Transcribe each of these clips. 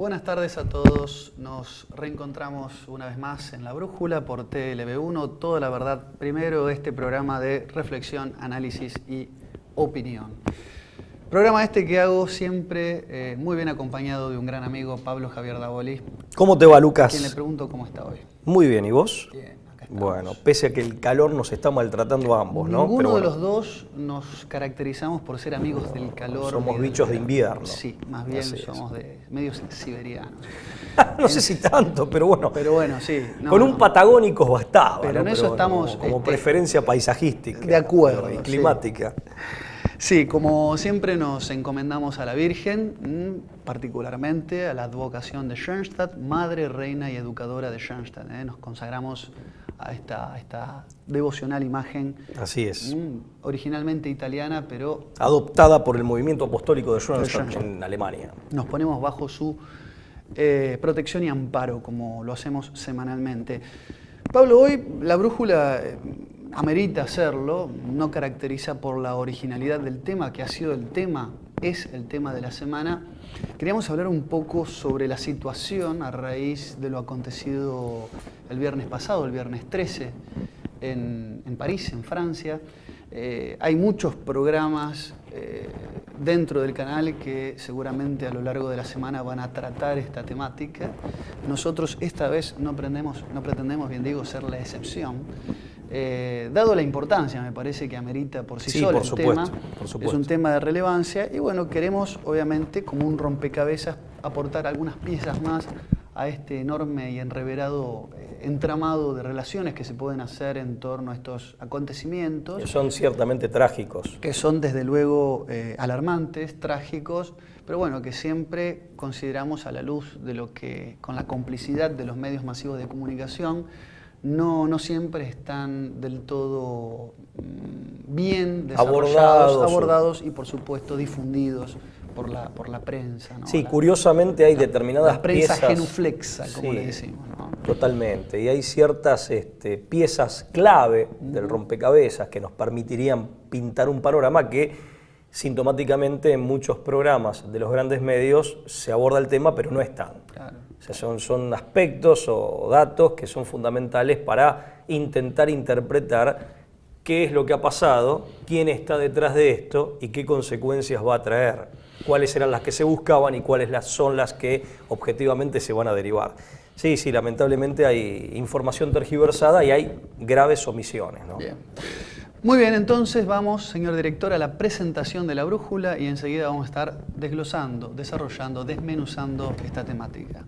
Buenas tardes a todos. Nos reencontramos una vez más en La Brújula por TLB1. Toda la verdad primero, este programa de reflexión, análisis y opinión. Programa este que hago siempre muy bien acompañado de un gran amigo, Pablo Javier Davoli. ¿Cómo te va, Lucas? A quien le pregunto cómo está hoy. Muy bien, ¿y vos? Bien, acá estamos. Bueno, pese a que el calor nos está maltratando a ambos, ¿no? Ninguno Pero bueno, de los dos nos caracterizamos por ser amigos del calor. Somos bichos de invierno. Sí, más bien Así somos de medios siberianos. no sé si tanto, pero bueno. Pero bueno, sí. No, con un patagónico bastaba, pero ¿no? en eso estamos como preferencia paisajística. de acuerdo, Y climática. Sí, como siempre nos encomendamos a la Virgen, particularmente a la advocación de Schoenstatt, madre, reina y educadora de Schoenstatt. Nos consagramos a esta devocional imagen. Así es. Originalmente italiana, pero Adoptada por el movimiento apostólico de Schoenstatt en Alemania. Nos ponemos bajo su protección y amparo, como lo hacemos semanalmente. Pablo, hoy la brújula amerita hacerlo, no caracteriza por la originalidad del tema, que ha sido el tema, es el tema de la semana. Queríamos hablar un poco sobre la situación a raíz de lo acontecido el viernes pasado, el viernes 13, en París, en Francia. Hay muchos programas dentro del canal que seguramente a lo largo de la semana van a tratar esta temática. Nosotros esta vez no pretendemos, bien digo, ser la excepción. Dado la importancia, me parece que amerita por sí solo el tema, es un tema de relevancia y bueno, queremos obviamente como un rompecabezas aportar algunas piezas más a este enorme y enreverado entramado de relaciones que se pueden hacer en torno a estos acontecimientos. Que son ciertamente trágicos. Que son desde luego alarmantes, trágicos, pero bueno, que siempre consideramos a la luz de lo que, con la complicidad de los medios masivos de comunicación, no siempre están del todo bien desarrollados, abordados y por supuesto difundidos por la prensa, ¿no? Sí, curiosamente hay determinadas la prensa piezas genuflexa, como sí, le decimos, ¿no? Totalmente, y hay ciertas piezas clave del rompecabezas que nos permitirían pintar un panorama que sintomáticamente en muchos programas de los grandes medios se aborda el tema, pero no están. Claro. O sea, son aspectos o datos que son fundamentales para intentar interpretar qué es lo que ha pasado, quién está detrás de esto y qué consecuencias va a traer, cuáles eran las que se buscaban y cuáles son las que objetivamente se van a derivar. Sí, lamentablemente hay información tergiversada y hay graves omisiones, ¿no? Bien. Muy bien, entonces vamos, señor director, a la presentación de la brújula y enseguida vamos a estar desglosando, desarrollando, desmenuzando esta temática.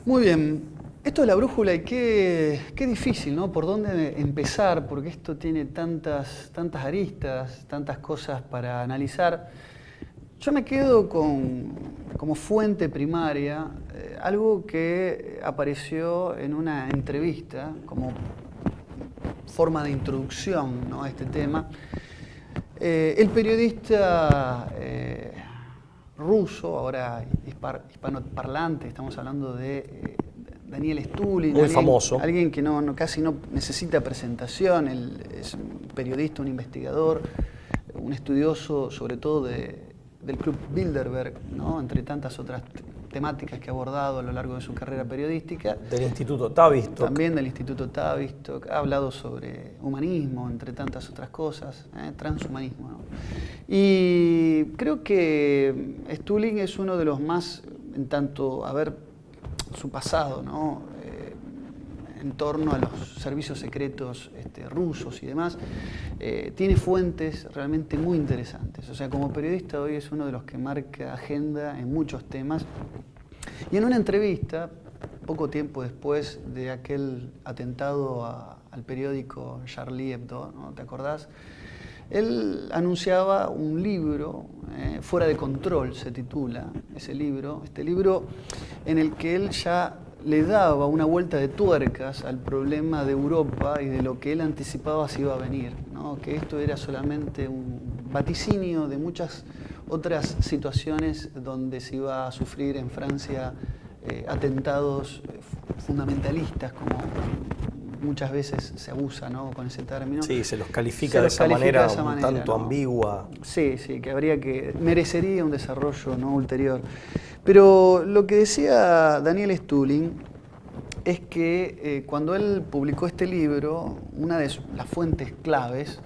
Muy bien, esto de la brújula y qué difícil, ¿no? ¿Por dónde empezar? Porque esto tiene tantas aristas, tantas cosas para analizar. Yo me quedo como fuente primaria algo que apareció en una entrevista como forma de introducción, ¿no?, a este tema. El periodista ruso, ahora hispanoparlante, estamos hablando de Daniel Stulin, muy famoso. Alguien que casi no necesita presentación. Él es un periodista, un investigador, un estudioso sobre todo del Club Bilderberg, ¿no?, entre tantas otras temáticas que ha abordado a lo largo de su carrera periodística. Del Instituto Tavistock. También del Instituto Tavistock. Ha hablado sobre humanismo, entre tantas otras cosas, transhumanismo, ¿no? Y creo que Stulin es uno de los más, en tanto a ver su pasado, ¿no?, en torno a los servicios secretos rusos y demás, tiene fuentes realmente muy interesantes. O sea, como periodista hoy es uno de los que marca agenda en muchos temas. Y en una entrevista, poco tiempo después de aquel atentado al periódico Charlie Hebdo, ¿no?, ¿te acordás? Él anunciaba un libro, Fuera de control se titula ese libro, este libro en el que él ya le daba una vuelta de tuercas al problema de Europa y de lo que él anticipaba se iba a venir, ¿no? Que esto era solamente un vaticinio de muchas otras situaciones donde se iba a sufrir en Francia atentados fundamentalistas, como muchas veces se abusa, ¿no?, con ese término. Sí, se los califica de esa manera, un tanto, ¿no?, ambigua. Sí, que merecería un desarrollo, ¿no?, ulterior. Pero lo que decía Daniel Stulin es que cuando él publicó este libro, una de las fuentes claves,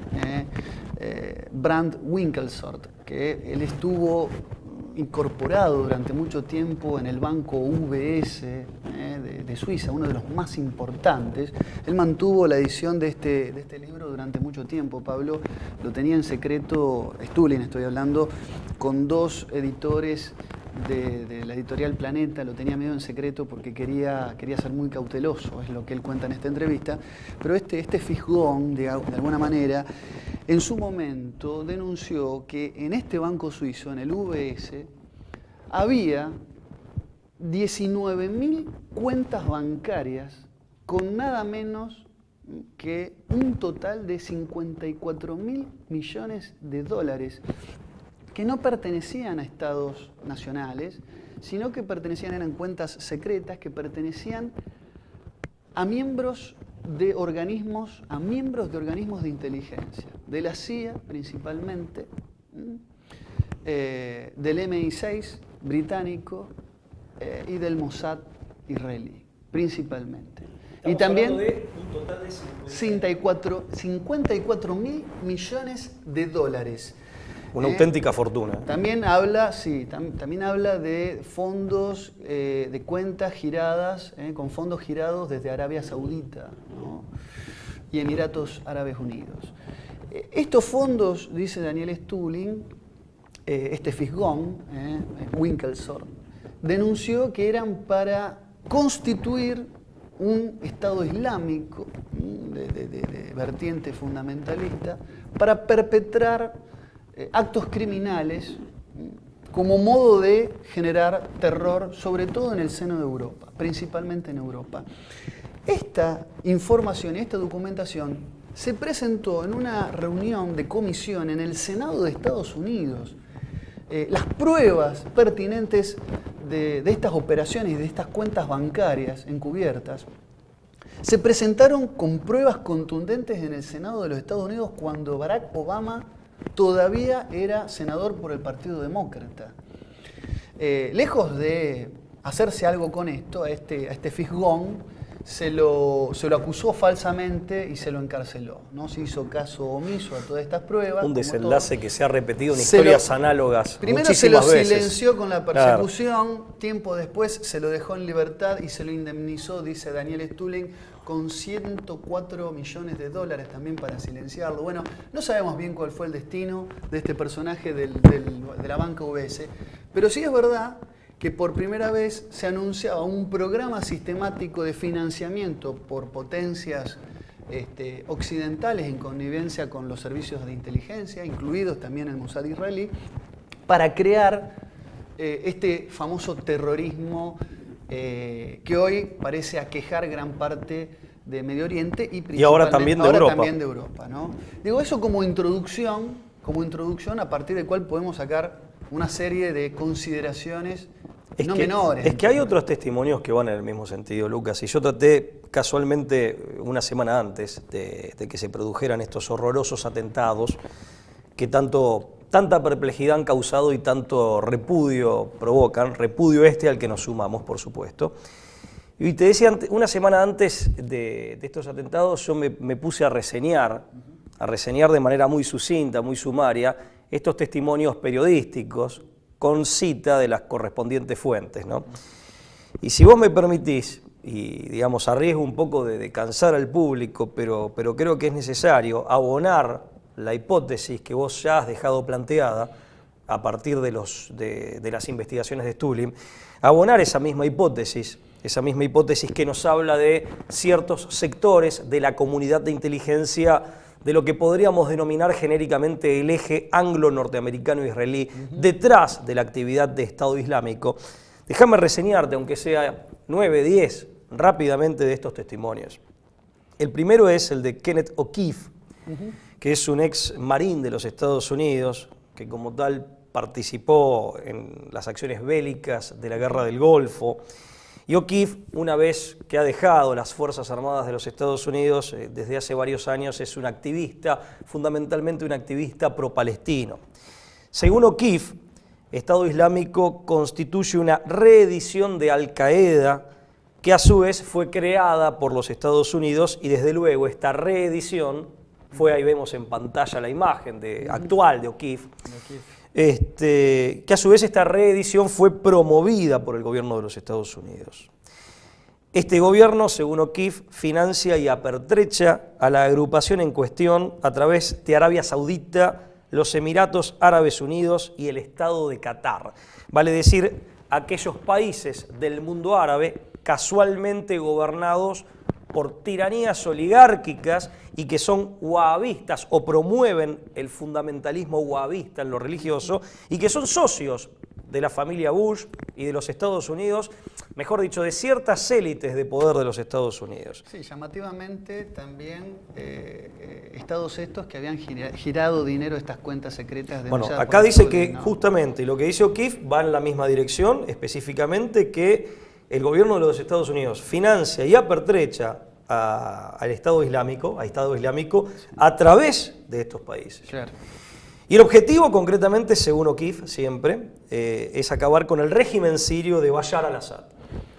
Brand Winkelsort, que él estuvo incorporado durante mucho tiempo en el banco UBS de Suiza, uno de los más importantes. Él mantuvo la edición de este libro durante mucho tiempo. Pablo lo tenía en secreto, Stulin estoy hablando, con dos editores de la editorial Planeta, lo tenía medio en secreto porque quería ser muy cauteloso, es lo que él cuenta en esta entrevista. Pero este Fisgón, de alguna manera, en su momento denunció que en este banco suizo, en el UBS, había 19.000 cuentas bancarias con nada menos que un total de 54.000 millones de dólares que no pertenecían a estados nacionales, sino que eran cuentas secretas que pertenecían a miembros de organismos de inteligencia, de la CIA principalmente, del MI6 británico y del Mossad israelí, principalmente. Estamos y también de un total de 54.000 millones de dólares. Una auténtica fortuna. También habla, también habla de fondos, de cuentas giradas, con fondos girados desde Arabia Saudita, ¿no?, y Emiratos Árabes Unidos. Estos fondos, dice Daniel Stulin, este Fisgón, Winkelsort, denunció que eran para constituir un Estado islámico de vertiente fundamentalista, para perpetrar actos criminales como modo de generar terror, sobre todo en el seno de Europa, principalmente en Europa. Esta información y esta documentación se presentó en una reunión de comisión en el Senado de Estados Unidos. Las pruebas pertinentes de estas operaciones y de estas cuentas bancarias encubiertas se presentaron con pruebas contundentes en el Senado de los Estados Unidos cuando Barack Obama todavía era senador por el Partido Demócrata. Lejos de hacerse algo con esto, a este Fisgón se lo acusó falsamente y se lo encarceló. No se hizo caso omiso a todas estas pruebas. Un desenlace que se ha repetido en historias análogas primero se lo veces. Silenció con la persecución, claro. Tiempo después se lo dejó en libertad y se lo indemnizó, dice Daniel Stulin, con 104 millones de dólares también para silenciarlo. Bueno, no sabemos bien cuál fue el destino de este personaje de la banca UBS, pero sí es verdad que por primera vez se anunciaba un programa sistemático de financiamiento por potencias occidentales en connivencia con los servicios de inteligencia, incluidos también el Mossad israelí, para crear este famoso terrorismo que hoy parece aquejar gran parte de Medio Oriente y principalmente ahora también de Europa, ¿no? Digo eso como introducción a partir del cual podemos sacar una serie de consideraciones menores. Es que hay otros testimonios que van en el mismo sentido, Lucas, y yo traté casualmente una semana antes de que se produjeran estos horrorosos atentados que tanta perplejidad han causado y tanto repudio provocan, repudio al que nos sumamos, por supuesto. Y te decía, una semana antes de estos atentados yo me puse a reseñar de manera muy sucinta, muy sumaria, estos testimonios periodísticos con cita de las correspondientes fuentes, ¿no? Y si vos me permitís, y digamos arriesgo un poco de cansar al público, pero creo que es necesario abonar la hipótesis que vos ya has dejado planteada a partir de las investigaciones de Stulin, abonar esa misma hipótesis que nos habla de ciertos sectores de la comunidad de inteligencia de lo que podríamos denominar genéricamente el eje anglo-norteamericano-israelí detrás de la actividad de Estado Islámico. Déjame reseñarte, aunque sea 9, 10 rápidamente de estos testimonios. El primero es el de Kenneth O'Keefe, que es un ex marín de los Estados Unidos, que como tal participó en las acciones bélicas de la Guerra del Golfo. Y O'Keefe, una vez que ha dejado las Fuerzas Armadas de los Estados Unidos, desde hace varios años es un activista, fundamentalmente un activista pro-palestino. Según O'Keefe, Estado Islámico constituye una reedición de Al-Qaeda que a su vez fue creada por los Estados Unidos y desde luego esta reedición fue, ahí vemos en pantalla la imagen actual de O'Keefe, que a su vez esta reedición fue promovida por el gobierno de los Estados Unidos. Este gobierno, según O'Keefe, financia y apertrecha a la agrupación en cuestión a través de Arabia Saudita, los Emiratos Árabes Unidos y el Estado de Qatar. Vale decir, aquellos países del mundo árabe casualmente gobernados por tiranías oligárquicas y que son wahabistas o promueven el fundamentalismo wahabista en lo religioso y que son socios de la familia Bush y de los Estados Unidos, mejor dicho, de ciertas élites de poder de los Estados Unidos. Sí, llamativamente también estados estos que habían girado dinero a estas cuentas secretas de... Bueno, acá dice que justamente lo que dice O'Keefe va en la misma dirección, específicamente que el gobierno de los Estados Unidos financia y apertrecha al Estado Islámico, a través de estos países. Claro. Y el objetivo, concretamente, según O'Keefe, siempre, es acabar con el régimen sirio de Bashar al-Assad.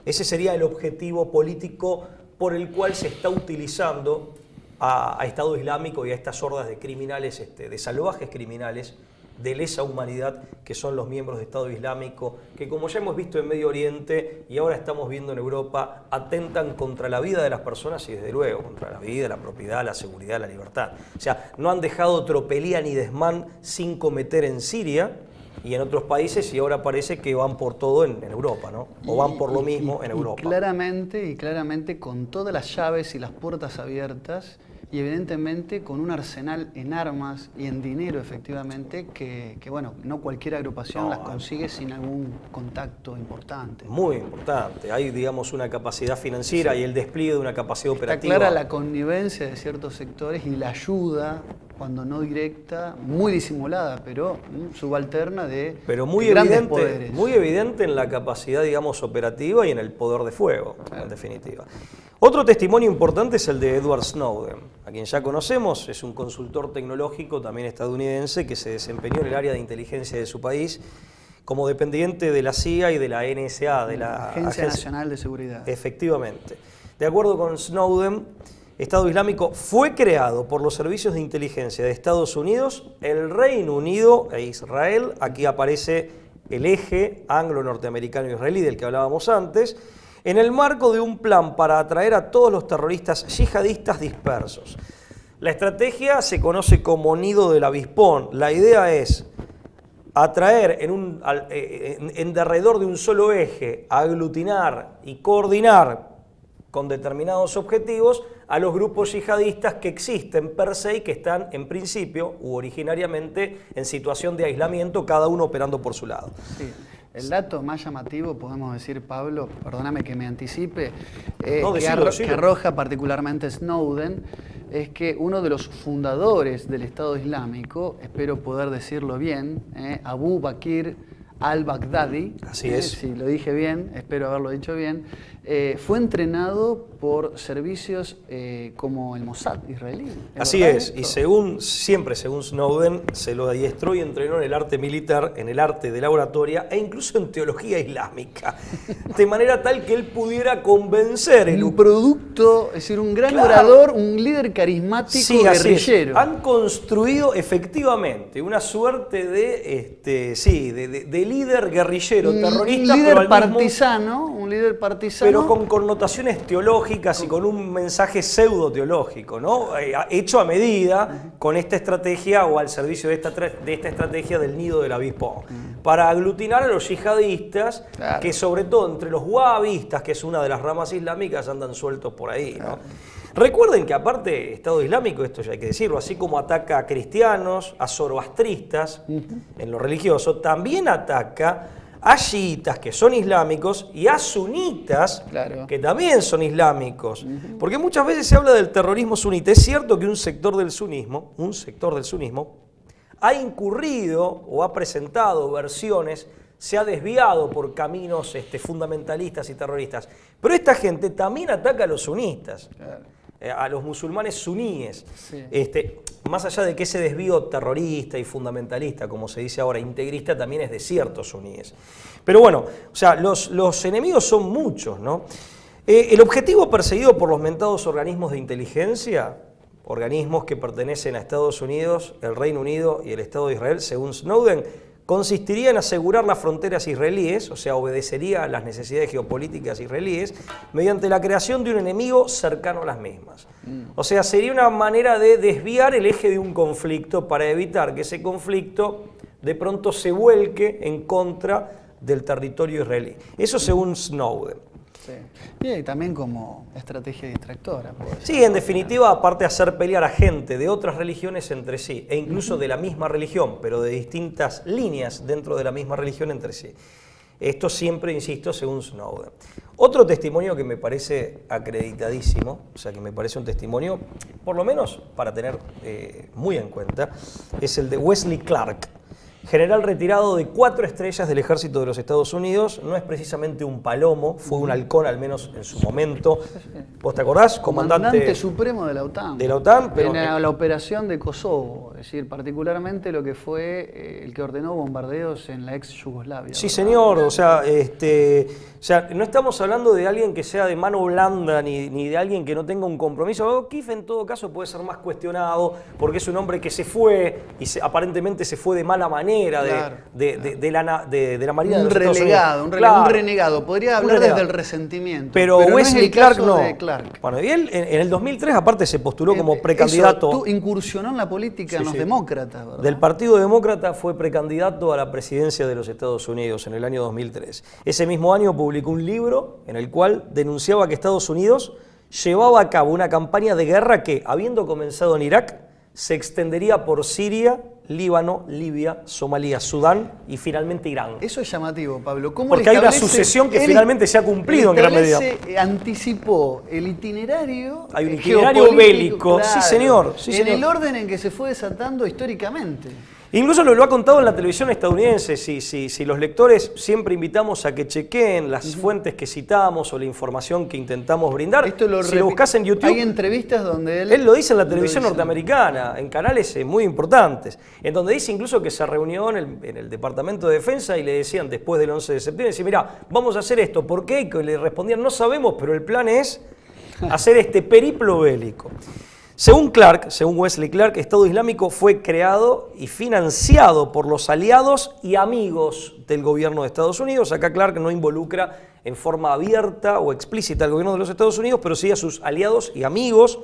Ese sería el objetivo político por el cual se está utilizando a Estado Islámico y a estas hordas de criminales, de salvajes criminales, de lesa humanidad, que son los miembros de Estado Islámico, que como ya hemos visto en Medio Oriente y ahora estamos viendo en Europa, atentan contra la vida de las personas y desde luego contra la vida, la propiedad, la seguridad, la libertad. O sea, no han dejado tropelía ni desmán sin cometer en Siria y en otros países, y ahora parece que van por todo en Europa, ¿no? O van por lo mismo en Europa. Y claramente con todas las llaves y las puertas abiertas, y evidentemente con un arsenal en armas y en dinero efectivamente que bueno, no cualquier agrupación las consigue sin algún contacto importante. Muy importante, hay digamos una capacidad financiera y el despliegue de una capacidad operativa. Está clara la connivencia de ciertos sectores y la ayuda, cuando no directa, muy disimulada, pero subalterna de grandes poderes. Muy evidente en la capacidad digamos operativa y en el poder de fuego, claro, en definitiva. Otro testimonio importante es el de Edward Snowden, a quien ya conocemos, es un consultor tecnológico también estadounidense que se desempeñó en el área de inteligencia de su país como dependiente de la CIA y de la NSA, de la Agencia Nacional de Seguridad. Efectivamente. De acuerdo con Snowden, Estado Islámico fue creado por los servicios de inteligencia de Estados Unidos, el Reino Unido e Israel. Aquí aparece el eje anglo-norteamericano-israelí del que hablábamos antes, en el marco de un plan para atraer a todos los terroristas yihadistas dispersos. La estrategia se conoce como nido del avispón. La idea es atraer en derredor de un solo eje, aglutinar y coordinar con determinados objetivos a los grupos yihadistas que existen per se y que están en principio u originariamente en situación de aislamiento, cada uno operando por su lado. Sí. El dato más llamativo, podemos decir, Pablo, perdóname que me anticipe, que arroja particularmente Snowden, es que uno de los fundadores del Estado Islámico, espero poder decirlo bien, Abu Bakr al-Baghdadi, así es. Si lo dije bien, espero haberlo dicho bien, fue entrenado por servicios como el Mossad israelí. Así es, y según Snowden, se lo adiestró y entrenó en el arte militar, en el arte de la oratoria e incluso en teología islámica, de manera tal que él pudiera convencer un producto, es decir, un gran orador, un líder carismático, guerrillero. Han construido efectivamente una suerte de líder guerrillero, terrorista, un líder partisano, pero con connotaciones teológicas y con un mensaje pseudo-teológico, ¿no? Hecho a medida con esta estrategia o al servicio de esta estrategia del nido del avispón, para aglutinar a los yihadistas, claro, que sobre todo entre los wahabistas, que es una de las ramas islámicas, andan sueltos por ahí, ¿no? Claro. Recuerden que aparte Estado Islámico, esto ya hay que decirlo, así como ataca a cristianos, a zoroastristas en lo religioso, también ataca a chiitas, que son islámicos, y a sunitas, Claro. que también son islámicos. Porque muchas veces se habla del terrorismo sunita. Es cierto que un sector del sunismo, ha incurrido o ha presentado versiones, se ha desviado por caminos fundamentalistas y terroristas. Pero esta gente también ataca a los sunistas, Claro. a los musulmanes suníes. Sí. Más allá de que ese desvío terrorista y fundamentalista, como se dice ahora, integrista, también es de ciertos suníes. Pero bueno, o sea, los enemigos son muchos, ¿no? El objetivo perseguido por los mentados organismos de inteligencia, organismos que pertenecen a Estados Unidos, el Reino Unido y el Estado de Israel, según Snowden, consistiría en asegurar las fronteras israelíes, o sea, obedecería a las necesidades geopolíticas israelíes, mediante la creación de un enemigo cercano a las mismas. O sea, sería una manera de desviar el eje de un conflicto para evitar que ese conflicto de pronto se vuelque en contra del territorio israelí. Eso según Snowden. Sí. Y también como estrategia distractora. Sí, en definitiva, aparte de hacer pelear a gente de otras religiones entre sí, e incluso de la misma religión, pero de distintas líneas dentro de la misma religión entre sí. Esto siempre, insisto, según Snowden. Otro testimonio que me parece acreditadísimo, o sea, que me parece un testimonio, por lo menos para tener muy en cuenta, es el de Wesley Clark, general retirado de 4 estrellas del ejército de los Estados Unidos. No es precisamente un palomo, fue un halcón al menos en su momento. ¿Vos te acordás? Comandante supremo de la OTAN. De la OTAN, pero en la operación de Kosovo, es decir, particularmente lo que fue el que ordenó bombardeos en la ex Yugoslavia. Sí, ¿verdad? señor, o sea, no estamos hablando de alguien que sea de mano blanda ni de alguien que no tenga un compromiso. O'Keefe en todo caso puede ser más cuestionado porque es un hombre que se fue y aparentemente se fue de mala manera Claro, de la Marina de Un los Estados relegado, Unidos. un renegado. Podría hablar renegado. desde el resentimiento. Pero no es Wesley el Clark caso no. de Clark. Bueno, y él en el 2003 aparte se postuló como precandidato. Tú incursionó en la política en los demócratas, ¿verdad? Del Partido Demócrata, fue precandidato a la presidencia de los Estados Unidos en el año 2003. Ese mismo año publicó un libro en el cual denunciaba que Estados Unidos llevaba a cabo una campaña de guerra que, habiendo comenzado en Irak, se extendería por Siria, Líbano, Libia, Somalia, Sudán y finalmente Irán. Eso es llamativo, Pablo. ¿Cómo Porque hay una sucesión que finalmente se ha cumplido en gran medida. Anticipó el itinerario. Hay un itinerario geopolítico, bélico, sí señor. Sí, en señor. el orden en que se fue desatando históricamente. Incluso lo ha contado en la televisión estadounidense. Si los lectores siempre invitamos a que chequeen las fuentes que citamos o la información que intentamos brindar. Si lo buscas en YouTube, hay entrevistas donde él lo dice en la televisión norteamericana, en canales muy importantes, en donde dice incluso que se reunió en el Departamento de Defensa y le decían después del 11 de septiembre, dice, mira, vamos a hacer esto. ¿Por qué? Y le respondían, no sabemos, pero el plan es hacer este periplo bélico. Según Wesley Clark, Estado Islámico fue creado y financiado por los aliados y amigos del gobierno de Estados Unidos. Acá Clark no involucra en forma abierta o explícita al gobierno de los Estados Unidos, pero sí a sus aliados y amigos.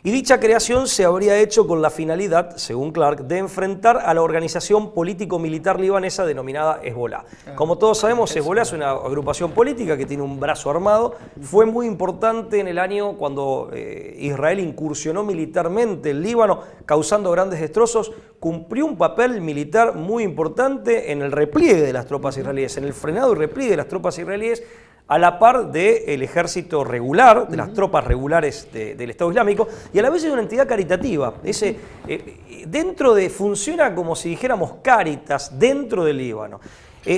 Y dicha creación se habría hecho con la finalidad, según Clark, de enfrentar a la organización político-militar libanesa denominada Hezbollah. Como todos sabemos, Hezbollah es una agrupación política que tiene un brazo armado. Fue muy importante en el año cuando Israel incursionó militarmente en Líbano, causando grandes destrozos. Cumplió un papel militar muy importante en el repliegue de las tropas israelíes, en el frenado y repliegue de las tropas israelíes, a la par del ejército regular, de las tropas regulares del Estado Islámico, y a la vez es una entidad caritativa. Funciona como si dijéramos Cáritas dentro del Líbano.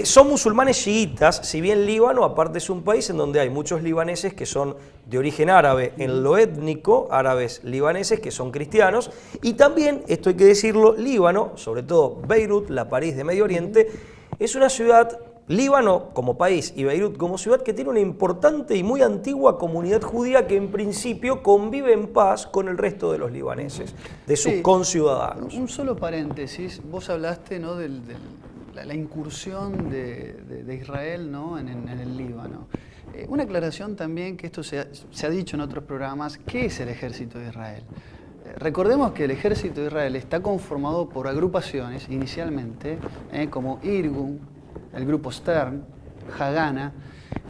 Son musulmanes chiitas, si bien Líbano aparte es un país en donde hay muchos libaneses que son de origen árabe en lo étnico, árabes libaneses que son cristianos, y también, esto hay que decirlo, Líbano, sobre todo Beirut, la París de Medio Oriente, es una ciudad, Líbano como país y Beirut como ciudad, que tiene una importante y muy antigua comunidad judía que en principio convive en paz con el resto de los libaneses, de sus conciudadanos. Un solo paréntesis, vos hablaste, ¿no?, de la incursión de Israel, ¿no?, en el Líbano. Una aclaración también, que esto se ha dicho en otros programas, ¿qué es el ejército de Israel? Recordemos que el ejército de Israel está conformado por agrupaciones, inicialmente, como Irgun, el grupo Stern, Haganah,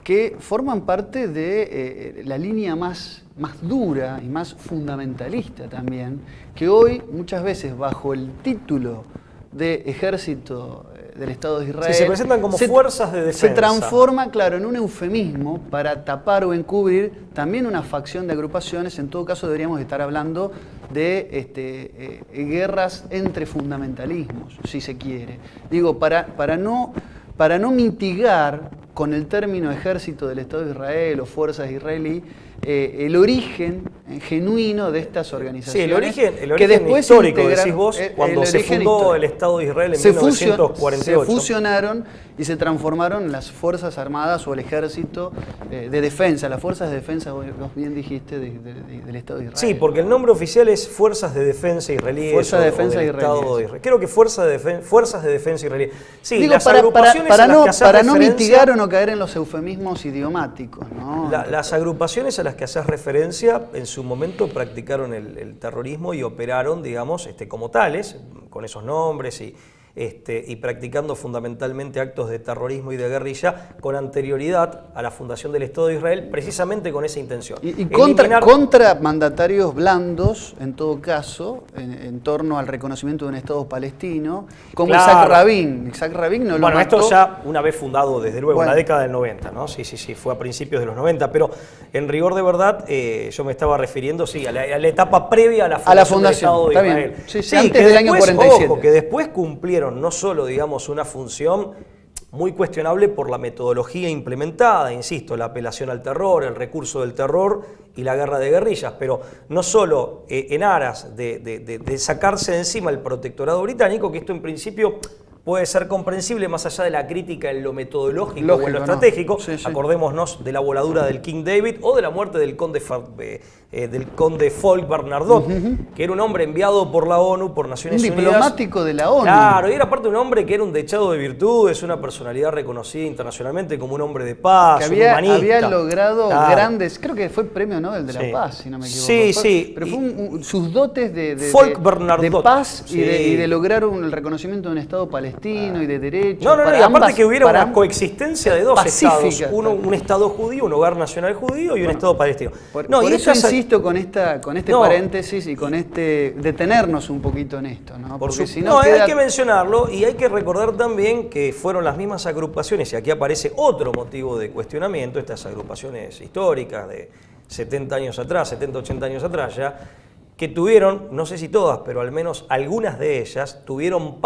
que forman parte de la línea más dura y más fundamentalista también, que hoy muchas veces bajo el título de ejército del Estado de Israel. Sí, se presentan como fuerzas de defensa. Se transforma, claro, en un eufemismo para tapar o encubrir también una facción de agrupaciones. En todo caso deberíamos estar hablando de guerras entre fundamentalismos, si se quiere. Digo, para no mitigar con el término ejército del Estado de Israel o fuerzas israelí el origen genuino de estas organizaciones. Sí, el origen después histórico, decís vos, cuando se fundó el Estado de Israel en 1948. Se fusionaron y se transformaron las Fuerzas Armadas o el Ejército de Defensa, las Fuerzas de Defensa, vos bien dijiste, del Estado de Israel. Sí, porque el nombre oficial es Fuerzas de Defensa Israelíes. Fuerzas de Defensa Israelíes. Creo que Fuerzas de Defensa Israelíes. Sí, digo, las agrupaciones a las que haces para referencia, no mitigar o no caer en los eufemismos idiomáticos, ¿no? Las agrupaciones a las que haces referencia en su momento practicaron el terrorismo y operaron, digamos, como tales, con esos nombres y practicando fundamentalmente actos de terrorismo y de guerrilla con anterioridad a la fundación del Estado de Israel, precisamente con esa intención. Y contra mandatarios blandos, en todo caso, en torno al reconocimiento de un Estado palestino, como claro. Isaac Rabin no lo mató. Bueno, esto ya una vez fundado, desde luego, en la década del 90, ¿no? Sí, fue a principios de los 90, pero en rigor de verdad, yo me estaba refiriendo, a la etapa previa a la fundación del Estado de Israel. Sí, antes del año 47. Ojo, que después cumplieron no solo, digamos, una función muy cuestionable por la metodología implementada, insisto, la apelación al terror, el recurso del terror y la guerra de guerrillas, pero no solo en aras de sacarse de encima el protectorado británico, que esto en principio puede ser comprensible más allá de la crítica en lo metodológico o en lo estratégico. Sí. Acordémonos de la voladura del King David o de la muerte del conde Folke Bernadotte, que era un hombre enviado por la ONU, por Naciones Unidas. Un diplomático de la ONU. Claro, y era aparte un hombre que era un dechado de virtudes, una personalidad reconocida internacionalmente como un hombre de paz, que había, un humanista. Había logrado grandes, creo que fue Premio Nobel de la Paz, si no me equivoco. Pero fue sus dotes de paz y de lograr el reconocimiento de un Estado palestino y de derechos. No, y aparte que hubiera una coexistencia de dos estados, un Estado judío, un hogar nacional judío y un Estado palestino. Por eso insisto con este paréntesis y con detenernos un poquito en esto, ¿no? Porque si no hay que mencionarlo y hay que recordar también que fueron las mismas agrupaciones, y aquí aparece otro motivo de cuestionamiento, estas agrupaciones históricas de 70 años atrás, 70, 80 años atrás ya, que tuvieron, no sé si todas, pero al menos algunas de ellas, tuvieron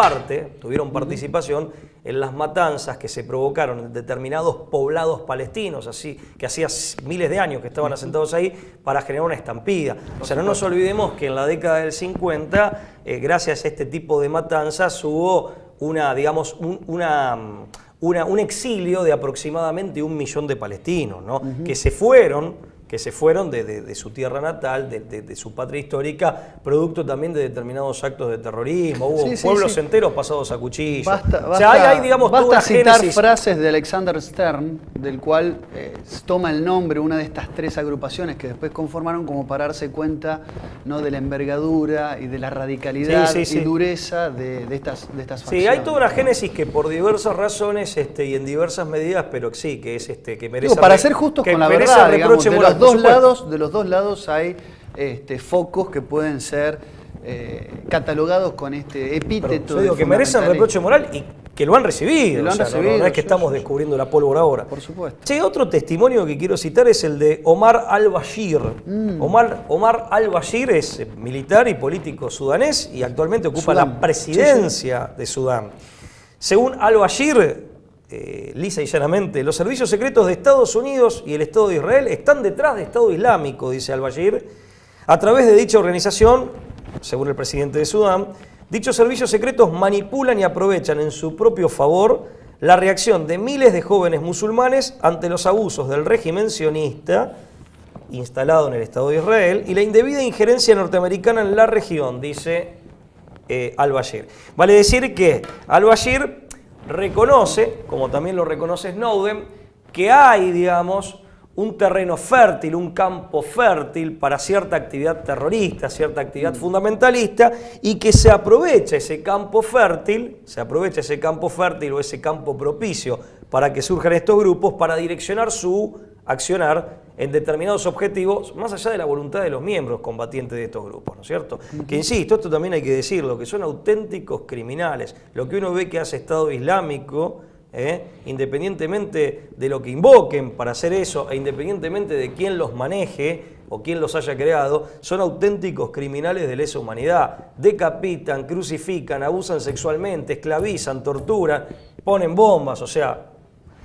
participación en las matanzas que se provocaron en determinados poblados palestinos, así que hacía miles de años que estaban asentados ahí, para generar una estampida. O sea, no nos olvidemos que en la década del 50, gracias a este tipo de matanzas, hubo un exilio de aproximadamente 1 millón de palestinos, ¿no? Que se fueron de su tierra natal, de su patria histórica, producto también de determinados actos de terrorismo. Hubo pueblos enteros pasados a cuchillo. Basta citar frases de Alexander Stern, del cual toma el nombre una de estas 3 agrupaciones que después conformaron, como para darse cuenta, ¿no?, de la envergadura y de la radicalidad y dureza de estas facciones. Sí, hay toda una génesis que por diversas razones y en diversas medidas, pero sí, que es que merece... para ser justos con la verdad, digamos, de los dos lados hay focos que pueden ser catalogados con este epíteto. Yo digo que merecen reproche moral y que lo han recibido. No es que estamos descubriendo la pólvora ahora. Por supuesto. Sí, otro testimonio que quiero citar es el de Omar al-Bashir. Omar al-Bashir es militar y político sudanés y actualmente ocupa la presidencia de Sudán. Según al-Bashir, lisa y llanamente, los servicios secretos de Estados Unidos y el Estado de Israel están detrás del Estado Islámico, dice al-Bashir. A través de dicha organización, según el presidente de Sudán, dichos servicios secretos manipulan y aprovechan en su propio favor la reacción de miles de jóvenes musulmanes ante los abusos del régimen sionista instalado en el Estado de Israel y la indebida injerencia norteamericana en la región, dice al-Bashir. Vale decir que al-Bashir reconoce, como también lo reconoce Snowden, que hay, digamos, un terreno fértil, un campo fértil para cierta actividad terrorista, cierta actividad fundamentalista, y que se aprovecha ese campo fértil o ese campo propicio para que surjan estos grupos, para direccionar su accionar en determinados objetivos, más allá de la voluntad de los miembros combatientes de estos grupos, ¿no es cierto? Que insisto, esto también hay que decirlo, que son auténticos criminales. Lo que uno ve que hace Estado Islámico, independientemente de lo que invoquen para hacer eso, e independientemente de quién los maneje o quién los haya creado, son auténticos criminales de lesa humanidad. Decapitan, crucifican, abusan sexualmente, esclavizan, torturan, ponen bombas, o sea...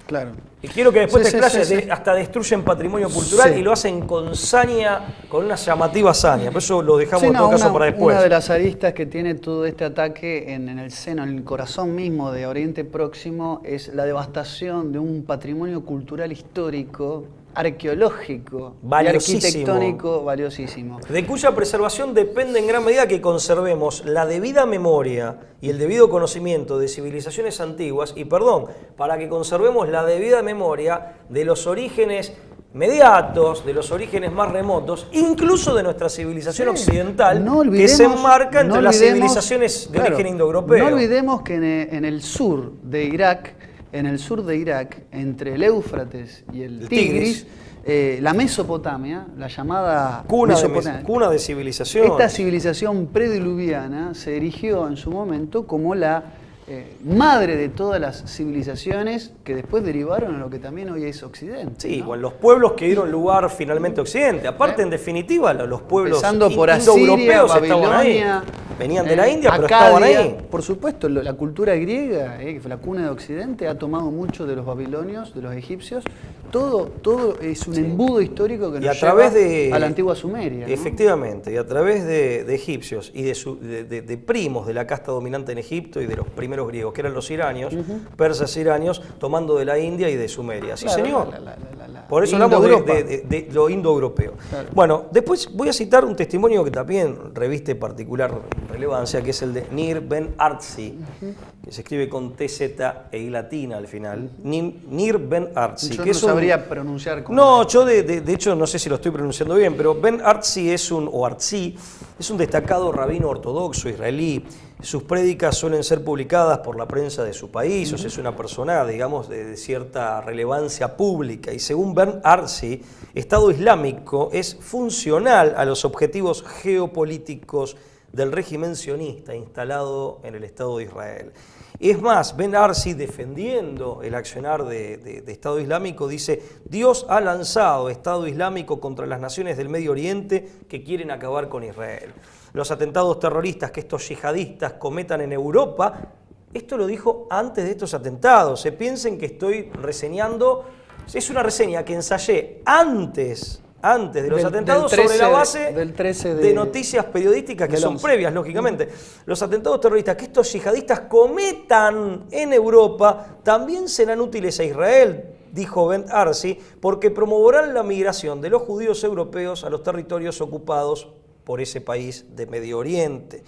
Claro. Y quiero que después Sí, te explayes, sí. hasta destruyen patrimonio cultural Sí. y lo hacen con saña, con una llamativa hazaña. Por eso lo dejamos Sí, en no, todo caso una, para después. una de las aristas que tiene todo este ataque en el seno, en el corazón mismo de Oriente Próximo, es la devastación de un patrimonio cultural histórico, arqueológico y Valiosísimo. arquitectónico valiosísimo. De cuya preservación depende en gran medida que conservemos la debida memoria y el debido conocimiento de civilizaciones antiguas y, perdón, para que conservemos la debida memoria de los orígenes mediatos, de los orígenes más remotos, incluso de nuestra civilización occidental, No que se olvidemos- enmarca entre no las olvidemos- civilizaciones de claro, origen indoeuropeo. No olvidemos que en el sur de Irak, entre el Éufrates y el Tigris, la Mesopotamia, la llamada Mesopotamia, Cuna de civilización. esta civilización prediluviana se erigió en su momento como la madre de todas las civilizaciones que después derivaron en lo que también hoy es Occidente. Sí, ¿no? bueno, los pueblos que dieron lugar finalmente a Occidente. Aparte, en definitiva, los pueblos Empezando por Asiria, indoeuropeos estaban ahí. Babilonia, Venían de la India, pero Acadia. estaban ahí. Por supuesto, la cultura griega, que fue la cuna de Occidente, ha tomado mucho de los babilonios, de los egipcios. Todo es un embudo histórico que Y nos a través lleva a la antigua Sumeria, ¿no? Efectivamente, y a través de egipcios y de primos de la casta dominante en Egipto y de los primeros griegos, que eran los iranios, persas iranios, tomando de la India y de Sumeria. Sí, Claro, señor. la Por eso hablamos Indoeuropa. de lo indoeuropeo. Claro. Bueno, después voy a citar un testimonio que también reviste particular relevancia, que es el de Nir Ben Artzi, que se escribe con TZ e I latina al final. Nir Ben Artzi. Yo que no es un- sabría pronunciar como... No, yo de hecho no sé si lo estoy pronunciando bien, pero Ben Artzi es un destacado rabino ortodoxo israelí. Sus prédicas suelen ser publicadas por la prensa de su país, o sea, es una persona, digamos, de cierta relevancia pública. Y según Ben Artzi, Estado Islámico es funcional a los objetivos geopolíticos del régimen sionista instalado en el Estado de Israel. Es más, Ben Artzi, defendiendo el accionar de Estado Islámico, dice: Dios ha lanzado Estado Islámico contra las naciones del Medio Oriente que quieren acabar con Israel. Los atentados terroristas que estos yihadistas cometan en Europa, esto lo dijo antes de estos atentados. Se piensen que estoy reseñando, es una reseña que ensayé antes de los atentados del 13 sobre la base del 13 de noticias periodísticas que del son 11. previas, lógicamente. Los atentados terroristas que estos yihadistas cometan en Europa también serán útiles a Israel, dijo Ben Artzi, porque promoverán la migración de los judíos europeos a los territorios ocupados por ese país de Medio Oriente.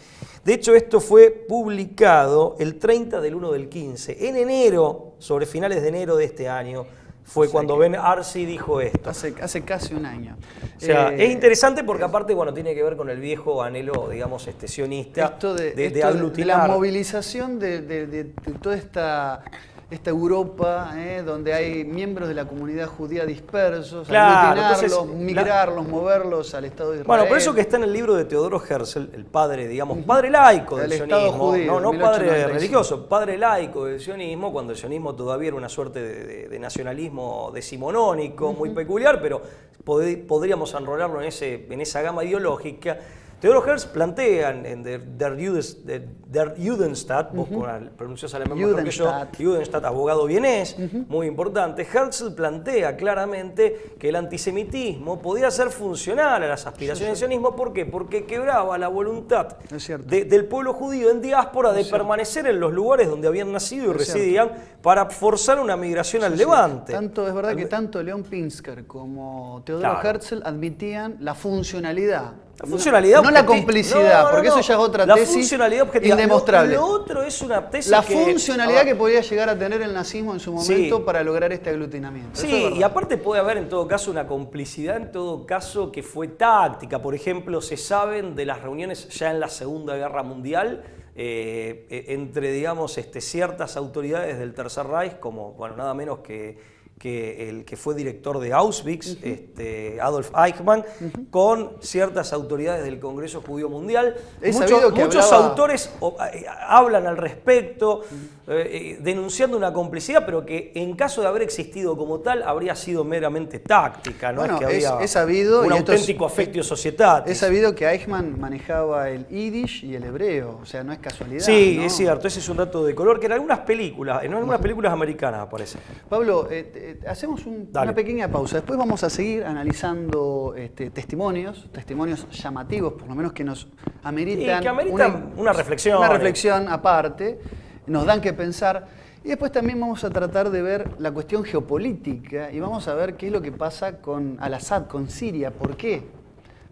De hecho, esto fue publicado el 30 del 1 del 15. En enero, sobre finales de enero de este año, fue cuando Ben Artzi dijo esto. Hace casi un año. O sea, es interesante porque aparte, bueno, tiene que ver con el viejo anhelo, digamos, sionista Esto de de aglutinar. la movilización de toda esta Europa, donde hay miembros de la comunidad judía dispersos, Claro, aglutinarlos, entonces, migrarlos, moverlos al Estado de Israel. Bueno, por eso que está en el libro de Teodoro Herzl, el padre, digamos, padre laico del Del Estado sionismo, judío, no 1895. padre religioso, padre laico del sionismo, cuando el sionismo todavía era una suerte de nacionalismo decimonónico, muy peculiar, pero podríamos enrolarlo en esa gama ideológica. Teodoro Herzl plantea en Der Judenstaat, vos pronunciás alemán mejor que yo, Judenstaat, abogado vienés, muy importante. Herzl plantea claramente que el antisemitismo podía ser funcional a las aspiraciones del sionismo. ¿Por qué? Porque quebraba la voluntad del pueblo judío en diáspora de permanecer en los lugares donde habían nacido y residían para forzar una migración al Levante. Es verdad que tanto León Pinsker como Teodoro Herzl admitían la funcionalidad. La funcionalidad no la complicidad, porque eso ya es otra tesis funcionalidad objetiva. indemostrable. Lo otro es una tesis la funcionalidad que podía llegar a tener el nazismo en su momento Sí. para lograr este aglutinamiento. Eso es Sí, verdad. y aparte puede haber en todo caso una complicidad, en todo caso que fue táctica. Por ejemplo, se saben de las reuniones ya en la Segunda Guerra Mundial entre, digamos, ciertas autoridades del Tercer Reich, como, bueno, nada menos que que el que fue director de Auschwitz, Adolf Eichmann, con ciertas autoridades del Congreso Judío Mundial. Muchos autores hablan al respecto, denunciando una complicidad, pero que en caso de haber existido como tal, habría sido meramente táctica, ¿no? Bueno, es que había es sabido, un auténtico affectio societatis. Es sabido que Eichmann manejaba el yiddish y el hebreo, o sea, no es casualidad. Sí, ¿no? es cierto, ese es un dato de color que en algunas películas americanas aparece. Pablo, hacemos una pequeña pausa. Después vamos a seguir analizando testimonios llamativos, por lo menos que nos ameritan, una reflexión. Una reflexión aparte, nos dan que pensar. Y después también vamos a tratar de ver la cuestión geopolítica y vamos a ver qué es lo que pasa con Al-Assad, con Siria. ¿Por qué?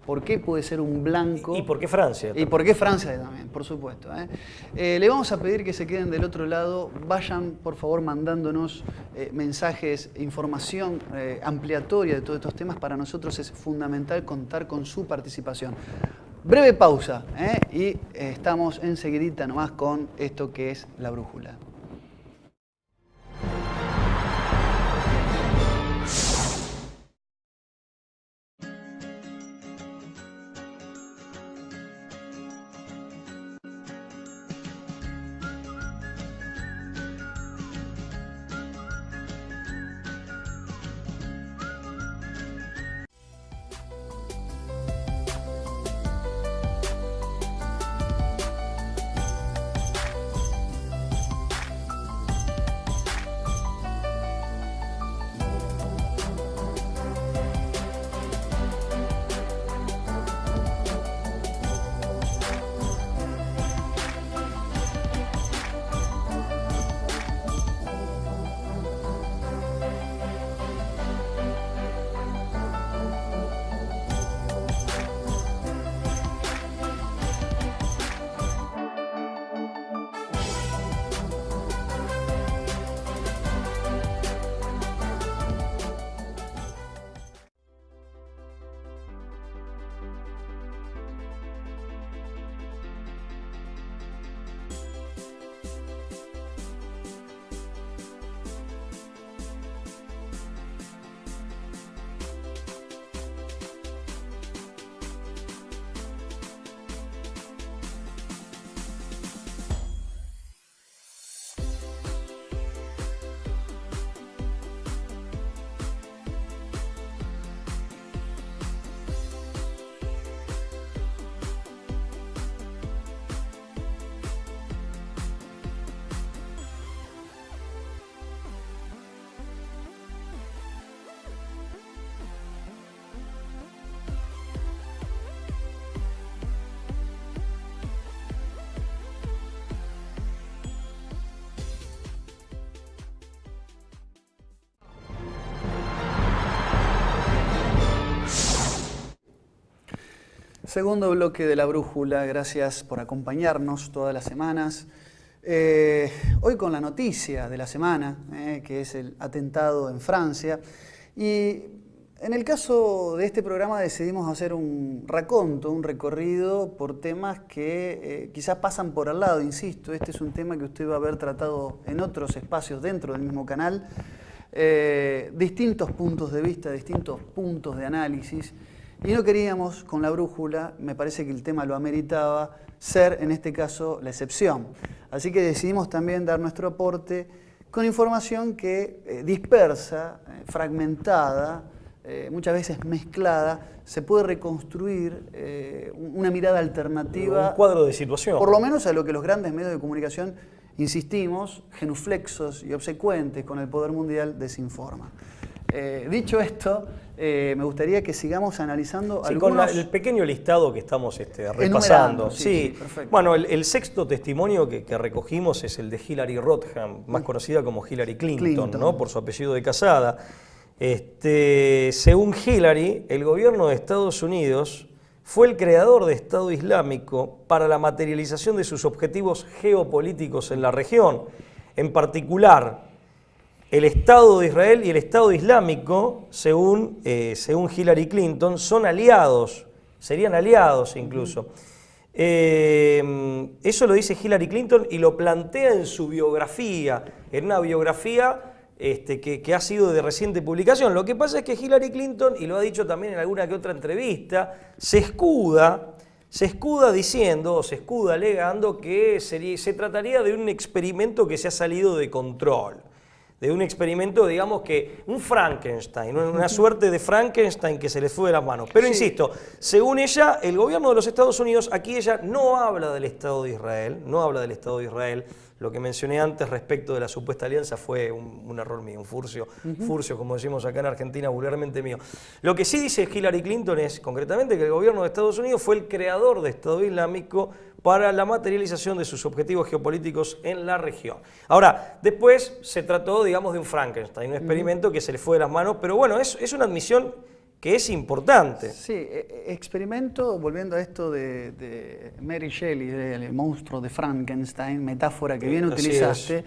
¿Por qué puede ser un blanco? ¿Y por qué Francia? Y por qué Francia también, por supuesto. Le vamos a pedir que se queden del otro lado. Vayan, por favor, mandándonos mensajes, información ampliatoria de todos estos temas. Para nosotros es fundamental contar con su participación. Breve pausa y estamos enseguidita nomás con esto que es La Brújula. Segundo bloque de La Brújula, gracias por acompañarnos todas las semanas. Hoy con la noticia de la semana, que es el atentado en Francia. Y en el caso de este programa decidimos hacer un raconto, un recorrido por temas que quizás pasan por al lado, insisto. Este es un tema que usted va a haber tratado en otros espacios dentro del mismo canal. Distintos puntos de vista, distintos puntos de análisis. Y no queríamos, con La Brújula, me parece que el tema lo ameritaba, ser en este caso la excepción. Así que decidimos también dar nuestro aporte con información que dispersa, fragmentada, muchas veces mezclada, se puede reconstruir una mirada alternativa. Un cuadro de situación. Por lo menos a lo que los grandes medios de comunicación, insistimos, genuflexos y obsecuentes con el poder mundial, desinforman. Dicho esto, me gustaría que sigamos analizando algunos... con el pequeño listado que estamos repasando. Sí, perfecto. Bueno, el sexto testimonio que recogimos es el de Hillary Rodham, más conocida como Hillary Clinton, ¿no? Por su apellido de casada. Según Hillary, el gobierno de Estados Unidos fue el creador de Estado Islámico para la materialización de sus objetivos geopolíticos en la región. En particular, el Estado de Israel y el Estado Islámico, según Hillary Clinton, son aliados, serían aliados incluso. Eso lo dice Hillary Clinton y lo plantea en su biografía, en una biografía que ha sido de reciente publicación. Lo que pasa es que Hillary Clinton, y lo ha dicho también en alguna que otra entrevista, se escuda diciendo, o se escuda alegando que se trataría de un experimento que se ha salido de control. De un experimento, digamos que un Frankenstein, una suerte de Frankenstein que se les fue de las manos. Pero insisto, según ella, el gobierno de los Estados Unidos, aquí ella no habla del Estado de Israel, Lo que mencioné antes respecto de la supuesta alianza fue un error mío, un furcio, como decimos acá en Argentina, vulgarmente mío. Lo que sí dice Hillary Clinton es, concretamente, que el gobierno de Estados Unidos fue el creador de Estado Islámico para la materialización de sus objetivos geopolíticos en la región. Ahora, después se trató, digamos, de un Frankenstein, un experimento que se le fue de las manos, pero bueno, es una admisión que es importante. Sí, experimento, volviendo a esto de Mary Shelley, del monstruo de Frankenstein, metáfora que bien utilizaste,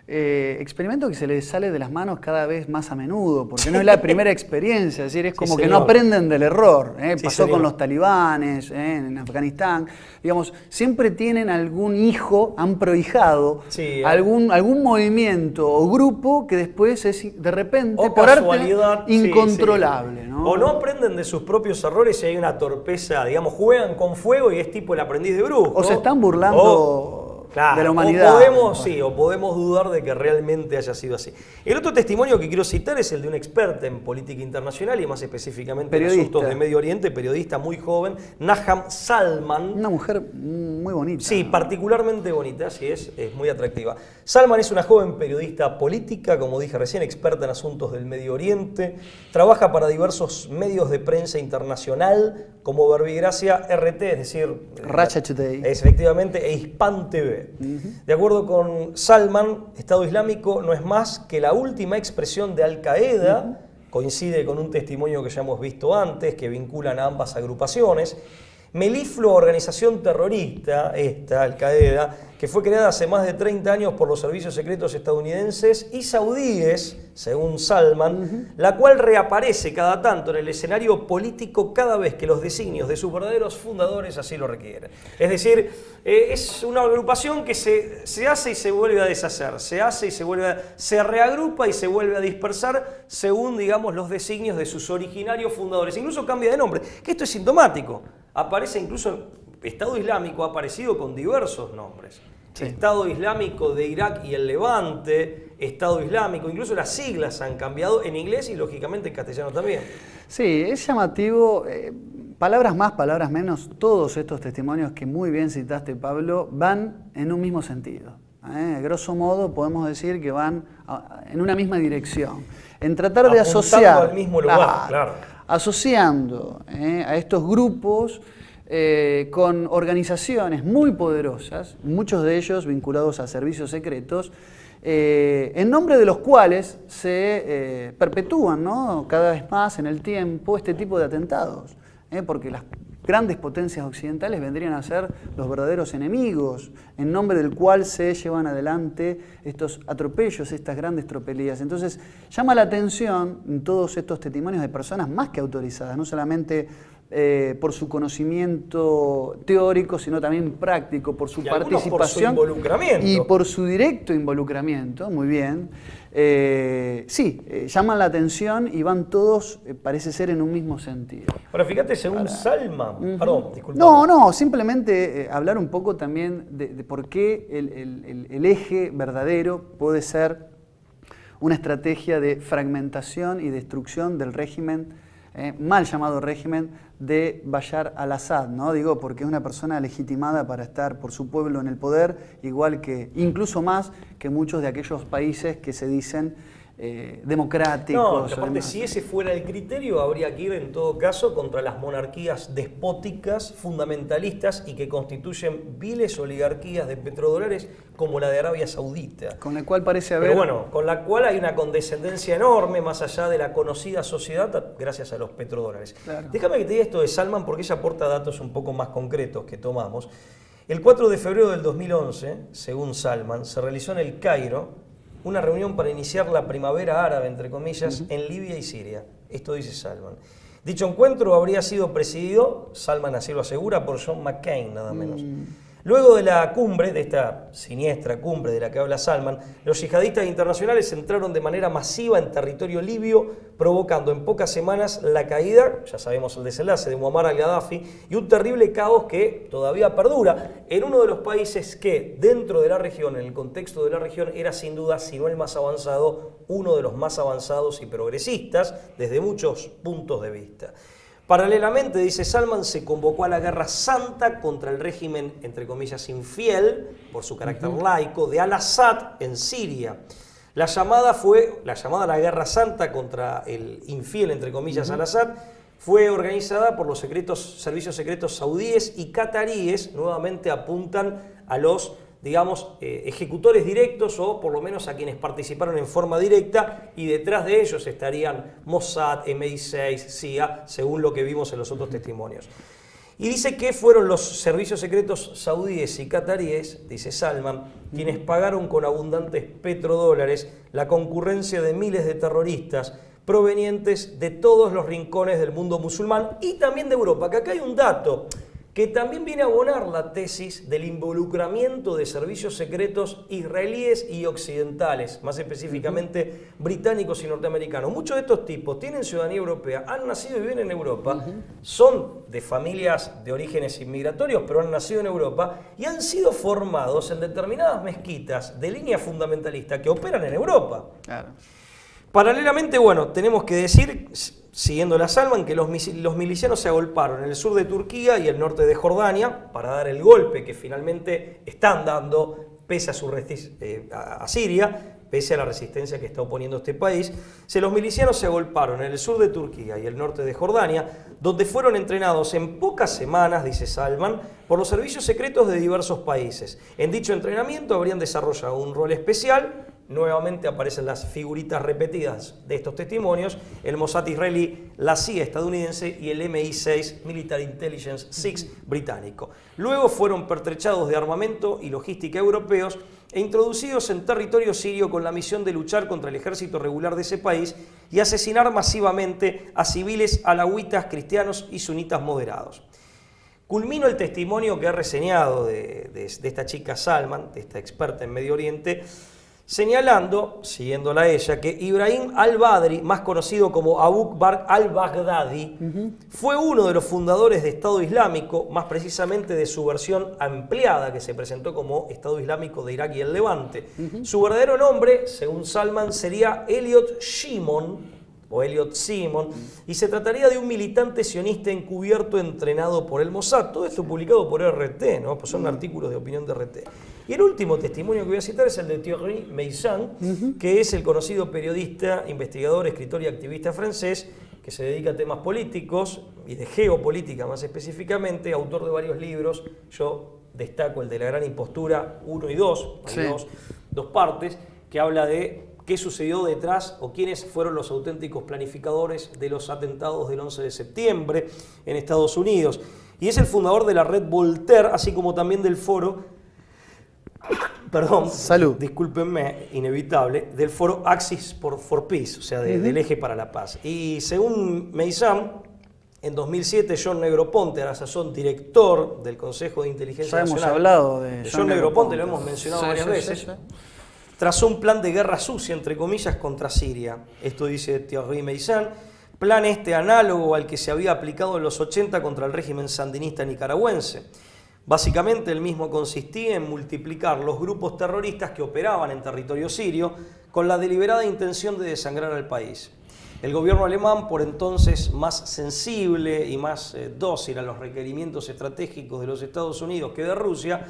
experimento que se le sale de las manos cada vez más a menudo, porque no es la primera experiencia, es decir, es como que no aprenden del error. Pasó con los talibanes en Afganistán, digamos, siempre tienen algún hijo, han prohijado algún movimiento o grupo que después es de repente, por arte, incontrolable. ¿No? O no aprenden de sus propios errores y hay una torpeza, digamos, juegan con fuego y es tipo el aprendiz de brujo. O se están burlando... Claro, de la humanidad. O podemos dudar de que realmente haya sido así. El otro testimonio que quiero citar es el de una experta en política internacional y más específicamente en asuntos de Medio Oriente, periodista muy joven, Naham Salman. Una mujer muy bonita. Sí, particularmente bonita, sí, es muy atractiva. Salman es una joven periodista política, como dije recién, experta en asuntos del Medio Oriente, trabaja para diversos medios de prensa internacional, como Verbigracia RT, es decir, Russia Today. Efectivamente, e Hispan TV. De acuerdo con Salman, Estado Islámico no es más que la última expresión de Al-Qaeda, coincide con un testimonio que ya hemos visto antes, que vinculan a ambas agrupaciones. Meliflua organización terrorista, Al-Qaeda, que fue creada hace más de 30 años por los servicios secretos estadounidenses y saudíes, según Salman, la cual reaparece cada tanto en el escenario político cada vez que los designios de sus verdaderos fundadores así lo requieren. Es decir, es una agrupación que se hace y se vuelve a deshacer, se reagrupa y se vuelve a dispersar según, digamos, los designios de sus originarios fundadores. Incluso cambia de nombre, que esto es sintomático. Aparece incluso, Estado Islámico ha aparecido con diversos nombres. Sí. Estado Islámico de Irak y el Levante, Estado Islámico, incluso las siglas han cambiado en inglés y lógicamente en castellano también. Sí, es llamativo, palabras más, palabras menos, todos estos testimonios que muy bien citaste, Pablo, van en un mismo sentido. Grosso modo podemos decir que van en una misma dirección, en tratar de asociar al mismo lugar, claro. Asociando a estos grupos con organizaciones muy poderosas, muchos de ellos vinculados a servicios secretos, en nombre de los cuales se perpetúan, ¿no?, cada vez más en el tiempo este tipo de atentados, porque las grandes potencias occidentales vendrían a ser los verdaderos enemigos, en nombre del cual se llevan adelante estos atropellos, estas grandes tropelías. Entonces, llama la atención en todos estos testimonios de personas más que autorizadas, no solamente por su conocimiento teórico, sino también práctico, por su participación por su involucramiento. Y por su directo involucramiento, muy bien. Llaman la atención y van todos, parece ser, en un mismo sentido. Ahora, fíjate, según Salman, perdón, disculpa. No, simplemente hablar un poco también de por qué el eje verdadero puede ser una estrategia de fragmentación y destrucción del régimen, mal llamado régimen, de Bashar al-Assad, ¿no? Digo, porque es una persona legitimada para estar por su pueblo en el poder, igual que, incluso más que muchos de aquellos países que se dicen democráticos. No, aparte, si ese fuera el criterio, habría que ir en todo caso contra las monarquías despóticas, fundamentalistas y que constituyen viles oligarquías de petrodólares como la de Arabia Saudita. Con la cual parece haber... Pero bueno, con la cual hay una condescendencia enorme más allá de la conocida sociedad gracias a los petrodólares. Claro. Déjame que te diga esto de Salman porque ella aporta datos un poco más concretos que tomamos. El 4 de febrero del 2011, según Salman, se realizó en el Cairo una reunión para iniciar la primavera árabe, entre comillas, en Libia y Siria. Esto dice Salman. Dicho encuentro habría sido presidido, Salman así lo asegura, por John McCain, nada menos. Luego de la cumbre, de esta siniestra cumbre de la que habla Salman, los yihadistas internacionales entraron de manera masiva en territorio libio, provocando en pocas semanas la caída, ya sabemos el desenlace, de Muammar al-Gaddafi y un terrible caos que todavía perdura en uno de los países que dentro de la región, en el contexto de la región, era sin duda, si no el más avanzado, uno de los más avanzados y progresistas desde muchos puntos de vista. Paralelamente, dice Salman, se convocó a la guerra santa contra el régimen, entre comillas, infiel, por su carácter laico, de Al-Assad en Siria. La llamada a la guerra santa contra el infiel, entre comillas, Al-Assad, fue organizada por los servicios secretos saudíes y cataríes. Nuevamente apuntan a los, digamos, ejecutores directos o por lo menos a quienes participaron en forma directa, y detrás de ellos estarían Mossad, MI6, CIA, según lo que vimos en los otros testimonios. Y dice que fueron los servicios secretos saudíes y cataríes, dice Salman, quienes pagaron con abundantes petrodólares la concurrencia de miles de terroristas provenientes de todos los rincones del mundo musulmán y también de Europa. Que acá hay un dato que también viene a abonar la tesis del involucramiento de servicios secretos israelíes y occidentales, más específicamente británicos y norteamericanos. Muchos de estos tipos tienen ciudadanía europea, han nacido y viven en Europa, son de familias de orígenes inmigratorios, pero han nacido en Europa y han sido formados en determinadas mezquitas de línea fundamentalista que operan en Europa. Claro. Paralelamente, bueno, tenemos que decir, siguiendo la Salman, que los milicianos se agolparon en el sur de Turquía y el norte de Jordania para dar el golpe que finalmente están dando pese a Siria, pese a la resistencia que está oponiendo este país. Los milicianos se agolparon en el sur de Turquía y el norte de Jordania, donde fueron entrenados en pocas semanas, dice Salman, por los servicios secretos de diversos países. En dicho entrenamiento habrían desarrollado un rol especial. Nuevamente aparecen las figuritas repetidas de estos testimonios: el Mossad israelí, la CIA estadounidense y el MI6, Military Intelligence 6 británico. Luego fueron pertrechados de armamento y logística europeos e introducidos en territorio sirio con la misión de luchar contra el ejército regular de ese país y asesinar masivamente a civiles alawitas, cristianos y sunitas moderados. Culmino el testimonio que ha reseñado de esta chica Salman, de esta experta en Medio Oriente, señalando, siguiéndola a ella, que Ibrahim al-Badri, más conocido como Abu Bakr al-Baghdadi, fue uno de los fundadores de Estado Islámico, más precisamente de su versión ampliada, que se presentó como Estado Islámico de Irak y el Levante. Su verdadero nombre, según Salman, sería Elliot Shimon, y se trataría de un militante sionista encubierto entrenado por el Mossad. Todo esto publicado por RT, ¿no? Pues son artículos de opinión de RT. Y el último testimonio que voy a citar es el de Thierry Meyssan, que es el conocido periodista, investigador, escritor y activista francés, que se dedica a temas políticos y de geopolítica más específicamente, autor de varios libros. Yo destaco el de La Gran Impostura 1 y 2, hay dos partes, que habla de qué sucedió detrás o quiénes fueron los auténticos planificadores de los atentados del 11 de septiembre en Estados Unidos. Y es el fundador de la red Voltaire, así como también del foro, Salud. Discúlpenme, inevitable, del foro Axis for Peace, o sea, del Eje para la Paz. Y según Meyssan, en 2007 John Negroponte, a la sazón director del Consejo de Inteligencia Nacional, hemos hablado de John Negroponte, lo hemos mencionado varias veces, trazó un plan de guerra sucia, entre comillas, contra Siria. Esto dice Thierry Meyssan, plan análogo al que se había aplicado en los 80 contra el régimen sandinista nicaragüense. Básicamente el mismo consistía en multiplicar los grupos terroristas que operaban en territorio sirio con la deliberada intención de desangrar al país. El gobierno alemán, por entonces más sensible y más dócil a los requerimientos estratégicos de los Estados Unidos que de Rusia,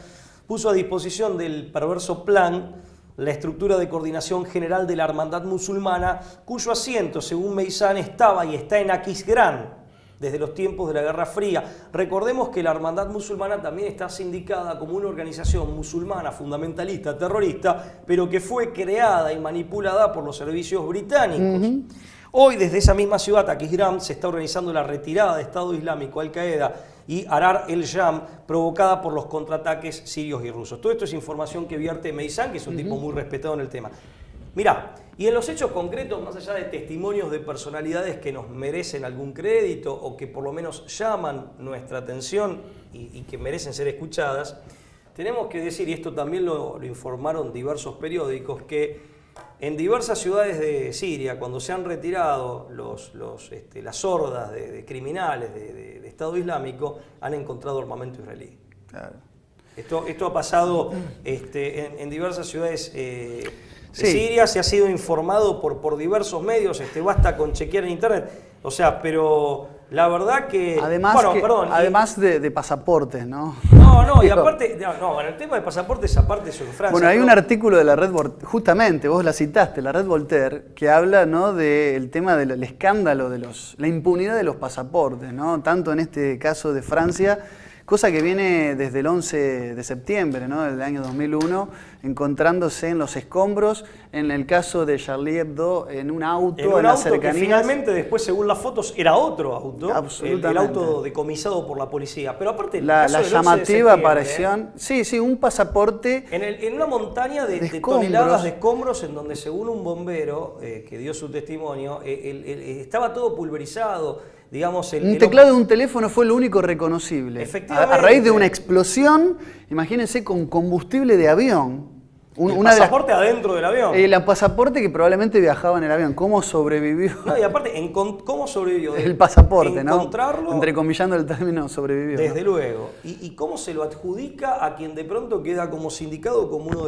puso a disposición del perverso plan la estructura de coordinación general de la Hermandad Musulmana, cuyo asiento, según Meyssan, estaba y está en Aquisgrán desde los tiempos de la Guerra Fría. Recordemos que la Hermandad Musulmana también está sindicada como una organización musulmana fundamentalista, terrorista, pero que fue creada y manipulada por los servicios británicos. Hoy, desde esa misma ciudad, Aquisgrán, se está organizando la retirada de Estado Islámico, Al-Qaeda y Harar el-Sham, provocada por los contraataques sirios y rusos. Todo esto es información que vierte Meyssan, que es un tipo muy respetado en el tema. Mirá, y en los hechos concretos, más allá de testimonios de personalidades que nos merecen algún crédito o que por lo menos llaman nuestra atención y que merecen ser escuchadas, tenemos que decir, y esto también lo informaron diversos periódicos, que en diversas ciudades de Siria, cuando se han retirado las hordas de criminales de Estado Islámico, han encontrado armamento israelí. Claro. Esto ha pasado en diversas ciudades de Sí. Siria, se ha sido informado por diversos medios, basta con chequear en internet. O sea, pero la verdad que... Además, además de pasaportes, ¿no? No, y aparte, bueno, el tema de pasaportes aparte es en Francia. Bueno, hay un artículo de la red, justamente, vos la citaste, la red Voltaire, que habla, ¿no?, del tema del escándalo la impunidad de los pasaportes, ¿no? Tanto en este caso de Francia, cosa que viene desde el 11 de septiembre, ¿no?, del año 2001, encontrándose en los escombros, en el caso de Charlie Hebdo, en un auto en las cercanías. Que finalmente después, según las fotos, era otro auto, Absolutamente. el auto decomisado por la policía. Pero aparte, la llamativa aparición, sí, un pasaporte en una montaña de toneladas de escombros, en donde, según un bombero que dio su testimonio, estaba todo pulverizado. Digamos, un teclado de un teléfono fue lo único reconocible. Efectivamente. A raíz de una explosión, imagínense, con combustible de avión. El pasaporte adentro del avión. El pasaporte que probablemente viajaba en el avión. ¿Cómo sobrevivió? No, y aparte, ¿cómo sobrevivió? El pasaporte, ¿no? Encontrarlo. Entrecomillando el término sobrevivió. Desde luego. ¿Y cómo se lo adjudica a quien de pronto queda como sindicado como uno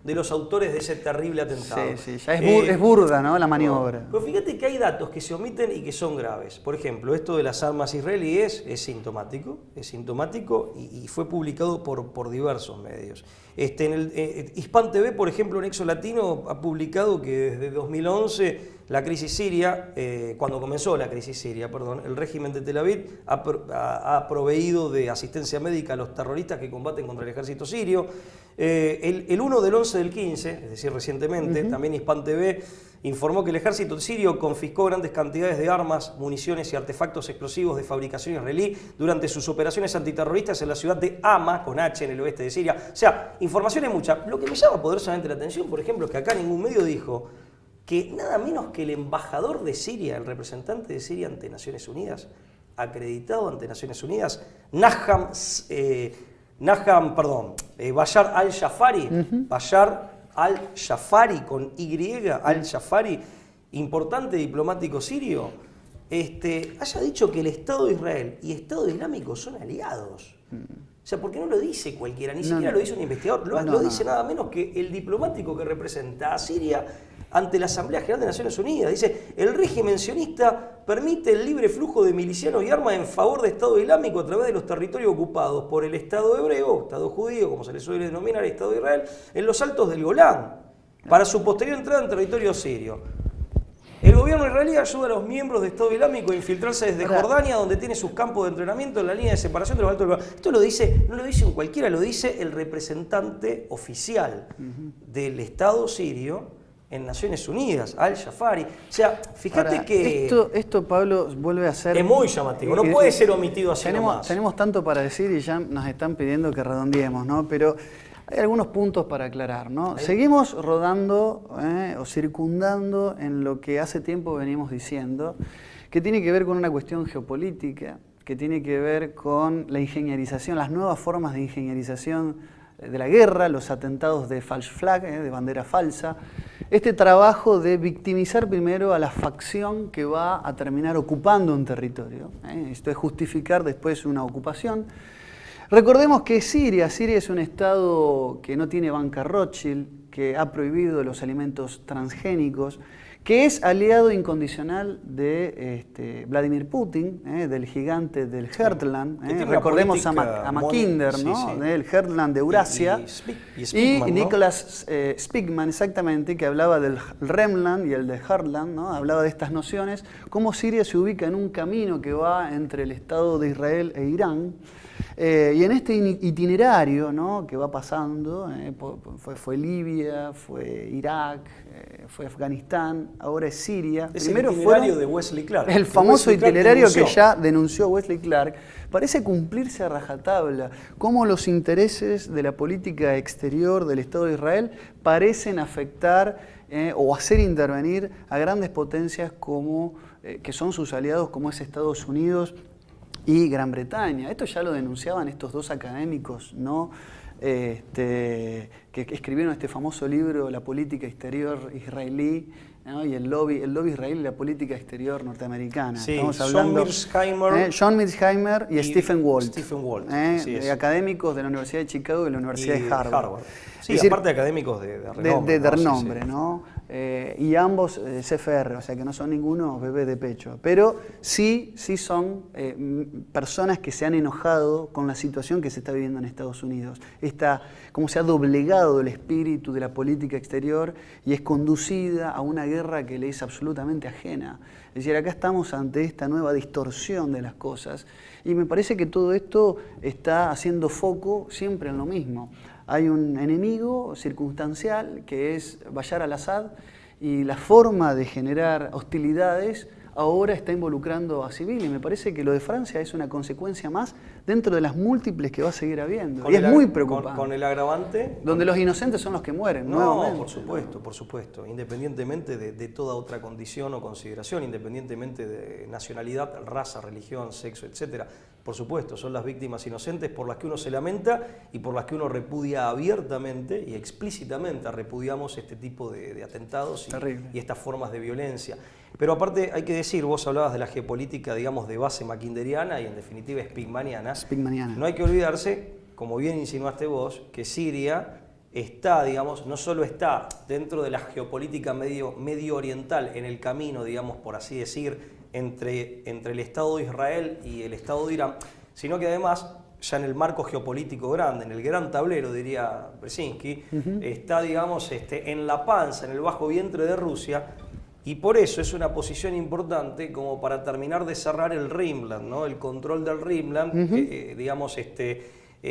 de los autores de ese terrible atentado? Sí, ya es burda, ¿no?, la maniobra. Pero fíjate que hay datos que se omiten y que son graves. Por ejemplo, esto de las armas israelíes es sintomático y fue publicado por diversos medios. Hispan TV, por ejemplo, en Exo Latino, ha publicado que desde 2011, cuando comenzó la crisis siria, el régimen de Tel Aviv ha proveído de asistencia médica a los terroristas que combaten contra el ejército sirio. El 1 del 11 del 15, es decir, recientemente, también Hispan TV informó que el ejército sirio confiscó grandes cantidades de armas, municiones y artefactos explosivos de fabricación israelí durante sus operaciones antiterroristas en la ciudad de Hama, con H, en el oeste de Siria. O sea, información hay mucha. Lo que me llama poderosamente la atención, por ejemplo, es que acá ningún medio dijo que nada menos que el embajador de Siria, el representante de Siria ante Naciones Unidas, acreditado ante Naciones Unidas, Bashar al-Jafari, Bashar al-Jafari con Y, al-Jafari, importante diplomático sirio, haya dicho que el Estado de Israel y Estado Islámico son aliados. O sea, porque no lo dice cualquiera, ni siquiera lo dice un investigador, lo dice nada menos que el diplomático que representa a Siria ante la Asamblea General de Naciones Unidas. Dice, el régimen sionista permite el libre flujo de milicianos y armas en favor del Estado Islámico a través de los territorios ocupados por el Estado hebreo, Estado judío, como se le suele denominar, Estado de Israel, en los altos del Golán, para su posterior entrada en territorio sirio. El gobierno israelí ayuda a los miembros del Estado Islámico a infiltrarse desde Jordania, donde tiene sus campos de entrenamiento en la línea de separación de los altos del Golán. Esto no lo dice un cualquiera, lo dice el representante oficial del Estado sirio en Naciones Unidas, al-Jafari. O sea, fíjate que... Esto, Pablo, vuelve a ser... Es muy llamativo, no puede ser omitido así nomás. Tenemos tanto para decir y ya nos están pidiendo que redondeemos, ¿no? Pero hay algunos puntos para aclarar, ¿no? Seguimos rodando o circundando en lo que hace tiempo venimos diciendo, que tiene que ver con una cuestión geopolítica, que tiene que ver con la ingenierización, las nuevas formas de ingenierización de la guerra, los atentados de false flag, de bandera falsa, este trabajo de victimizar primero a la facción que va a terminar ocupando un territorio. Esto es justificar después una ocupación. Recordemos que Siria es un estado que no tiene banca Rothschild, que ha prohibido los alimentos transgénicos, que es aliado incondicional de Vladimir Putin, del gigante del Heartland. Recordemos a Mackinder, ¿no? Del Heartland de Eurasia. Y Nicholas Spigman, exactamente, que hablaba del Remland y el de Heartland, ¿no? Hablaba de estas nociones, cómo Siria se ubica en un camino que va entre el Estado de Israel e Irán. Y en este itinerario, ¿no?, que va pasando, fue Libia, fue Irak, fue Afganistán, ahora es Siria. Es primero el itinerario de Wesley Clark. El famoso itinerario que ya denunció Wesley Clark. Parece cumplirse a rajatabla, cómo los intereses de la política exterior del Estado de Israel parecen afectar o hacer intervenir a grandes potencias como, que son sus aliados, como es Estados Unidos y Gran Bretaña. Esto ya lo denunciaban estos dos académicos, ¿no?, que escribieron este famoso libro, La política exterior israelí, ¿no? Y el lobby israelí y la política exterior norteamericana. Sí, Estamos hablando, John Mearsheimer y Stephen Walt, académicos de la Universidad de Chicago y la Universidad de Harvard. Sí, aparte de académicos de renombre. De renombre, sí. ¿No? Y ambos CFR, o sea que no son ninguno bebé de pecho. Pero sí son personas que se han enojado con la situación que se está viviendo en Estados Unidos. Cómo se ha doblegado el espíritu de la política exterior y es conducida a una guerra que le es absolutamente ajena. Es decir, acá estamos ante esta nueva distorsión de las cosas y me parece que todo esto está haciendo foco siempre en lo mismo. Hay un enemigo circunstancial que es Bashar al-Assad y la forma de generar hostilidades ahora está involucrando a civiles. Y me parece que lo de Francia es una consecuencia más dentro de las múltiples que va a seguir habiendo. Y es muy preocupante. Con el agravante. Donde los inocentes son los que mueren, nuevamente. Por supuesto. Independientemente de toda otra condición o consideración, independientemente de nacionalidad, raza, religión, sexo, etcétera. Por supuesto, son las víctimas inocentes por las que uno se lamenta y por las que uno repudia abiertamente y explícitamente repudiamos este tipo de atentados y estas formas de violencia. Pero aparte hay que decir, vos hablabas de la geopolítica, digamos, de base mackinderiana y en definitiva spigmaniana. No hay que olvidarse, como bien insinuaste vos, que Siria está, digamos, no solo está dentro de la geopolítica medio oriental, en el camino, digamos, por así decir, entre el Estado de Israel y el Estado de Irán, sino que además, ya en el marco geopolítico grande, en el gran tablero, diría Brzezinski, está, digamos, en la panza, en el bajo vientre de Rusia, y por eso es una posición importante como para terminar de cerrar el Rimland, ¿no? El control del Rimland, digamos,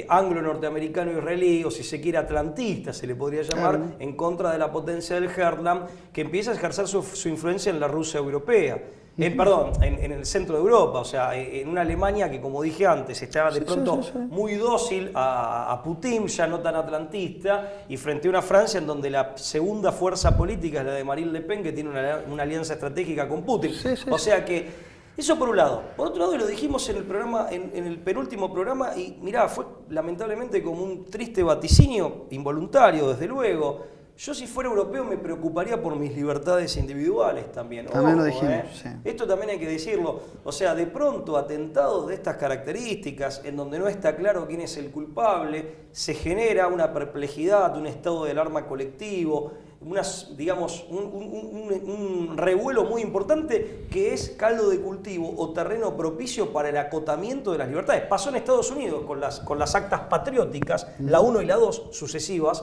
anglo-norteamericano-israelí, o si se quiere atlantista, se le podría llamar, en contra de la potencia del Heartland, que empieza a ejercer su influencia en la Rusia europea. En el centro de Europa, o sea, en una Alemania que, como dije antes, estaba de pronto muy dócil a Putin, ya no tan atlantista, y frente a una Francia en donde la segunda fuerza política es la de Marine Le Pen, que tiene una alianza estratégica con Putin. O sea que, eso por un lado. Por otro lado, y lo dijimos en el programa, en el penúltimo programa, y mirá, fue lamentablemente como un triste vaticinio, involuntario desde luego. Yo, si fuera europeo, me preocuparía por mis libertades individuales también. También lo dijimos, sí. Esto también hay que decirlo. O sea, de pronto, atentados de estas características, en donde no está claro quién es el culpable, se genera una perplejidad, un estado de alarma colectivo, un revuelo muy importante que es caldo de cultivo o terreno propicio para el acotamiento de las libertades. Pasó en Estados Unidos con las actas patrióticas, la 1 y la 2 sucesivas,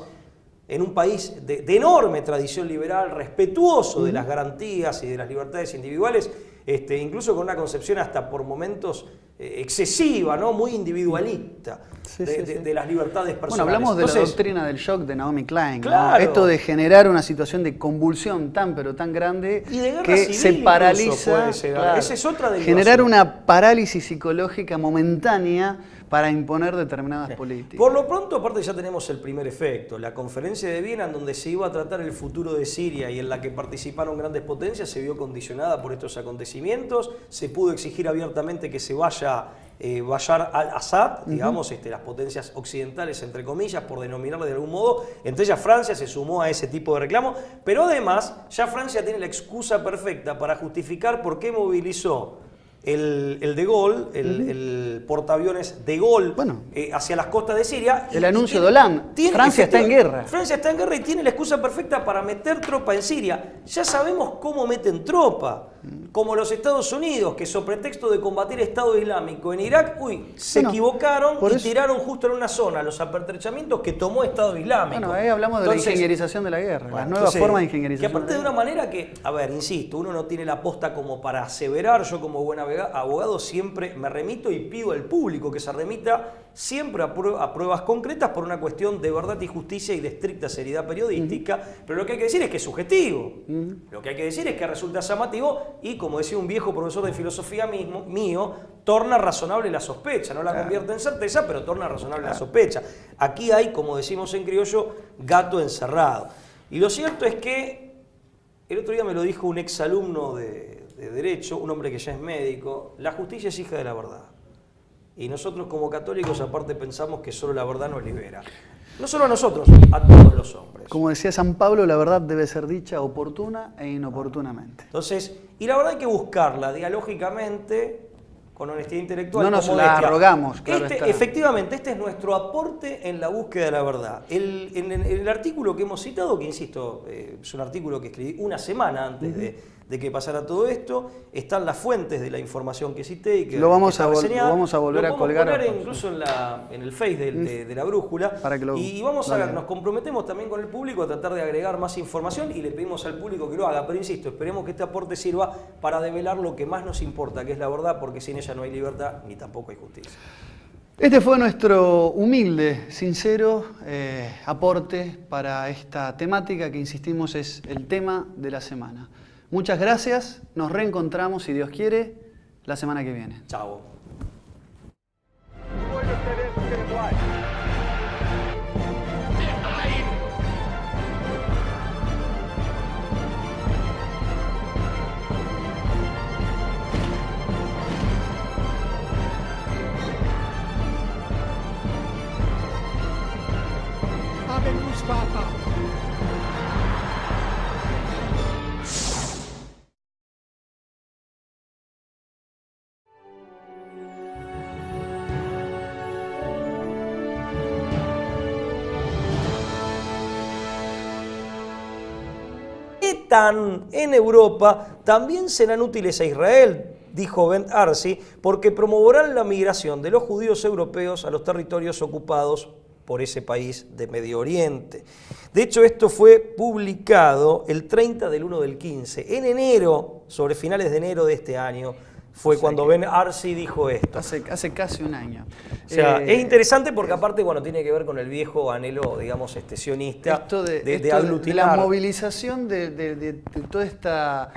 en un país de enorme tradición liberal, respetuoso de las garantías y de las libertades individuales, incluso con una concepción hasta por momentos excesiva, ¿no? Muy individualista de las libertades personales. Bueno, hablamos de la doctrina del shock de Naomi Klein, claro, ¿no? Esto de generar una situación de convulsión tan pero tan grande y de que civil se paraliza. Claro, esa es otra derivación. Generar una parálisis psicológica momentánea para imponer determinadas políticas. Por lo pronto, aparte, ya tenemos el primer efecto. La conferencia de Viena, en donde se iba a tratar el futuro de Siria y en la que participaron grandes potencias, se vio condicionada por estos acontecimientos. Se pudo exigir abiertamente que se vaya Bashar al-Assad, digamos, las potencias occidentales, entre comillas, por denominarle de algún modo. Entre ellas Francia se sumó a ese tipo de reclamo, pero además ya Francia tiene la excusa perfecta para justificar por qué movilizó el de Gaulle, el portaaviones de Gaulle, hacia las costas de Siria. El anuncio de Hollande. Francia está en guerra. Francia está en guerra y tiene la excusa perfecta para meter tropa en Siria. Ya sabemos cómo meten tropa. Como los Estados Unidos, que sobre pretexto de combatir Estado Islámico en Irak, se equivocaron y tiraron justo en una zona los apertrechamientos que tomó Estado Islámico. Bueno, ahí hablamos de la ingenierización de la guerra, las nuevas formas de ingenierización. Que aparte de una manera que, a ver, insisto, uno no tiene la posta como para aseverar. Yo, como buen abogado, siempre me remito y pido al público que se remita siempre a pruebas concretas por una cuestión de verdad y justicia y de estricta seriedad periodística, pero lo que hay que decir es que es subjetivo, lo que hay que decir es que resulta llamativo y, como decía un viejo profesor de filosofía mío, torna razonable la sospecha, no la convierte en certeza, pero torna razonable la sospecha. Aquí hay, como decimos en criollo, gato encerrado. Y lo cierto es que, el otro día me lo dijo un exalumno de Derecho, un hombre que ya es médico, la justicia es hija de la verdad. Y nosotros como católicos aparte pensamos que solo la verdad nos libera. No solo a nosotros, a todos los hombres. Como decía San Pablo, la verdad debe ser dicha oportuna e inoportunamente. Entonces, y la verdad hay que buscarla dialógicamente, con honestidad intelectual. No nos con la modestia. arrogamos, claro está. Efectivamente, este es nuestro aporte en la búsqueda de la verdad. En el artículo que hemos citado, que insisto, es un artículo que escribí una semana antes de que pasara todo esto, están las fuentes de la información que cité y que lo vamos a reseñada. volver a colgar. Lo podemos poner incluso en el Face de la brújula. Para que y vamos a ver, nos comprometemos también con el público a tratar de agregar más información y le pedimos al público que lo haga. Pero insisto, esperemos que este aporte sirva para develar lo que más nos importa, que es la verdad, porque sin ella no hay libertad ni tampoco hay justicia. Este fue nuestro humilde, sincero aporte para esta temática que, insistimos, es el tema de la semana. Muchas gracias, nos reencontramos, si Dios quiere, la semana que viene. Chao. Papa. En Europa también serán útiles a Israel, dijo Ben Arsi, porque promoverán la migración de los judíos europeos a los territorios ocupados por ese país de Medio Oriente. De hecho, esto fue publicado el 30 del 1 del 15. En enero, sobre finales de enero de este año, fue cuando Ben Arsi dijo esto. Hace casi un año. O sea, es interesante porque aparte, bueno, tiene que ver con el viejo anhelo, digamos, sionista esto de aglutinar. De la movilización de toda esta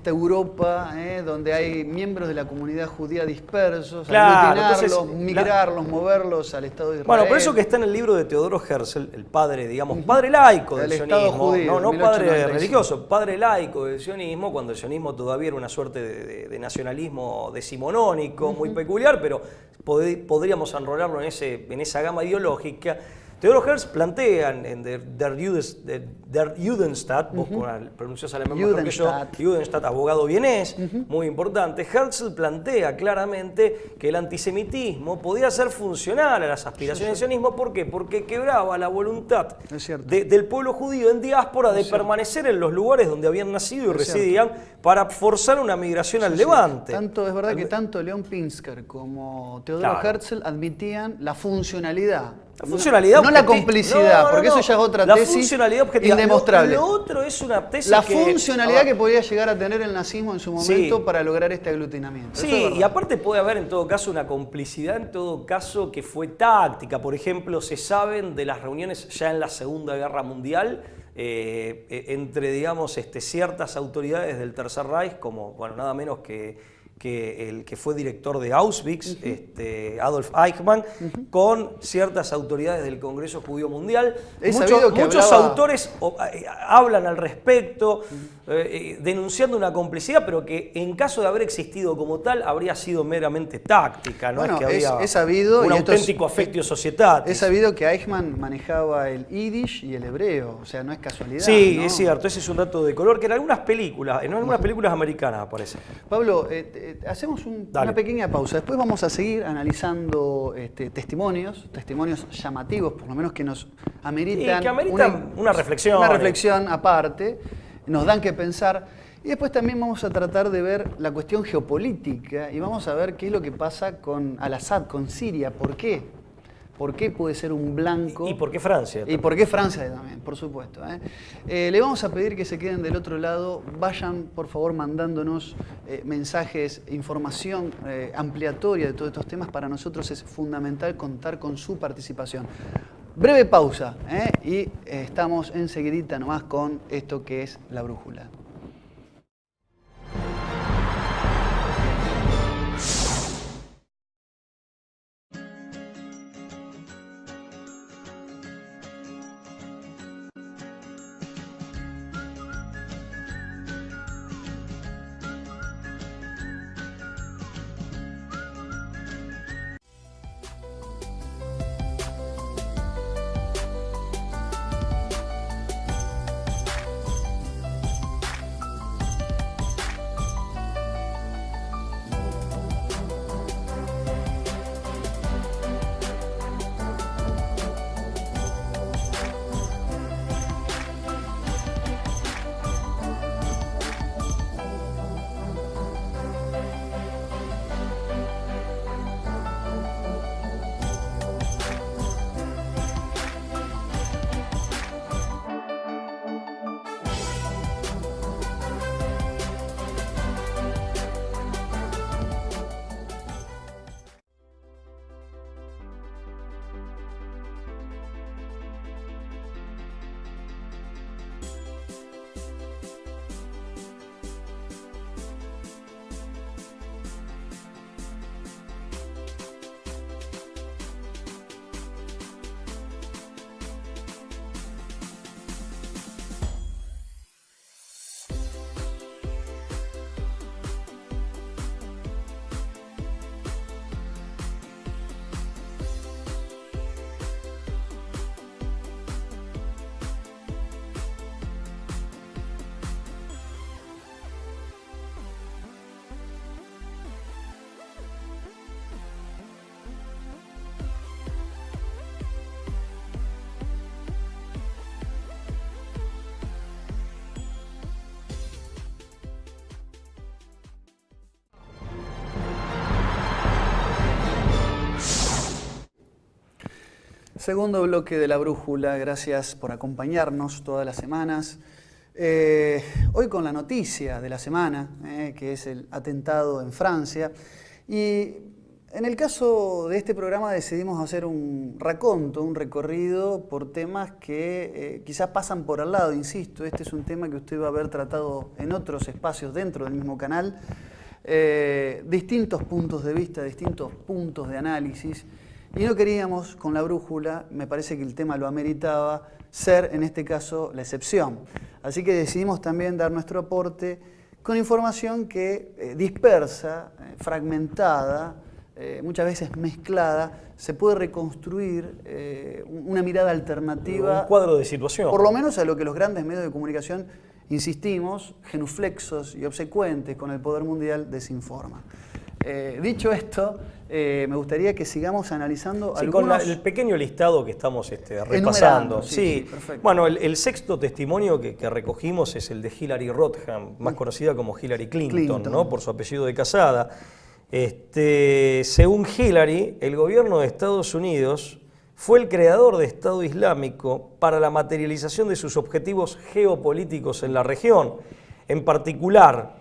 Europa, donde hay miembros de la comunidad judía dispersos, claro, aglutinarlos, migrarlos, moverlos al Estado de Israel. Bueno, por eso que está en el libro de Teodoro Herzl, el padre, digamos, padre laico del sionismo, judío, no padre religioso, padre laico del sionismo, cuando el sionismo todavía era una suerte de nacionalismo decimonónico, muy peculiar, pero podríamos enrolarlo en esa gama ideológica. Teodoro Herzl plantea en Der Judenstaat, vos pronunciás alemán mejor que yo, Judenstaat, abogado vienés, muy importante. Herzl plantea claramente que el antisemitismo podía ser funcional a las aspiraciones del sionismo. ¿Por qué? Porque quebraba la voluntad del pueblo judío en diáspora de permanecer en los lugares donde habían nacido y residían para forzar una migración al Levante. Tanto, es verdad que tanto Leon Pinsker como Teodoro Herzl admitían la funcionalidad. La funcionalidad no la complicidad, porque eso ya es otra tesis funcionalidad objetiva. indemostrable. Lo otro es una tesis la funcionalidad que podía llegar a tener el nazismo en su momento para lograr este aglutinamiento. Sí, y aparte puede haber en todo caso una complicidad, en todo caso que fue táctica. Por ejemplo, se saben de las reuniones ya en la Segunda Guerra Mundial entre, digamos, ciertas autoridades del Tercer Reich, como, bueno, nada menos que el que fue director de Auschwitz, Adolf Eichmann, con ciertas autoridades del Congreso Judío Mundial. Muchos autores hablan al respecto, denunciando una complicidad, pero que en caso de haber existido como tal, habría sido meramente táctica, no es que había sabido, un auténtico affectio societatis. Es sabido que Eichmann manejaba el yiddish y el hebreo, o sea, no es casualidad. Sí, ¿no? es cierto, ese es un dato de color que en algunas películas americanas aparece. Pablo, hacemos una pequeña pausa. Después vamos a seguir analizando testimonios llamativos, por lo menos que nos ameritan, una reflexión. Una reflexión aparte, nos dan que pensar. Y después también vamos a tratar de ver la cuestión geopolítica y vamos a ver qué es lo que pasa con Al-Assad, con Siria. ¿Por qué? ¿Por qué puede ser un blanco? ¿Y por qué Francia? Y por qué Francia también, por supuesto. Le vamos a pedir que se queden del otro lado. Vayan, por favor, mandándonos mensajes, información ampliatoria de todos estos temas. Para nosotros es fundamental contar con su participación. Breve pausa y estamos enseguidita nomás con esto que es La Brújula. Segundo bloque de La Brújula, gracias por acompañarnos todas las semanas. Hoy con la noticia de la semana, que es el atentado en Francia. Y en el caso de este programa decidimos hacer un raconto, un recorrido por temas que quizás pasan por al lado, insisto. Este es un tema que usted va a haber tratado en otros espacios dentro del mismo canal. Distintos puntos de vista, distintos puntos de análisis. Y no queríamos, con La Brújula, me parece que el tema lo ameritaba, ser en este caso la excepción. Así que decidimos también dar nuestro aporte con información que dispersa, fragmentada, muchas veces mezclada, se puede reconstruir una mirada alternativa. Un cuadro de situación. Por lo menos a lo que los grandes medios de comunicación, insistimos, genuflexos y obsecuentes con el poder mundial, desinforman. Dicho esto, me gustaría que sigamos analizando algunos... Con el pequeño listado que estamos repasando. Sí, perfecto. Bueno, el sexto testimonio que recogimos es el de Hillary Rodham, más conocida como Hillary Clinton, ¿no? Por su apellido de casada. Según Hillary, el gobierno de Estados Unidos fue el creador de Estado Islámico para la materialización de sus objetivos geopolíticos en la región. En particular,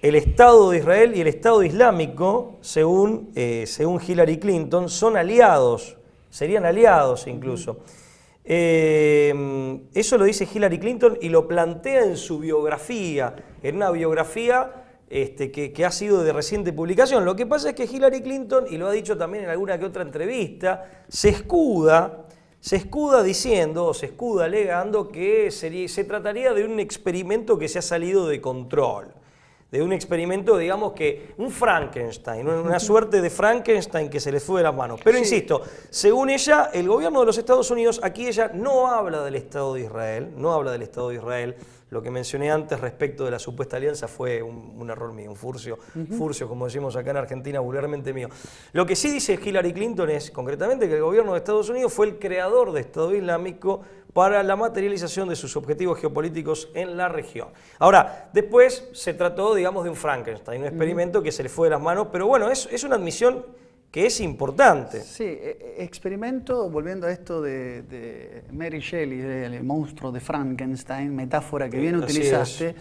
el Estado de Israel y el Estado Islámico, según Hillary Clinton, son aliados, serían aliados incluso. Eso lo dice Hillary Clinton y lo plantea en su biografía, en una biografía que ha sido de reciente publicación. Lo que pasa es que Hillary Clinton, y lo ha dicho también en alguna que otra entrevista, se escuda diciendo, o se escuda alegando que se trataría de un experimento que se ha salido de control. De un experimento, digamos que un Frankenstein, una suerte de Frankenstein que se le fue de las manos. Pero insisto, según ella, el gobierno de los Estados Unidos, aquí ella no habla del Estado de Israel, Lo que mencioné antes respecto de la supuesta alianza fue un error mío, un furcio, como decimos acá en Argentina, vulgarmente mío. Lo que sí dice Hillary Clinton es, concretamente, que el gobierno de Estados Unidos fue el creador de Estado Islámico para la materialización de sus objetivos geopolíticos en la región. Ahora, después se trató, digamos, de un Frankenstein, un experimento que se le fue de las manos, pero bueno, es una admisión que es importante. Sí, experimento, volviendo a esto de Mary Shelley, el monstruo de Frankenstein, metáfora que bien utilizaste,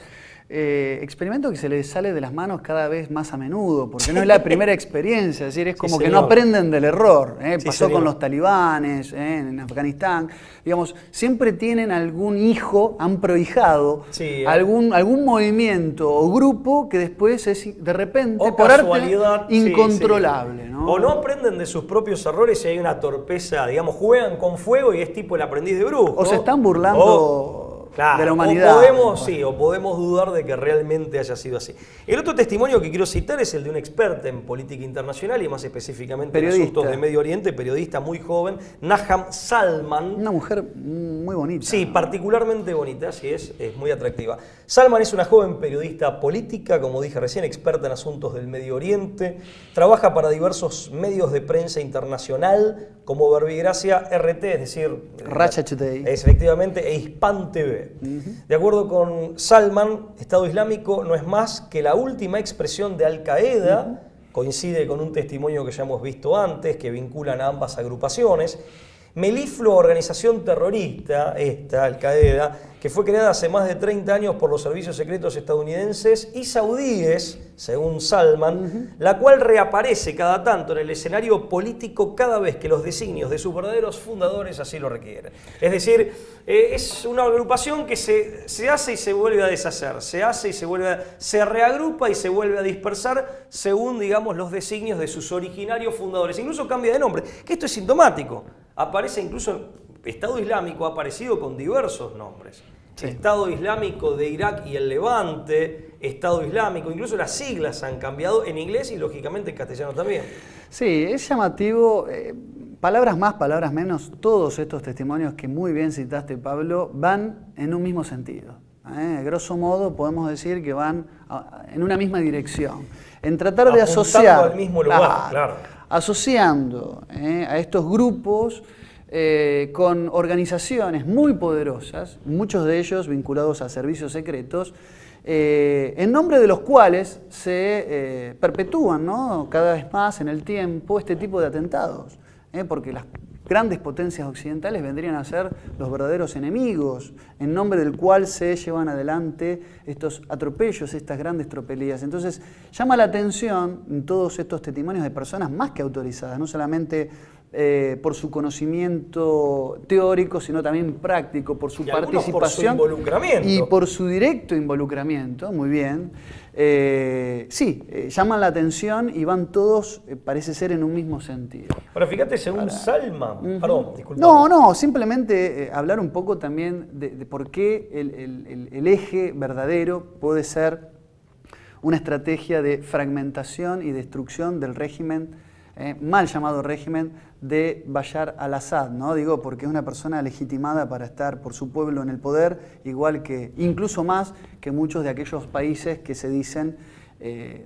experimento que se le sale de las manos cada vez más a menudo, porque no es la primera experiencia, es decir, es como que no aprenden del error. Pasó con los talibanes en Afganistán, digamos, siempre tienen algún hijo, han prohijado algún movimiento o grupo que después es de repente, por arte, incontrolable. ¿No? O no aprenden de sus propios errores y hay una torpeza, digamos, juegan con fuego y es tipo el aprendiz de brujo. O se están burlando... Claro, de la humanidad. O podemos dudar de que realmente haya sido así. El otro testimonio que quiero citar es el de una experta en política internacional y más específicamente en asuntos de Medio Oriente, periodista muy joven, Naham Salman. Una mujer muy bonita. Sí, particularmente bonita, sí, es muy atractiva. Salman es una joven periodista política, como dije recién, experta en asuntos del Medio Oriente, trabaja para diversos medios de prensa internacional, como Verbigracia RT, es decir, Russia Today. Efectivamente, e Hispan TV. De acuerdo con Salman, Estado Islámico no es más que la última expresión de Al-Qaeda, coincide con un testimonio que ya hemos visto antes, que vinculan a ambas agrupaciones. Melifluo, organización terrorista, esta, Al-Qaeda, que fue creada hace más de 30 años por los servicios secretos estadounidenses y saudíes, según Salman, la cual reaparece cada tanto en el escenario político cada vez que los designios de sus verdaderos fundadores así lo requieren. Es decir, es una agrupación que se hace y se vuelve a deshacer, se reagrupa y se vuelve a dispersar según, digamos, los designios de sus originarios fundadores. Incluso cambia de nombre, que esto es sintomático. Aparece incluso, Estado Islámico ha aparecido con diversos nombres. Sí. Estado Islámico de Irak y el Levante, Estado Islámico, incluso las siglas han cambiado en inglés y lógicamente en castellano también. Sí, es llamativo, palabras más, palabras menos, todos estos testimonios que muy bien citaste, Pablo, van en un mismo sentido. Grosso modo podemos decir que van en una misma dirección, en tratar de asociar al mismo lugar, claro. Asociando a estos grupos con organizaciones muy poderosas, muchos de ellos vinculados a servicios secretos, en nombre de los cuales se perpetúan, ¿no?, cada vez más en el tiempo este tipo de atentados, porque grandes potencias occidentales vendrían a ser los verdaderos enemigos, en nombre del cual se llevan adelante estos atropellos, estas grandes tropelías. Entonces, llama la atención en todos estos testimonios de personas más que autorizadas, no solamente por su conocimiento teórico, sino también práctico, por su participación por su involucramiento. Y por su directo involucramiento, muy bien. Llaman la atención y van todos, parece ser, en un mismo sentido. Ahora, fíjate, según Salman, perdón, disculpa. No, simplemente hablar un poco también de por qué el eje verdadero puede ser una estrategia de fragmentación y destrucción del régimen, mal llamado régimen, de Bashar al-Assad, ¿no? Digo, porque es una persona legitimada para estar por su pueblo en el poder, igual que, incluso más que muchos de aquellos países que se dicen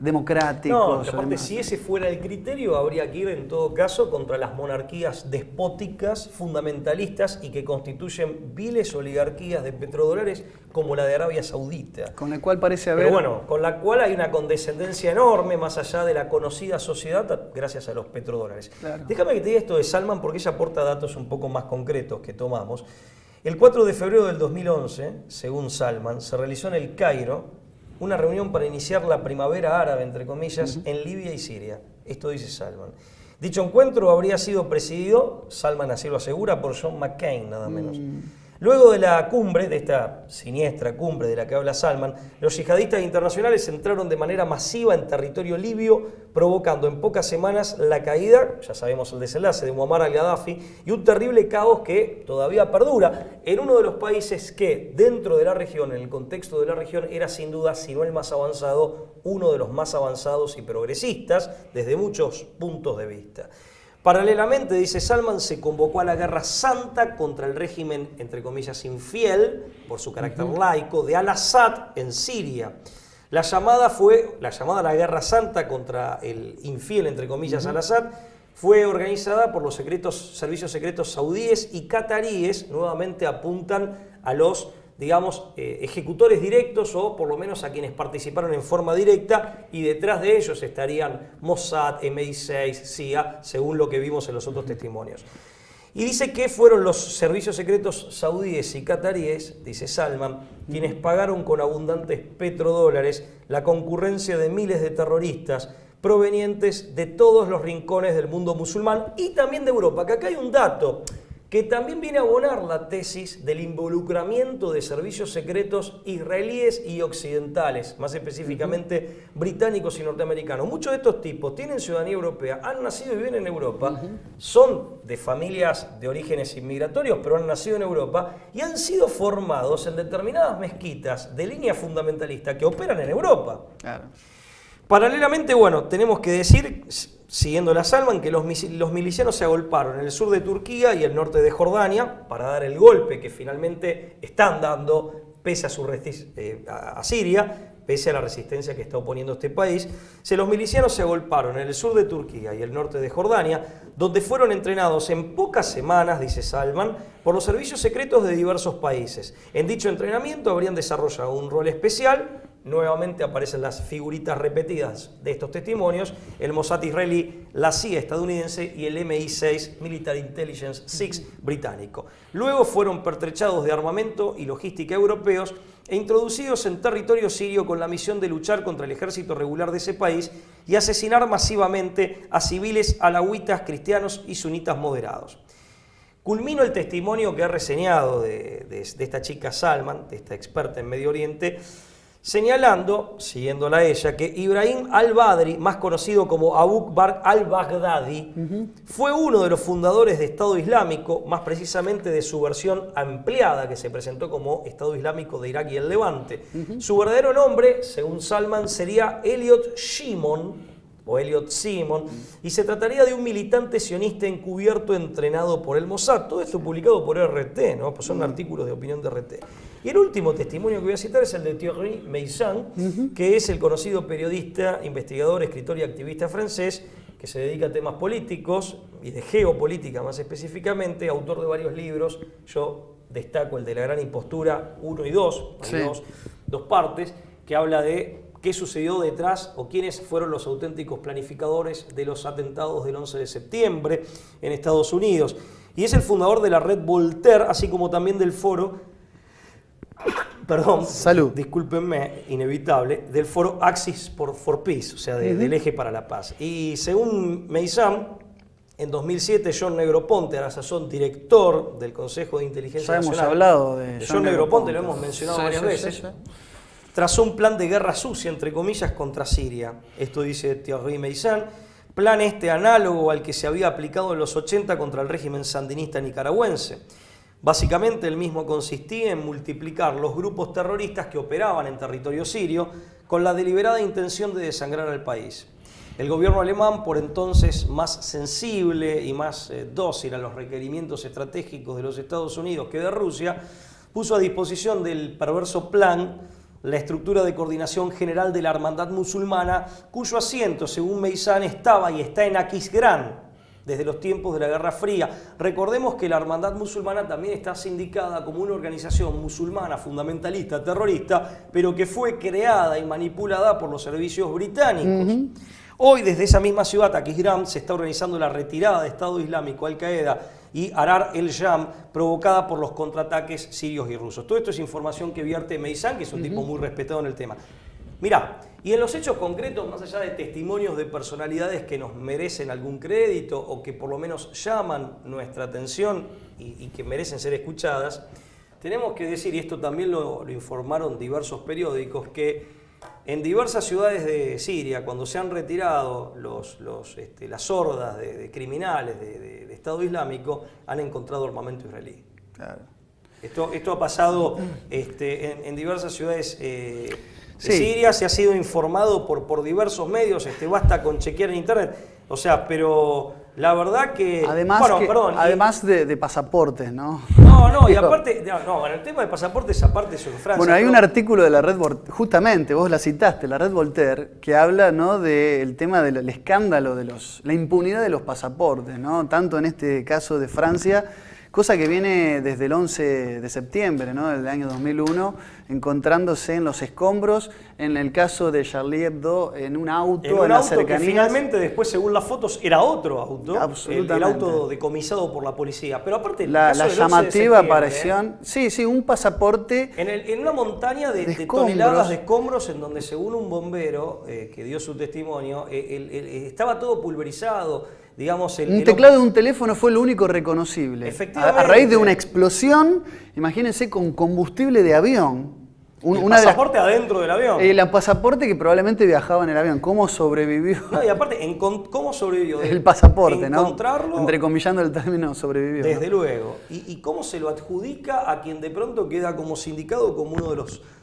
democráticos. No, aparte, si ese fuera el criterio, habría que ir en todo caso contra las monarquías despóticas, fundamentalistas y que constituyen viles oligarquías de petrodólares como la de Arabia Saudita. Con la cual parece haber... Pero bueno, con la cual hay una condescendencia enorme más allá de la conocida sociedad gracias a los petrodólares. Claro. Déjame que te diga esto de Salman porque ella aporta datos un poco más concretos que tomamos. El 4 de febrero del 2011, según Salman, se realizó en el Cairo una reunión para iniciar la primavera árabe, entre comillas, en Libia y Siria. Esto dice Salman. Dicho encuentro habría sido presidido, Salman así lo asegura, por John McCain, nada menos. Luego de la cumbre, de esta siniestra cumbre de la que habla Salman, los yihadistas internacionales entraron de manera masiva en territorio libio, provocando en pocas semanas la caída, ya sabemos el desenlace, de Muammar al-Gaddafi y un terrible caos que todavía perdura en uno de los países que, dentro de la región, en el contexto de la región, era sin duda, si no el más avanzado, uno de los más avanzados y progresistas desde muchos puntos de vista. Paralelamente, dice Salman, se convocó a la guerra santa contra el régimen, entre comillas, infiel, por su carácter laico, de al-Assad en Siria. La llamada a la guerra santa contra el infiel, entre comillas, al-Assad, fue organizada por los servicios secretos saudíes y cataríes. Nuevamente apuntan a los, digamos, ejecutores directos o por lo menos a quienes participaron en forma directa, y detrás de ellos estarían Mossad, MI6, CIA, según lo que vimos en los otros testimonios. Y dice que fueron los servicios secretos saudíes y cataríes, dice Salman, quienes pagaron con abundantes petrodólares la concurrencia de miles de terroristas provenientes de todos los rincones del mundo musulmán y también de Europa. Que acá hay un dato que también viene a abonar la tesis del involucramiento de servicios secretos israelíes y occidentales, más específicamente británicos y norteamericanos. Muchos de estos tipos tienen ciudadanía europea, han nacido y viven en Europa, son de familias de orígenes inmigratorios, pero han nacido en Europa y han sido formados en determinadas mezquitas de línea fundamentalista que operan en Europa. Claro. Paralelamente, bueno, tenemos que decir, siguiendo la Salman, que los milicianos se agolparon en el sur de Turquía y el norte de Jordania para dar el golpe que finalmente están dando pese a a Siria, pese a la resistencia que está oponiendo este país. Los milicianos se agolparon en el sur de Turquía y el norte de Jordania, donde fueron entrenados en pocas semanas, dice Salman, por los servicios secretos de diversos países. En dicho entrenamiento habrían desarrollado un rol especial. Nuevamente aparecen las figuritas repetidas de estos testimonios: el Mossad israelí, la CIA estadounidense y el MI6, Military Intelligence 6 británico. Luego fueron pertrechados de armamento y logística europeos e introducidos en territorio sirio con la misión de luchar contra el ejército regular de ese país y asesinar masivamente a civiles alawitas, cristianos y sunitas moderados. Culmino el testimonio que ha reseñado de esta chica Salman, de esta experta en Medio Oriente, señalando, siguiéndola a ella, que Ibrahim al-Badri, más conocido como Abu Bakr al-Baghdadi, fue uno de los fundadores de Estado Islámico, más precisamente de su versión ampliada, que se presentó como Estado Islámico de Irak y el Levante. Su verdadero nombre, según Salman, sería Elliot Shimon, o Elliot Simon, y se trataría de un militante sionista encubierto entrenado por el Mossad. Todo esto publicado por RT, ¿no? Pues son artículos de opinión de RT. Y el último testimonio que voy a citar es el de Thierry Meyssan, que es el conocido periodista, investigador, escritor y activista francés, que se dedica a temas políticos y de geopolítica más específicamente, autor de varios libros. Yo destaco el de La Gran Impostura 1 y 2, sí. dos partes, que habla de qué sucedió detrás o quiénes fueron los auténticos planificadores de los atentados del 11 de septiembre en Estados Unidos. y es el fundador de la red Voltaire, así como también del foro, perdón, Salud. discúlpenme, inevitable, del foro Axis for Peace, o sea, del Eje para la Paz. Y según Meyssan, en 2007 John Negroponte, a la sazón director del Consejo de Inteligencia Ya hemos Nacional, hablado de John Negroponte, lo hemos mencionado Sí, varias sí, veces, sí. trazó un plan de guerra sucia, entre comillas, contra Siria. Esto dice Thierry Meyssan, plan análogo al que se había aplicado en los 80 contra el régimen sandinista nicaragüense. Básicamente el mismo consistía en multiplicar los grupos terroristas que operaban en territorio sirio con la deliberada intención de desangrar al país. El gobierno alemán, por entonces más sensible y más dócil a los requerimientos estratégicos de los Estados Unidos que de Rusia, puso a disposición del perverso plan la estructura de coordinación general de la Hermandad Musulmana, cuyo asiento, según Meyssan, estaba y está en Aquisgrán desde los tiempos de la Guerra Fría. Recordemos que la Hermandad Musulmana también está sindicada como una organización musulmana fundamentalista, terrorista, pero que fue creada y manipulada por los servicios británicos. Hoy, desde esa misma ciudad, Aquisgrán, se está organizando la retirada de Estado Islámico, Al-Qaeda y Ahrar el-Sham, provocada por los contraataques sirios y rusos. Todo esto es información que vierte Meyssan, que es un tipo muy respetado en el tema. Mirá, y en los hechos concretos, más allá de testimonios de personalidades que nos merecen algún crédito o que por lo menos llaman nuestra atención y que merecen ser escuchadas, tenemos que decir, y esto también lo informaron diversos periódicos, que en diversas ciudades de Siria, cuando se han retirado las hordas de criminales de Estado Islámico, han encontrado armamento israelí. Claro. Esto ha pasado en diversas ciudades de Sí. Siria, se ha sido informado por diversos medios, basta con chequear en internet. O sea, pero la verdad que... Además de pasaportes, ¿no? No, y aparte, bueno, el tema de pasaportes aparte sobre Francia. Bueno, hay un artículo de la red Voltaire, justamente, vos la citaste, la red Voltaire, que habla, ¿no?, del tema del escándalo de la impunidad de los pasaportes, ¿no? Tanto en este caso de Francia, cosa que viene desde el 11 de septiembre, ¿no?, del año 2001, encontrándose en los escombros, en el caso de Charlie Hebdo, en un auto, en las cercanías. Que finalmente, después, según las fotos, era otro auto. Absolutamente. El auto decomisado por la policía. Pero aparte, la llamativa aparición, sí, un pasaporte en una montaña de toneladas de escombros, en donde, según un bombero que dio su testimonio, estaba todo pulverizado. Digamos, un teclado de un teléfono fue lo único reconocible. Efectivamente. A raíz de una explosión, imagínense, con combustible de avión. El pasaporte adentro del avión. El pasaporte que probablemente viajaba en el avión. ¿Cómo sobrevivió? No, y aparte, ¿cómo sobrevivió? El pasaporte, encontrarlo, ¿no? Entrecomillando el término sobrevivió. Desde ¿no? luego. ¿Y cómo se lo adjudica a quien de pronto queda como sindicado como uno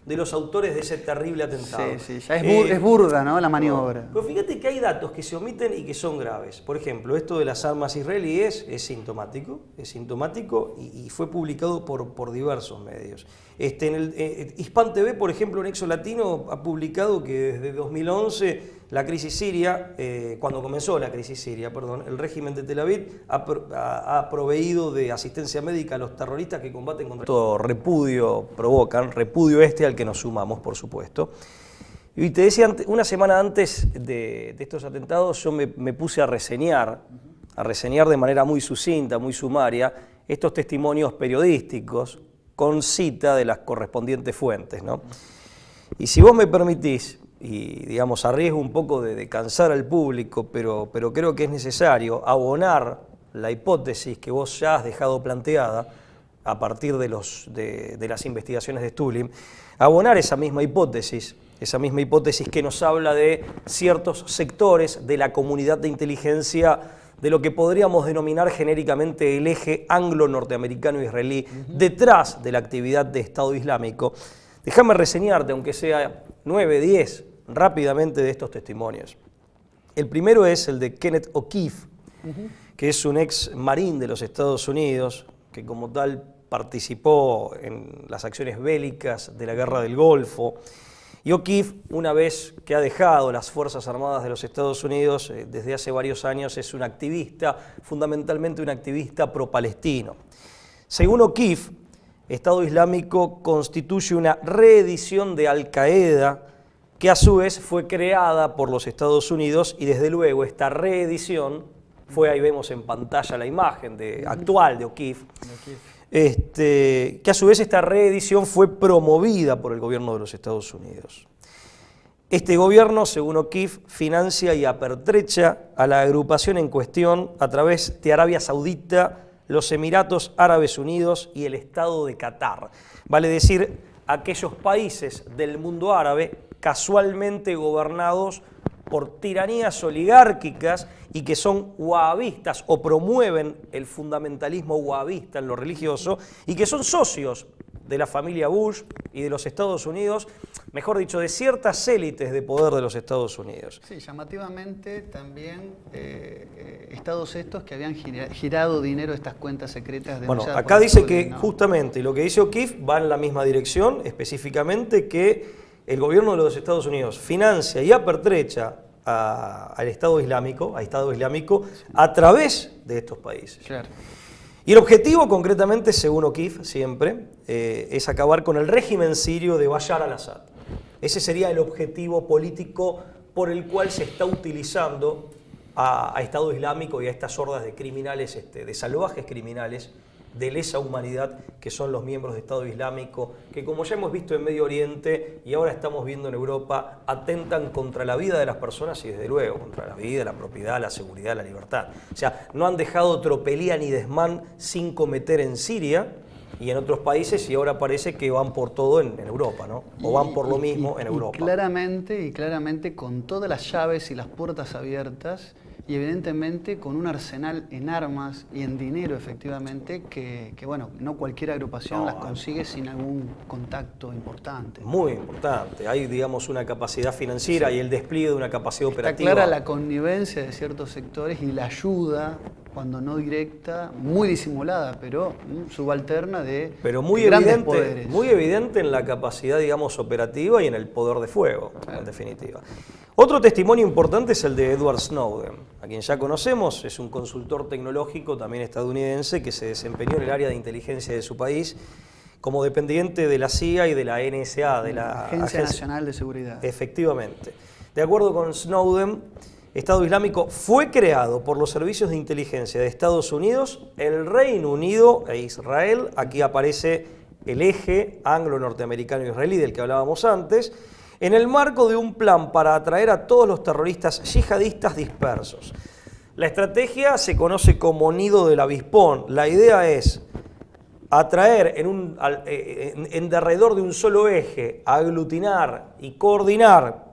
de los autores de ese terrible atentado? Sí, ya es burda, ¿no?, la maniobra. Pero fíjate que hay datos que se omiten y que son graves. Por ejemplo, esto de las armas israelíes es sintomático y fue publicado por diversos medios. En el Hispan TV, por ejemplo, Nexo Latino ha publicado que desde 2011 la crisis siria, cuando comenzó la crisis siria, el régimen de Tel Aviv ha proveído de asistencia médica a los terroristas que combaten contra... Todo repudio provocan, repudio al que nos sumamos, por supuesto. Y te decía, una semana antes de estos atentados, yo me puse a reseñar de manera muy sucinta, muy sumaria, estos testimonios periodísticos con cita de las correspondientes fuentes, ¿no? Y si vos me permitís, y digamos, arriesgo un poco de cansar al público, pero creo que es necesario abonar la hipótesis que vos ya has dejado planteada a partir de las investigaciones de Stulin, abonar esa misma hipótesis que nos habla de ciertos sectores de la comunidad de inteligencia de lo que podríamos denominar genéricamente el eje anglo-norteamericano-israelí detrás de la actividad de Estado Islámico. Déjame reseñarte, aunque sea 9, 10, rápidamente de estos testimonios. El primero es el de Kenneth O'Keefe, que es un ex marín de los Estados Unidos, que como tal participó en las acciones bélicas de la Guerra del Golfo. Y O'Keefe, una vez que ha dejado las Fuerzas Armadas de los Estados Unidos, desde hace varios años es un activista, fundamentalmente un activista pro-palestino. Según O'Keefe, Estado Islámico constituye una reedición de Al-Qaeda que a su vez fue creada por los Estados Unidos y desde luego esta reedición ahí vemos en pantalla la imagen actual de O'Keeffe. Que a su vez esta reedición fue promovida por el gobierno de los Estados Unidos. Este gobierno, según O'Keeffe, financia y apertrecha a la agrupación en cuestión a través de Arabia Saudita, los Emiratos Árabes Unidos y el Estado de Qatar. Vale decir, aquellos países del mundo árabe casualmente gobernados por tiranías oligárquicas y que son wahabistas o promueven el fundamentalismo wahabista en lo religioso y que son socios de la familia Bush y de los Estados Unidos, mejor dicho, de ciertas élites de poder de los Estados Unidos. Sí, llamativamente también estados estos que habían girado dinero a estas cuentas secretas. Bueno, denunciadas acá por dice Snowden, que ¿no? justamente lo que dice O'Keeffe va en la misma dirección, específicamente que el gobierno de los Estados Unidos financia y apertrecha al Estado Islámico, a través de estos países. Claro. Y el objetivo, concretamente, según O'Keeffe, siempre, es acabar con el régimen sirio de Bashar al-Assad. Ese sería el objetivo político por el cual se está utilizando a Estado Islámico y a estas hordas de criminales, de salvajes criminales, de lesa humanidad, que son los miembros de Estado Islámico, que como ya hemos visto en Medio Oriente y ahora estamos viendo en Europa, atentan contra la vida de las personas y desde luego contra la vida, la propiedad, la seguridad, la libertad. O sea, no han dejado tropelía ni desmán sin cometer en Siria y en otros países, y ahora parece que van por todo en Europa, ¿no? O van por lo mismo en Europa. Y claramente con todas las llaves y las puertas abiertas, y evidentemente con un arsenal en armas y en dinero, efectivamente, que bueno, no cualquier agrupación las consigue sin algún contacto importante. Muy importante. Hay, digamos, una capacidad financiera y el despliegue de una capacidad operativa. Está clara la connivencia de ciertos sectores y la ayuda, cuando no directa, muy disimulada, pero subalterna de grandes poderes. Muy evidente en la capacidad, digamos, operativa y en el poder de fuego, en definitiva. Otro testimonio importante es el de Edward Snowden, a quien ya conocemos, es un consultor tecnológico también estadounidense que se desempeñó en el área de inteligencia de su país como dependiente de la CIA y de la NSA, de la Agencia Nacional de Seguridad. Efectivamente. De acuerdo con Snowden, Estado Islámico fue creado por los servicios de inteligencia de Estados Unidos, el Reino Unido e Israel. Aquí aparece el eje anglo-norteamericano-israelí del que hablábamos antes, en el marco de un plan para atraer a todos los terroristas yihadistas dispersos. La estrategia se conoce como nido del avispón. La idea es atraer en derredor de un solo eje, aglutinar y coordinar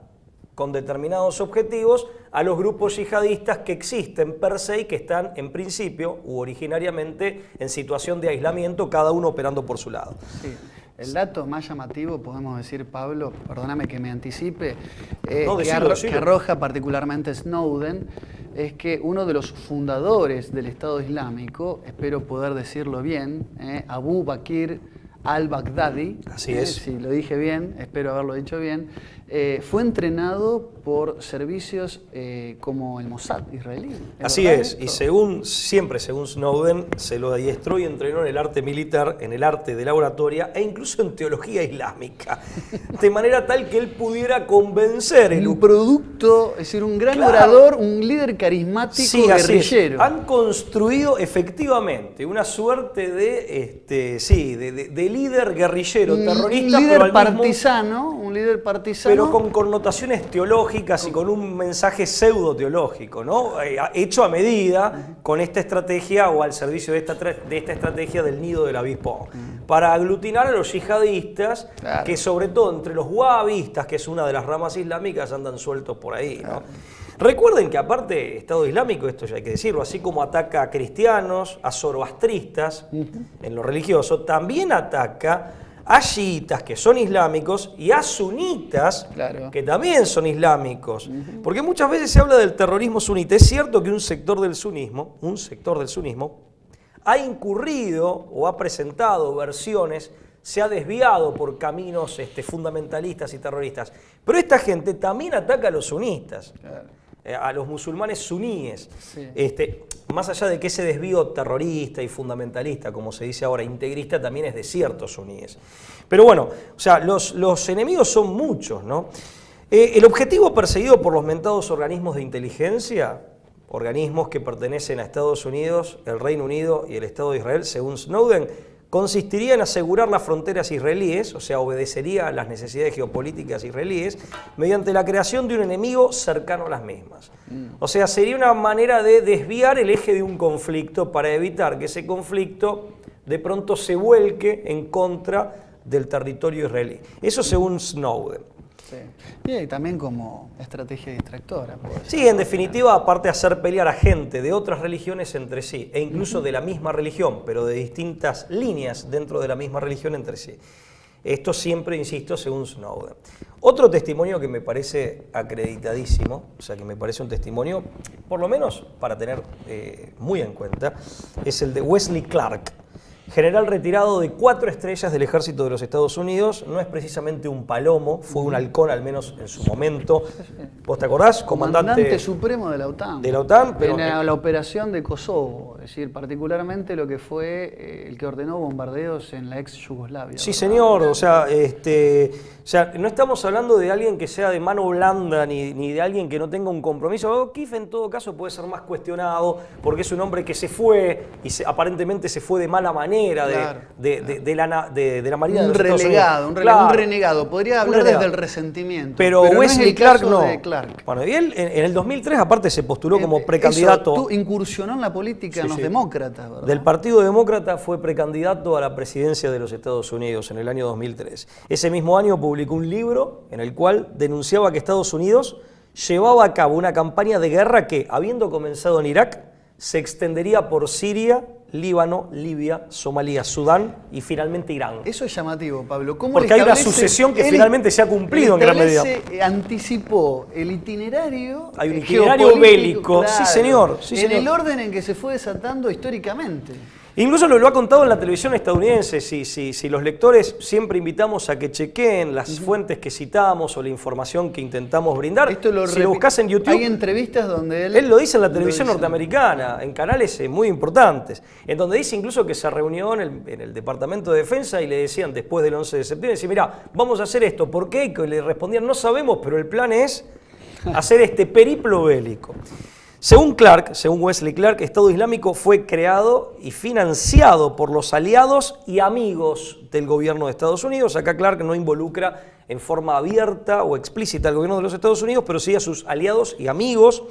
con determinados objetivos a los grupos yihadistas que existen per se y que están en principio u originariamente en situación de aislamiento, cada uno operando por su lado. Sí. El dato más llamativo, podemos decir, Pablo, perdóname que me anticipe, No, que decilo. arroja particularmente Snowden, es que uno de los fundadores del Estado Islámico, espero poder decirlo bien, Abu Bakr al-Baghdadi, Así es. si lo dije bien, espero haberlo dicho bien, fue entrenado por servicios como el Mossad israelí. Así es, y según Snowden, se lo adiestró y entrenó en el arte militar, en el arte de la oratoria e incluso en teología islámica, de manera tal que él pudiera convencer un producto, es decir, un gran orador, un líder carismático, guerrillero. Han construido efectivamente una suerte de líder guerrillero, terrorista, un líder partisano, pero con connotaciones teológicas y con un mensaje pseudo teológico, ¿no? Hecho a medida con esta estrategia o al servicio de esta estrategia del nido del avispón, para aglutinar a los yihadistas, claro, que sobre todo entre los wahabistas, que es una de las ramas islámicas, andan sueltos por ahí, ¿no? Recuerden que aparte Estado Islámico, esto ya hay que decirlo, así como ataca a cristianos, a zoroastristas en lo religioso, también ataca a chiitas, que son islámicos, y a sunitas, claro, que también son islámicos. Porque muchas veces se habla del terrorismo sunita. Es cierto que un sector del sunismo ha incurrido o ha presentado versiones, se ha desviado por caminos fundamentalistas y terroristas. Pero esta gente también ataca a los sunistas, claro, a los musulmanes suníes. Sí. Más allá de que ese desvío terrorista y fundamentalista, como se dice ahora, integrista, también es de ciertos suníes. Pero bueno, o sea, los enemigos son muchos, ¿no? El objetivo perseguido por los mentados organismos de inteligencia organismos que pertenecen a Estados Unidos, el Reino Unido y el Estado de Israel, según Snowden, consistiría en asegurar las fronteras israelíes, o sea, obedecería a las necesidades geopolíticas israelíes, mediante la creación de un enemigo cercano a las mismas. O sea, sería una manera de desviar el eje de un conflicto para evitar que ese conflicto de pronto se vuelque en contra del territorio israelí. Eso según Snowden. Sí. Y también como estrategia distractora. Sí, en definitiva, aparte de hacer pelear a gente de otras religiones entre sí, e incluso de la misma religión, pero de distintas líneas dentro de la misma religión entre sí. Esto siempre, insisto, según Snowden. Otro testimonio que me parece acreditadísimo, o sea, que me parece un testimonio, por lo menos para tener muy en cuenta, es el de Wesley Clark, general retirado de 4 estrellas del ejército de los Estados Unidos. No es precisamente un palomo, fue un halcón al menos en su momento. ¿Vos te acordás? Comandante supremo de la OTAN. De la OTAN, pero en la operación de Kosovo, es decir, particularmente lo que fue el que ordenó bombardeos en la ex Yugoslavia. Sí, ¿verdad? señor, o sea, no estamos hablando de alguien que sea de mano blanda ni de alguien que no tenga un compromiso. O'Keefe en todo caso puede ser más cuestionado porque es un hombre que se fue y aparentemente se fue de mala manera de la Marina de los Estados Unidos. Un renegado. Podría hablar desde el resentimiento. Pero Wesley Clark no. Clark. Bueno, y él en el 2003 aparte se postuló como precandidato. Tú incursionó en la política en los demócratas, ¿verdad? Del Partido Demócrata fue precandidato a la presidencia de los Estados Unidos en el año 2003. Ese mismo año publicó un libro en el cual denunciaba que Estados Unidos llevaba a cabo una campaña de guerra que, habiendo comenzado en Irak, se extendería por Siria, Líbano, Libia, Somalia, Sudán y finalmente Irán. Eso es llamativo, Pablo. ¿Cómo porque hay una sucesión que finalmente se ha cumplido en gran medida. Anticipó el itinerario. Hay un itinerario bélico, claro, sí señor. Sí, en señor. el orden en que se fue desatando históricamente. Incluso lo ha contado en la televisión estadounidense. Si los lectores siempre invitamos a que chequeen las fuentes que citamos o la información que intentamos brindar. Si lo buscas en YouTube, hay entrevistas donde él lo dice en la televisión norteamericana, en canales muy importantes, en donde dice incluso que se reunió en el Departamento de Defensa y le decían después del 11 de septiembre, decían, mira, vamos a hacer esto. ¿Por qué? Y le respondían, no sabemos, pero el plan es hacer este periplo bélico. Según Wesley Clark, Estado Islámico fue creado y financiado por los aliados y amigos del gobierno de Estados Unidos. Acá Clark no involucra en forma abierta o explícita al gobierno de los Estados Unidos, pero sí a sus aliados y amigos.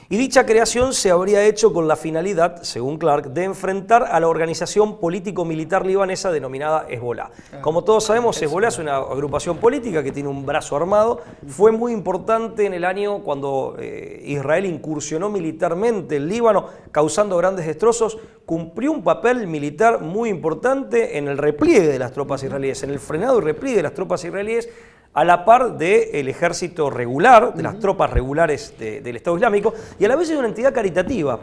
Y dicha creación se habría hecho con la finalidad, según Clark, de enfrentar a la organización político-militar libanesa denominada Hezbollah. Como todos sabemos, Hezbollah es una agrupación política que tiene un brazo armado. Fue muy importante en el año cuando Israel incursionó militarmente en Líbano, causando grandes destrozos. Cumplió un papel militar muy importante en el repliegue de las tropas israelíes, en el frenado y repliegue de las tropas israelíes, a la par del ejército regular, de las tropas regulares del Estado Islámico, y a la vez es una entidad caritativa.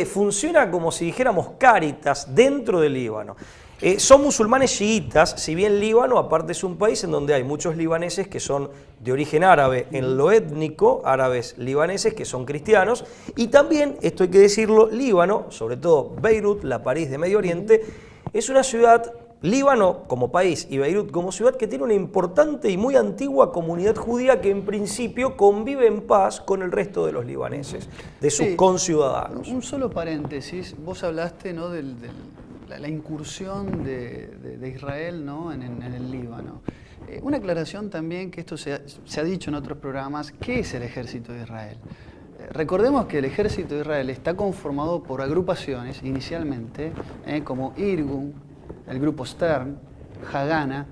Funciona como si dijéramos Cáritas dentro del Líbano. Son musulmanes chiitas, si bien Líbano aparte es un país en donde hay muchos libaneses que son de origen árabe en lo étnico, árabes libaneses que son cristianos, y también, esto hay que decirlo, Líbano, sobre todo Beirut, la París de Medio Oriente, es una ciudad, Líbano como país y Beirut como ciudad, que tiene una importante y muy antigua comunidad judía que en principio convive en paz con el resto de los libaneses, de sus conciudadanos. Un solo paréntesis, vos hablaste, ¿no?, de la incursión de Israel, ¿no?, en el Líbano. Una aclaración también, que esto se ha dicho en otros programas, ¿qué es el ejército de Israel? Recordemos que el ejército de Israel está conformado por agrupaciones, inicialmente, como Irgun, el grupo Stern, Haganah,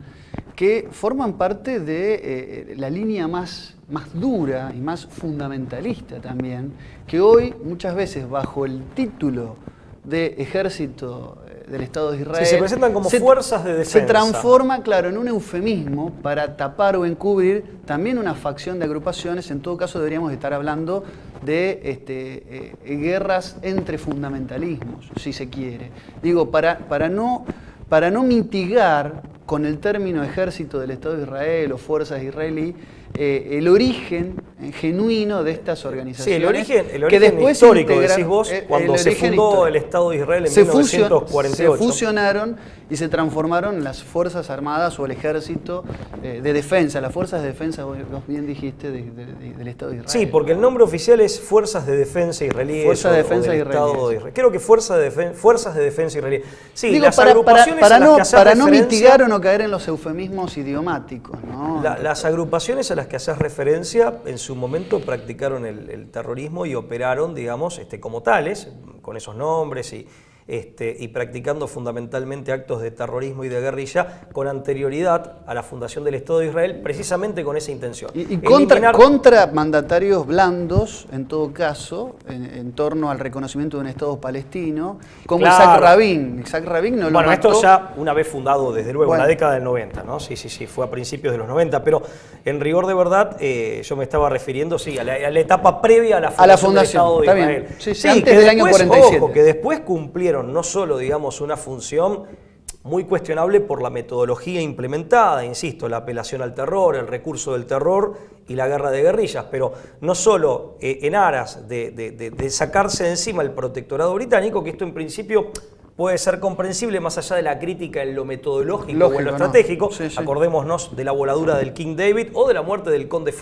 que forman parte de la línea más dura y más fundamentalista también, que hoy muchas veces bajo el título de ejército del Estado de Israel se presentan como fuerzas de defensa. Se transforma, claro, en un eufemismo para tapar o encubrir también una facción de agrupaciones. En todo caso deberíamos estar hablando de guerras entre fundamentalismos, si se quiere. Digo, para no mitigar con el término ejército del Estado de Israel o fuerzas israelí el origen genuino de estas organizaciones. Sí, el origen que después histórico, decís vos, cuando se fundó histórico. el Estado de Israel en Se 1948. Se fusionaron y se transformaron en las Fuerzas Armadas o el Ejército de Defensa, las Fuerzas de Defensa, vos bien dijiste, del Estado de Israel. Sí, porque el nombre oficial es Fuerzas de Defensa Israelíes. Fuerzas de Defensa del Estado de Israel. Creo que Fuerzas de Defensa Israelíes. Sí, digo, las agrupaciones a las que haces para no referencia, mitigar o no caer en los eufemismos idiomáticos, ¿no? Las agrupaciones a las que haces referencia en su momento practicaron el terrorismo y operaron, digamos, como tales, con esos nombres y practicando fundamentalmente actos de terrorismo y de guerrilla con anterioridad a la fundación del Estado de Israel, precisamente con esa intención. Y contra mandatarios blandos, en todo caso, en torno al reconocimiento de un Estado palestino, como claro. Isaac Rabin. Isaac Rabin no lo Bueno, mató. esto ya una vez fundado, desde luego, Bueno. en la década del 90, ¿no? Sí, fue a principios de los 90, pero en rigor de verdad yo me estaba refiriendo, a la etapa previa a la fundación del Estado de está Israel. bien. Sí, antes del año 47. Ojo, que después cumplieron no solo, digamos, una función muy cuestionable por la metodología implementada, insisto, la apelación al terror, el recurso del terror y la guerra de guerrillas, pero no solo en aras de sacarse de encima el protectorado británico, que esto en principio puede ser comprensible más allá de la crítica en lo metodológico o en lo estratégico. No. Sí. Acordémonos de la voladura del King David o de la muerte del conde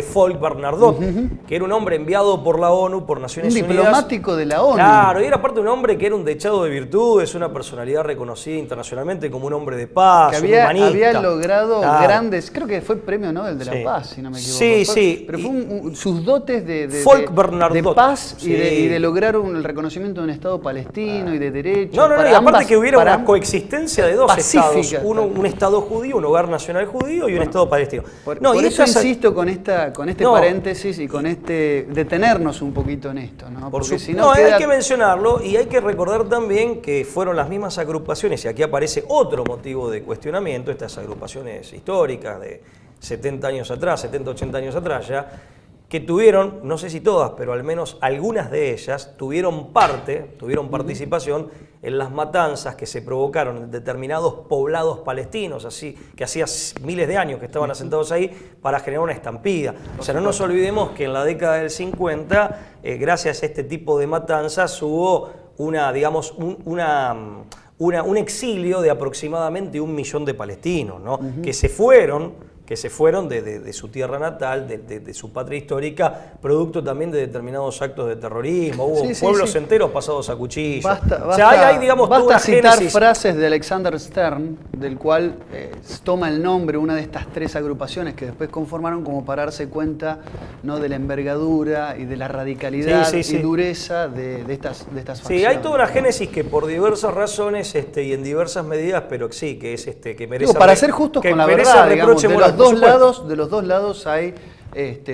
Folk Bernadotte, que era un hombre enviado por la ONU, por Naciones Unidas. Un diplomático de la ONU. Claro, y era aparte un hombre que era un dechado de virtudes, una personalidad reconocida internacionalmente como un hombre de paz, que un humanista. había logrado grandes, creo que fue Premio Nobel de la Paz, si no me equivoco. Sí. Pero fue sus dotes de paz y de lograr el reconocimiento de un Estado palestino y de derechos. No, y aparte que hubiera una coexistencia de dos estados, un Estado judío, un hogar nacional judío y un Estado palestino. Por eso insisto con este paréntesis y con detenernos un poquito en esto, ¿no? Porque si no hay que mencionarlo y hay que recordar también que fueron las mismas agrupaciones, y aquí aparece otro motivo de cuestionamiento, estas agrupaciones históricas de 70 años atrás, 70, 80 años atrás ya, que tuvieron, no sé si todas, pero al menos algunas de ellas, tuvieron participación en las matanzas que se provocaron en determinados poblados palestinos, así que hacía miles de años que estaban asentados ahí, para generar una estampida. O sea, no nos olvidemos que en la década del 50, gracias a este tipo de matanzas, hubo un exilio de aproximadamente 1 millón de palestinos, ¿no? Que se fueron de su tierra natal, de su patria histórica, producto también de determinados actos de terrorismo. Hubo pueblos enteros pasados a cuchillo. Basta citar frases de Alexander Stern, del cual toma el nombre una de estas 3 agrupaciones que después conformaron, como para darse cuenta, ¿no?, de la envergadura y de la radicalidad y dureza de estas facciones. Sí, hay toda una génesis que por diversas razones y en diversas medidas, pero sí, que es que merece... para ser justos con la verdad, digamos, de los dos lados hay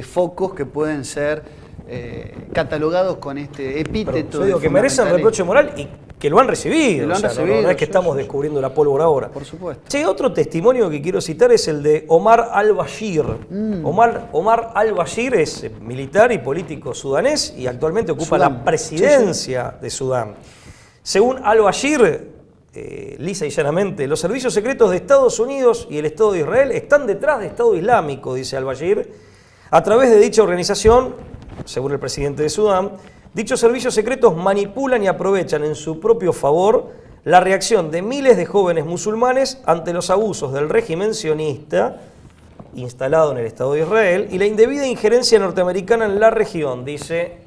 focos que pueden ser catalogados con este epíteto. Yo digo que merecen reproche moral y que lo han recibido. No es que estamos descubriendo la pólvora ahora. Por supuesto. Sí, otro testimonio que quiero citar es el de Omar al-Bashir. Omar al-Bashir es militar y político sudanés y actualmente ocupa la presidencia de Sudán. Según al-Bashir, lisa y llanamente, los servicios secretos de Estados Unidos y el Estado de Israel están detrás del Estado Islámico, dice al-Bashir. A través de dicha organización, según el presidente de Sudán, dichos servicios secretos manipulan y aprovechan en su propio favor la reacción de miles de jóvenes musulmanes ante los abusos del régimen sionista instalado en el Estado de Israel y la indebida injerencia norteamericana en la región, dice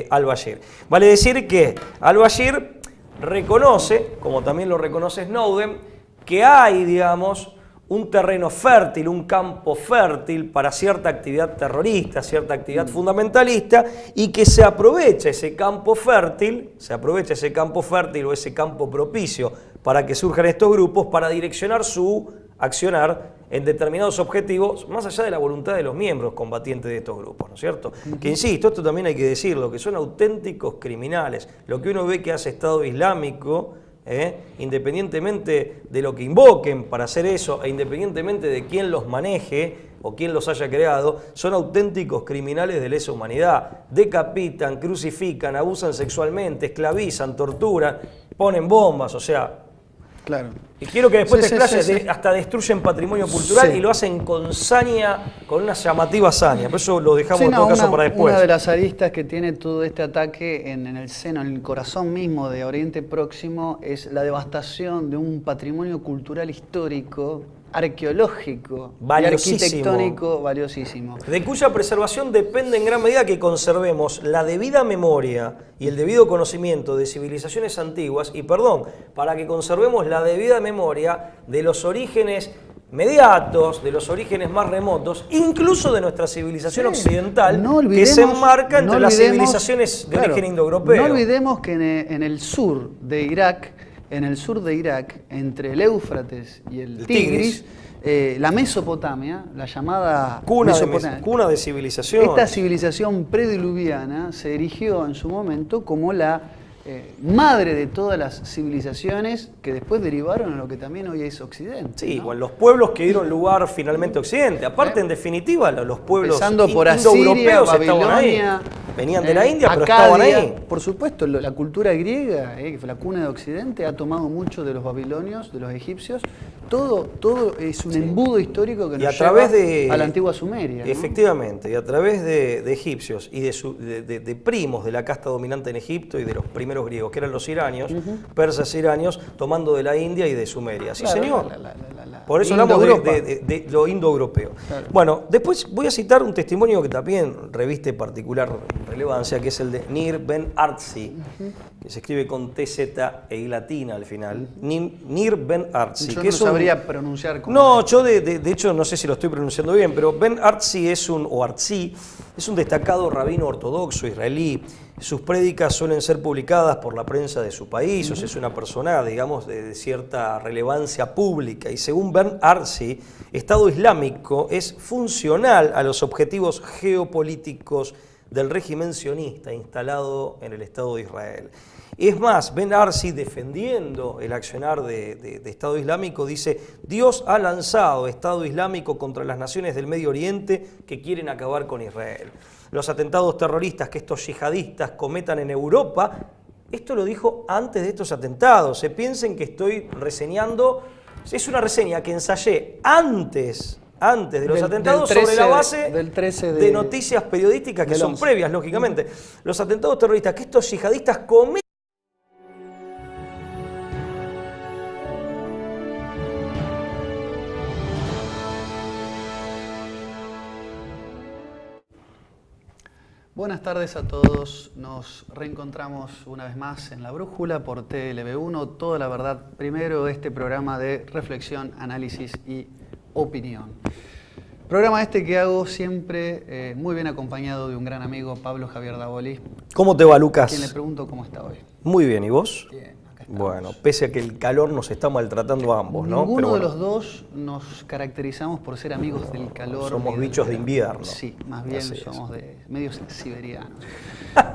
al-Bashir. Vale decir que al-Bashir reconoce, como también lo reconoce Snowden, que hay, digamos, un terreno fértil, un campo fértil para cierta actividad terrorista, cierta actividad fundamentalista, y que se aprovecha ese campo fértil o ese campo propicio para que surjan estos grupos para direccionar su accionar en determinados objetivos, más allá de la voluntad de los miembros combatientes de estos grupos, ¿no es cierto? Que insisto, esto también hay que decirlo, que son auténticos criminales. Lo que uno ve que hace Estado Islámico, independientemente de lo que invoquen para hacer eso, e independientemente de quién los maneje o quién los haya creado, son auténticos criminales de lesa humanidad. Decapitan, crucifican, abusan sexualmente, esclavizan, torturan, ponen bombas, o sea... Claro. Y quiero que después Sí, te sí, explayes, sí, sí. hasta destruyen patrimonio cultural Sí. y lo hacen con saña, con una llamativa saña. Por eso lo dejamos Sí, en no, todo caso para después. una de las aristas que tiene todo este ataque en el seno, en el corazón mismo de Oriente Próximo, es la devastación de un patrimonio cultural histórico, arqueológico y Valiosísimo. arquitectónico valiosísimo. De cuya preservación depende en gran medida que conservemos la debida memoria y el debido conocimiento de civilizaciones antiguas y, perdón, para que conservemos la debida memoria de los orígenes mediatos, de los orígenes más remotos, incluso de nuestra civilización occidental, que se enmarca entre las civilizaciones de origen indoeuropeo. No olvidemos que en el sur de Irak, entre el Éufrates y el Tigris, la Mesopotamia, la llamada Mesopotamia, cuna de civilización. Esta civilización prediluviana se erigió en su momento como la madre de todas las civilizaciones que después derivaron en lo que también hoy es Occidente. Sí, ¿no? bueno, los pueblos que dieron lugar finalmente a Occidente. Aparte, en definitiva, los pueblos Empezando por Asiria, indoeuropeos estaban ahí. Babilonia, Venían de la India, pero Acadia. estaban ahí. Por supuesto, la cultura griega, que fue la cuna de Occidente, ha tomado mucho de los babilonios, de los egipcios. Todo es un embudo histórico que nos lleva a la antigua Sumeria, ¿no? Efectivamente, y a través de egipcios y de primos de la casta dominante en Egipto y de los primeros griegos, que eran los iranios, persas iranios, tomando de la India y de Sumeria. Sí, Claro, señor. la Por eso hablamos Indoeuropa. de lo indoeuropeo. Claro. Bueno, después voy a citar un testimonio que también reviste particular relevancia, que es el de Nir Ben Artzi, que se escribe con TZ e I latina al final. Nir Ben Artzi. Yo que no es un- sabría pronunciar como... No, yo de hecho no sé si lo estoy pronunciando bien, pero Ben Artzi es un destacado rabino ortodoxo israelí. Sus prédicas suelen ser publicadas por la prensa de su país, o sea, es una persona, digamos, de cierta relevancia pública. Y según Ben Artzi, Estado Islámico es funcional a los objetivos geopolíticos del régimen sionista instalado en el Estado de Israel. Es más, Ben Artzi, defendiendo el accionar de Estado Islámico, dice: Dios ha lanzado Estado Islámico contra las naciones del Medio Oriente que quieren acabar con Israel. Los atentados terroristas que estos yihadistas cometan en Europa, esto lo dijo antes de estos atentados. Se piensen que estoy reseñando, es una reseña que ensayé antes de los atentados del 13 sobre la base del 13 de noticias periodísticas que del son 11. previas, lógicamente. Los atentados terroristas que estos yihadistas cometen. Buenas tardes a todos, nos reencontramos una vez más en La Brújula por TLB1, Toda la Verdad Primero, este programa de reflexión, análisis y opinión. Programa este que hago siempre muy bien acompañado de un gran amigo, Pablo Javier Davoli, ¿Cómo te va, a Lucas? quien le pregunto cómo está hoy. Muy bien, ¿y vos? Bien, acá estamos. Bueno, pese a que el calor nos está maltratando a ambos, ¿no? Ninguno Pero de bueno, los dos nos caracterizamos por ser amigos del calor. somos ni del bichos de verano. invierno. Sí, más bien Así es. somos de medios siberianos.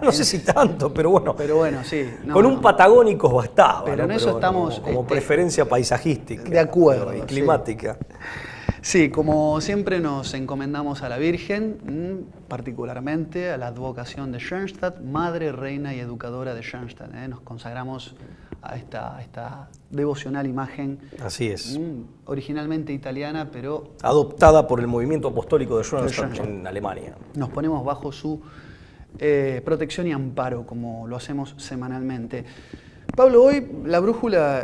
no sé si tanto, pero bueno. Pero bueno, sí. no, con no. un patagónico bastaba, Pero ¿no? en eso bueno, estamos, como preferencia paisajística. de acuerdo, Y sí. climática. Sí, como siempre nos encomendamos a la Virgen, particularmente a la advocación de Schoenstatt, madre, reina y educadora de Schoenstatt. Nos consagramos a esta devocional imagen, Así es. originalmente italiana, pero Adoptada por el movimiento apostólico de Schoenstatt Schoenstatt. en Alemania. nos ponemos bajo su protección y amparo, como lo hacemos semanalmente. Pablo, hoy la brújula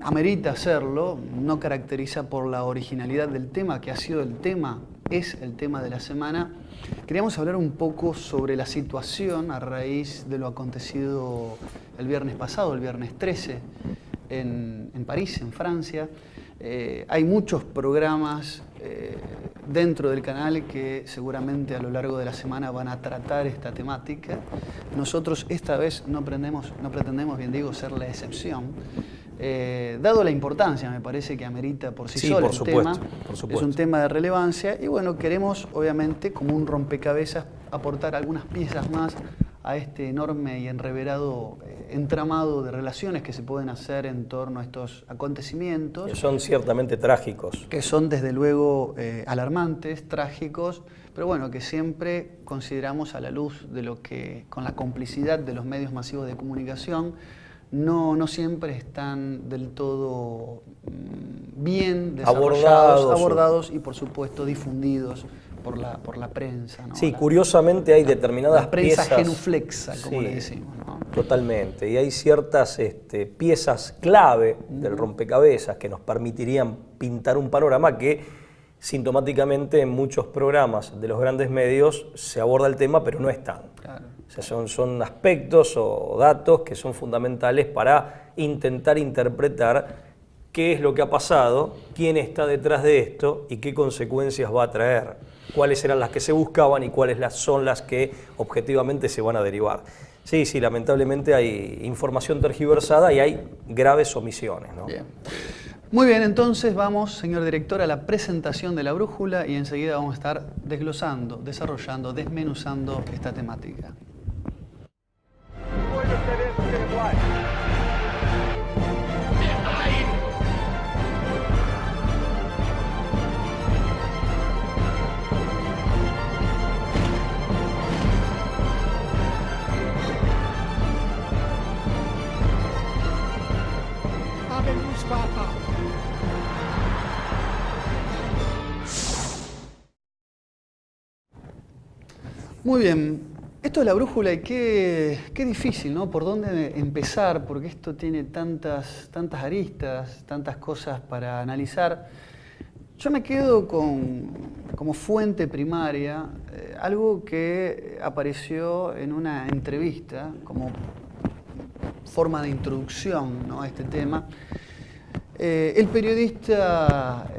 amerita hacerlo, no caracteriza por la originalidad del tema, que ha sido es el tema de la semana. Queríamos hablar un poco sobre la situación a raíz de lo acontecido el viernes pasado, el viernes 13, en París, en Francia. Hay muchos programas dentro del canal que seguramente a lo largo de la semana van a tratar esta temática. Nosotros esta vez no pretendemos, bien digo, ser la excepción. Dado la importancia, me parece que amerita por sí solo el tema. por supuesto. Es un tema de relevancia y bueno, queremos obviamente como un rompecabezas aportar algunas piezas más a este enorme y enreverado entramado de relaciones que se pueden hacer en torno a estos acontecimientos. Que son ciertamente trágicos. Que son desde luego alarmantes, trágicos, pero bueno, que siempre consideramos a la luz de lo que, con la complicidad de los medios masivos de comunicación, no siempre están del todo bien desarrollados, abordados y por supuesto difundidos por la prensa, ¿no? Sí, curiosamente hay determinadas la prensa piezas genuflexa, como sí, le decimos, ¿no? Totalmente, y hay ciertas piezas clave del rompecabezas que nos permitirían pintar un panorama que sintomáticamente en muchos programas de los grandes medios se aborda el tema, pero no están. Claro. O sea, son aspectos o datos que son fundamentales para intentar interpretar qué es lo que ha pasado, quién está detrás de esto y qué consecuencias va a traer, cuáles eran las que se buscaban y cuáles son las que objetivamente se van a derivar. Sí, lamentablemente hay información tergiversada y hay graves omisiones, ¿no? Bien. Muy bien, entonces vamos, señor director, a la presentación de la brújula y enseguida vamos a estar desglosando, desarrollando, desmenuzando esta temática. Habemus Papa. Muy bien, esto de la brújula y qué difícil, ¿no? ¿Por dónde empezar? Porque esto tiene tantas aristas, tantas cosas para analizar. Yo me quedo como fuente primaria algo que apareció en una entrevista como forma de introducción, ¿no?, a este tema. El periodista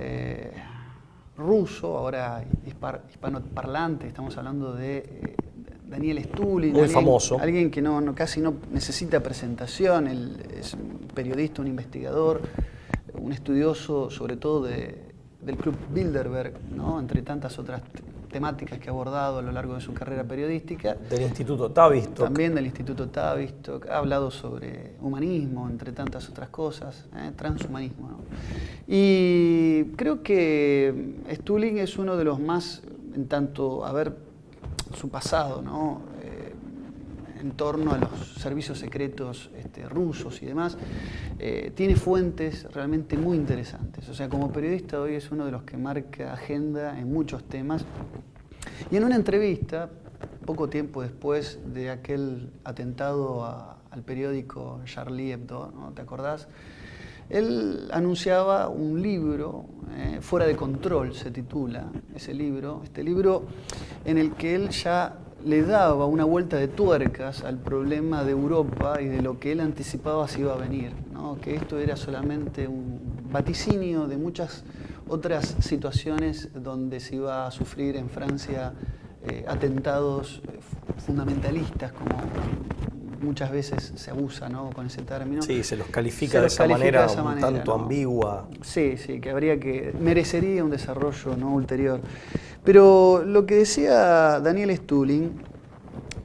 ruso, ahora hispanoparlante, estamos hablando de Daniel Stulin, muy famoso. Alguien que casi no necesita presentación. Él es un periodista, un investigador, un estudioso sobre todo del Club Bilderberg, ¿no?, entre tantas otras temáticas que ha abordado a lo largo de su carrera periodística. Del Instituto Tavistock. También del Instituto Tavistock. Ha hablado sobre humanismo, entre tantas otras cosas, transhumanismo, ¿no? Y creo que Stulin es uno de los más, en tanto a ver su pasado, ¿no?, en torno a los servicios secretos rusos y demás, tiene fuentes realmente muy interesantes. O sea, como periodista hoy es uno de los que marca agenda en muchos temas. Y en una entrevista, poco tiempo después de aquel atentado al periódico Charlie Hebdo, ¿no?, ¿te acordás? Él anunciaba un libro, Fuera de Control se titula ese libro, este libro en el que él ya le daba una vuelta de tuercas al problema de Europa y de lo que él anticipaba se iba a venir, ¿no?, que esto era solamente un vaticinio de muchas otras situaciones donde se iba a sufrir en Francia atentados fundamentalistas, como muchas veces se abusa, ¿no?, con ese término. Sí, se los califica de esa manera un tanto ambigua. Sí, que merecería un desarrollo, ¿no?, ulterior. Pero lo que decía Daniel Stulin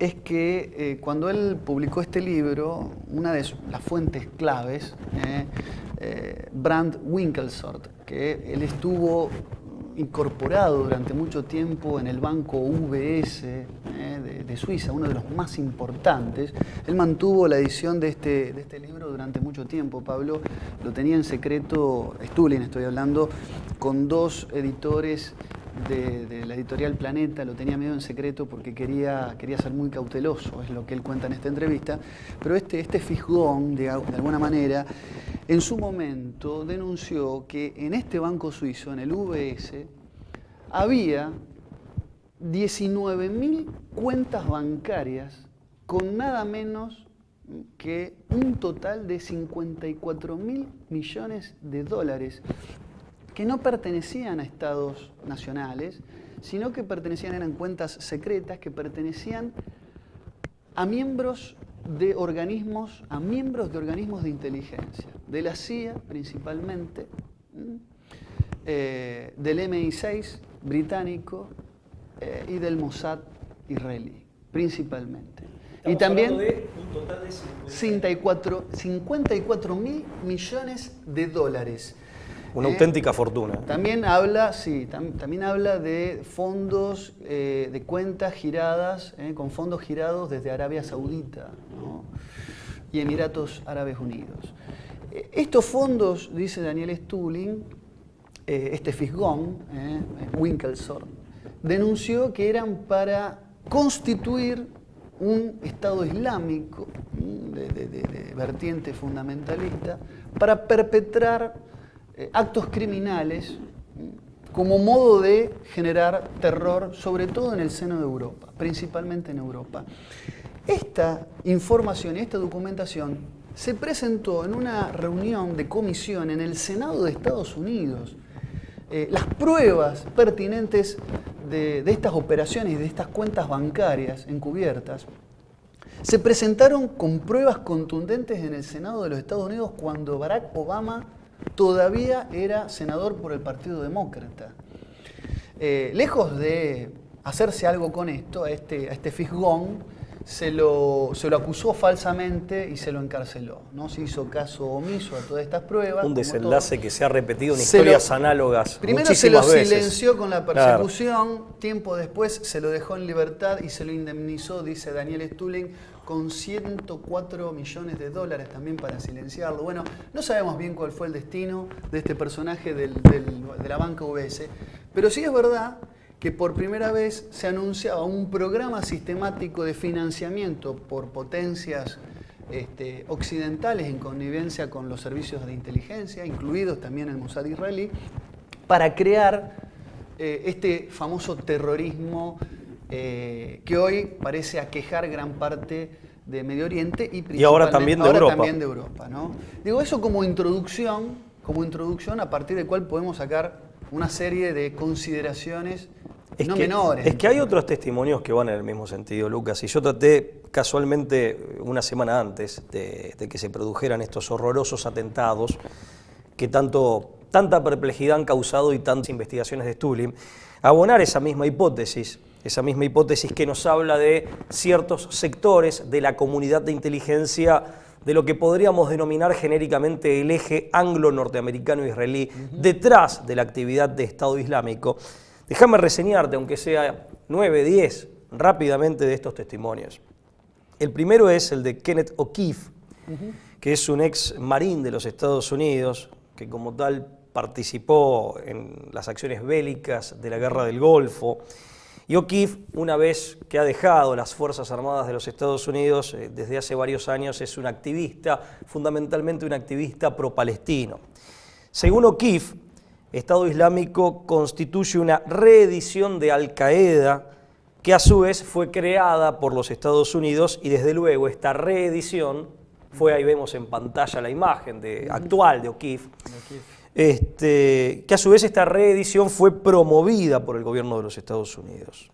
es que cuando él publicó este libro, una de las fuentes claves, Brand Winkelsort, que él estuvo incorporado durante mucho tiempo en el banco UBS de Suiza, uno de los más importantes. Él mantuvo la edición de este libro durante mucho tiempo, Pablo. Lo tenía en secreto, Stulin estoy hablando, con dos editores de la editorial Planeta. Lo tenía medio en secreto porque quería ser muy cauteloso, es lo que él cuenta en esta entrevista. Pero este Fishgone, de alguna manera, en su momento denunció que en este banco suizo, en el UBS, había 19.000 cuentas bancarias con nada menos que un total de 54.000 millones de dólares que no pertenecían a estados nacionales, sino que eran cuentas secretas que pertenecían a miembros de organismos de inteligencia, de la CIA principalmente, del MI6 británico y del Mossad israelí, principalmente. Estamos y también de un total de 54.000 millones de dólares. Una auténtica fortuna. También habla, también habla de fondos, de cuentas giradas, con fondos girados desde Arabia Saudita, ¿no? y Emiratos Árabes Unidos. Estos fondos, dice Daniel Stulin, este fisgón, Winkelsohn, denunció que eran para constituir un Estado islámico de vertiente fundamentalista para perpetrar actos criminales como modo de generar terror, sobre todo en el seno de Europa, principalmente en Europa. Esta información y esta documentación se presentó en una reunión de comisión en el Senado de Estados Unidos. Las pruebas pertinentes de estas operaciones y de estas cuentas bancarias encubiertas se presentaron con pruebas contundentes en el Senado de los Estados Unidos cuando Barack Obama todavía era senador por el Partido Demócrata. Lejos de hacerse algo con esto, a este fisgón se lo acusó falsamente y se lo encarceló. No se hizo caso omiso a todas estas pruebas. Un desenlace que se ha repetido en historias análogas primero se lo muchísimas veces. silenció con la persecución, tiempo después se lo dejó en libertad y se lo indemnizó, dice Daniel Stulin, con $104 millones también para silenciarlo. Bueno, no sabemos bien cuál fue el destino de este personaje de la banca UBS, pero sí es verdad que por primera vez se anunciaba un programa sistemático de financiamiento por potencias occidentales en connivencia con los servicios de inteligencia, incluidos también el Mossad israelí, para crear este famoso terrorismo que hoy parece aquejar gran parte de Medio Oriente y ahora también de Europa. También de Europa, ¿no? Digo eso como introducción a partir del cual podemos sacar una serie de consideraciones menores. Es que hay otros testimonios que van en el mismo sentido, Lucas, y yo traté casualmente una semana antes de que se produjeran estos horrorosos atentados que tanta perplejidad han causado y tantas investigaciones de Stulin, abonar esa misma hipótesis que nos habla de ciertos sectores de la comunidad de inteligencia de lo que podríamos denominar genéricamente el eje anglo-norteamericano-israelí detrás de la actividad de Estado Islámico. Déjame reseñarte, aunque sea 9, 10, rápidamente de estos testimonios. El primero es el de Kenneth O'Keefe, que es un ex marín de los Estados Unidos, que como tal participó en las acciones bélicas de la Guerra del Golfo. Y O'Keefe, una vez que ha dejado las Fuerzas Armadas de los Estados Unidos, desde hace varios años es un activista, fundamentalmente un activista pro-palestino. Según O'Keefe, Estado Islámico constituye una reedición de Al-Qaeda que a su vez fue creada por los Estados Unidos y desde luego esta reedición fue, ahí vemos en pantalla la imagen actual de O'Keefe, que a su vez esta reedición fue promovida por el gobierno de los Estados Unidos.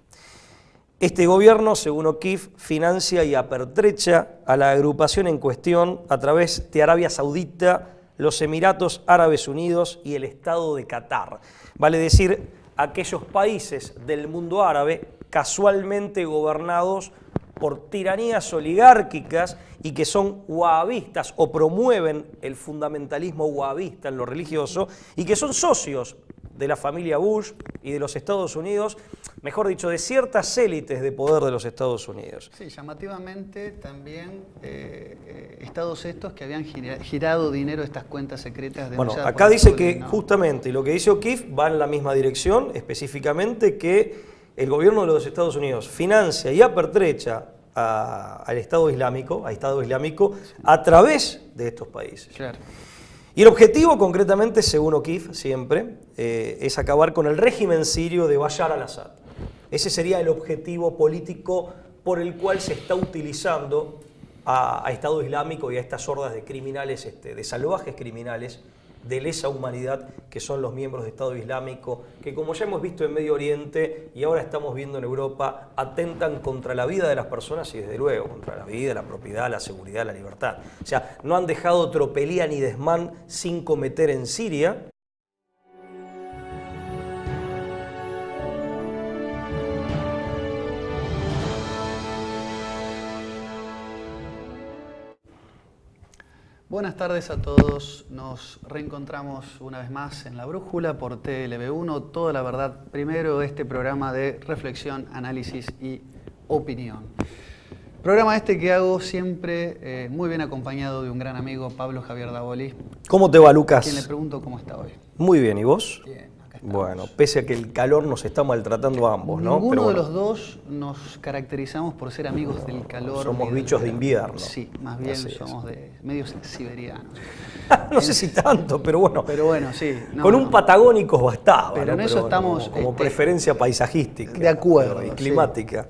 Este gobierno, según O'Keefe, financia y apertrecha a la agrupación en cuestión a través de Arabia Saudita, los Emiratos Árabes Unidos y el Estado de Qatar. Vale decir, aquellos países del mundo árabe casualmente gobernados por tiranías oligárquicas y que son wahabistas o promueven el fundamentalismo wahabista en lo religioso y que son socios de la familia Bush y de los Estados Unidos, mejor dicho, de ciertas élites de poder de los Estados Unidos. Sí, llamativamente también estados estos que habían girado dinero a estas cuentas secretas. Bueno, acá dice que justamente lo que dice O'Keefe va en la misma dirección, específicamente que el gobierno de los Estados Unidos financia y apertrecha al Estado Islámico, a través de estos países. Claro. Y el objetivo, concretamente, según O'Keefe, siempre, es acabar con el régimen sirio de Bashar al-Assad. Ese sería el objetivo político por el cual se está utilizando a Estado Islámico y a estas hordas de criminales, de salvajes criminales, de lesa humanidad, que son los miembros de Estado Islámico, que como ya hemos visto en Medio Oriente y ahora estamos viendo en Europa, atentan contra la vida de las personas y desde luego contra la vida, la propiedad, la seguridad, la libertad. O sea, no han dejado tropelía ni desmán sin cometer en Siria. Buenas tardes a todos, nos reencontramos una vez más en La Brújula por TLB1, Toda la Verdad Primero, este programa de reflexión, análisis y opinión. Programa este que hago siempre muy bien acompañado de un gran amigo, Pablo Javier Davoli, ¿Cómo te va, a quien le Lucas? pregunto cómo está hoy. Muy bien, ¿y vos? Bien, acá estamos. Bueno, pese a que el calor nos está maltratando a ambos, ¿no? Ninguno Pero de bueno, los dos nos caracterizamos por ser amigos del calor. somos ni del bichos de verano. invierno. Sí, más bien Así es. somos de medios siberianos. no sé si tanto, pero bueno. Pero bueno, sí. no, con no. un patagónico bastaba, Pero ¿no? en eso estamos, Como preferencia paisajística. de acuerdo, Y sí. climática.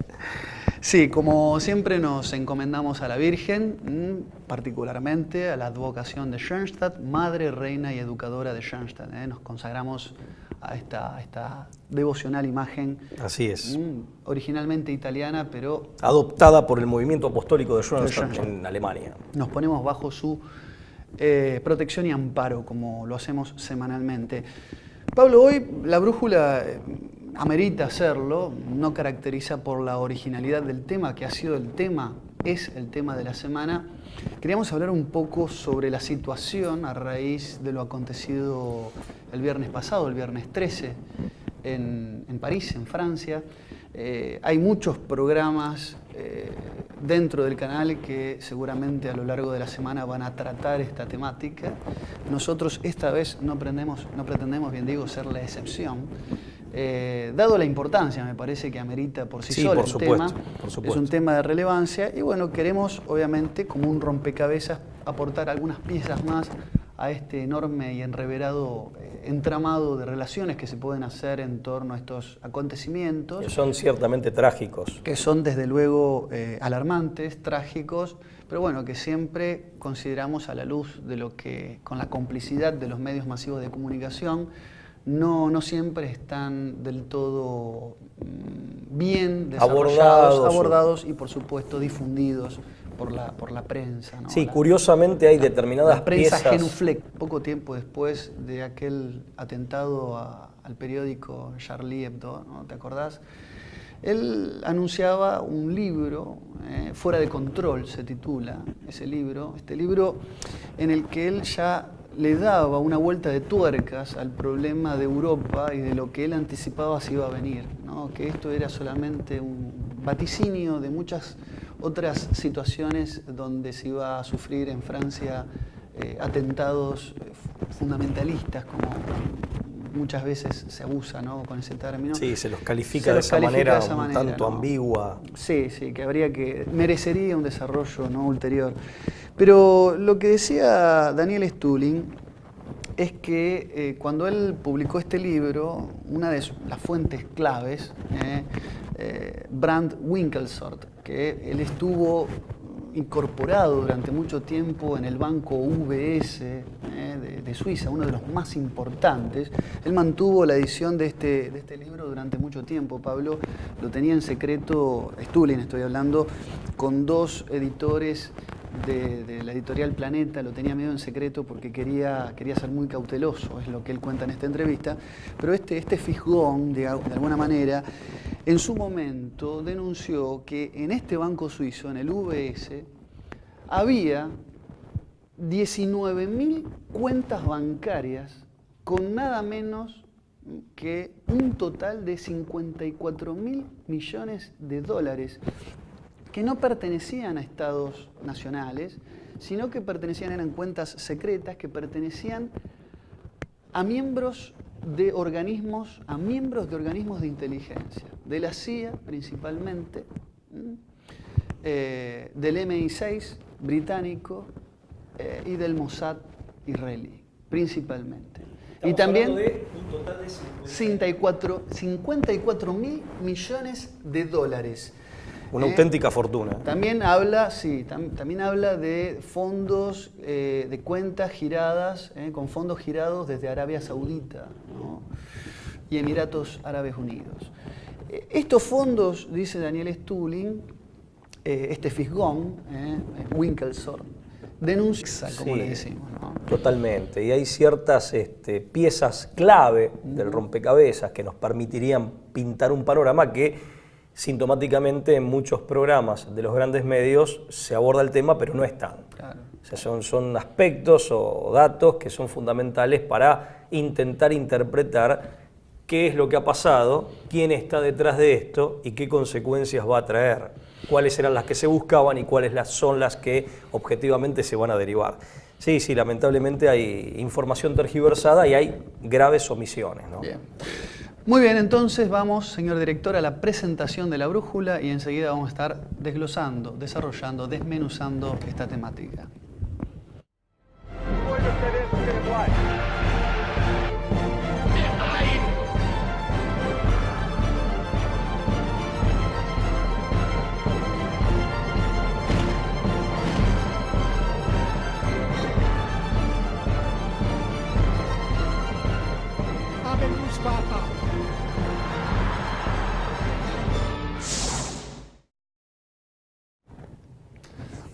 Sí, como siempre nos encomendamos a la Virgen, particularmente a la advocación de Schoenstatt, madre, reina y educadora de Schoenstatt. Nos consagramos a esta devocional imagen, Así es. originalmente italiana, pero Adoptada por el movimiento apostólico de Schoenstatt Schoenstatt. en Alemania. nos ponemos bajo su protección y amparo, como lo hacemos semanalmente. Pablo, hoy la brújula amerita hacerlo, no caracteriza por la originalidad del tema, que ha sido el tema, es el tema de la semana. Queríamos hablar un poco sobre la situación a raíz de lo acontecido el viernes pasado, el viernes 13, en París, en Francia. Hay muchos programas dentro del canal que seguramente a lo largo de la semana van a tratar esta temática. Nosotros esta vez no pretendemos, bien digo, ser la excepción. Dado la importancia, me parece que amerita por sí solo el tema, es un tema de relevancia y bueno, queremos obviamente como un rompecabezas aportar algunas piezas más a este enorme y enreverado entramado de relaciones que se pueden hacer en torno a estos acontecimientos. Que son ciertamente trágicos. Que son desde luego alarmantes, trágicos, pero bueno, que siempre consideramos a la luz de lo que, con la complicidad de los medios masivos de comunicación, no siempre están del todo bien desarrollados, abordados y por supuesto difundidos por la prensa, ¿no? Sí, curiosamente hay determinadas la prensa piezas. genuflex. Poco tiempo después de aquel atentado al periódico Charlie Hebdo, ¿no? ¿Te acordás? Él anunciaba un libro, Fuera de Control se titula ese libro, este libro en el que él ya le daba una vuelta de tuercas al problema de Europa y de lo que él anticipaba se iba a venir, ¿no? Que esto era solamente un vaticinio de muchas otras situaciones donde se iba a sufrir en Francia atentados fundamentalistas, como muchas veces se abusa, ¿no? Con ese término. Sí, se los califica de esa manera un tanto ambigua. Sí, que merecería un desarrollo, ¿no? Ulterior. Pero lo que decía Daniel Stulin es que cuando él publicó este libro, una de las fuentes claves, Brand Winkelsort, que él estuvo incorporado durante mucho tiempo en el banco UBS de Suiza, uno de los más importantes. Él mantuvo la edición de este libro durante mucho tiempo. Pablo lo tenía en secreto, Stulin estoy hablando, con dos editores de la editorial Planeta, lo tenía medio en secreto porque quería ser muy cauteloso, es lo que él cuenta en esta entrevista, pero este fisgón, de alguna manera, en su momento denunció que en este banco suizo, en el UBS, había 19.000 cuentas bancarias con nada menos que un total de 54.000 millones de dólares que no pertenecían a estados nacionales, sino que eran cuentas secretas que pertenecían a miembros de organismos de inteligencia, de la CIA principalmente, del MI6 británico y del Mossad israelí, principalmente. Estamos y también de un total de 54.000 millones de dólares. Una auténtica fortuna. También habla, también habla de fondos, de cuentas giradas, con fondos girados desde Arabia Saudita, ¿no? Y Emiratos Árabes Unidos. Estos fondos, dice Daniel Stulin, este fisgón, Winkelsort, denuncia, como le decimos, ¿no? Totalmente. Y hay ciertas piezas clave del rompecabezas que nos permitirían pintar un panorama que sintomáticamente en muchos programas de los grandes medios se aborda el tema, pero no están. Claro. O sea, son aspectos o datos que son fundamentales para intentar interpretar qué es lo que ha pasado, quién está detrás de esto y qué consecuencias va a traer, cuáles eran las que se buscaban y cuáles son las que objetivamente se van a derivar. Sí, lamentablemente hay información tergiversada y hay graves omisiones, ¿no? Bien. Muy bien, entonces vamos, señor director, a la presentación de la brújula y enseguida vamos a estar desglosando, desarrollando, desmenuzando esta temática. Spata.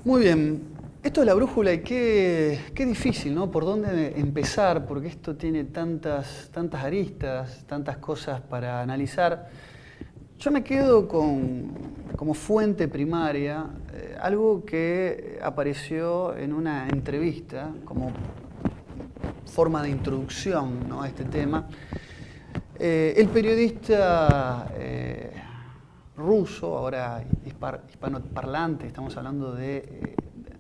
Muy bien, esto de la brújula y qué difícil, ¿no? ¿Por dónde empezar? Porque esto tiene tantas aristas, tantas cosas para analizar. Yo me quedo como fuente primaria algo que apareció en una entrevista como forma de introducción, ¿no?, a este tema. El periodista ruso, ahora hispanoparlante, estamos hablando de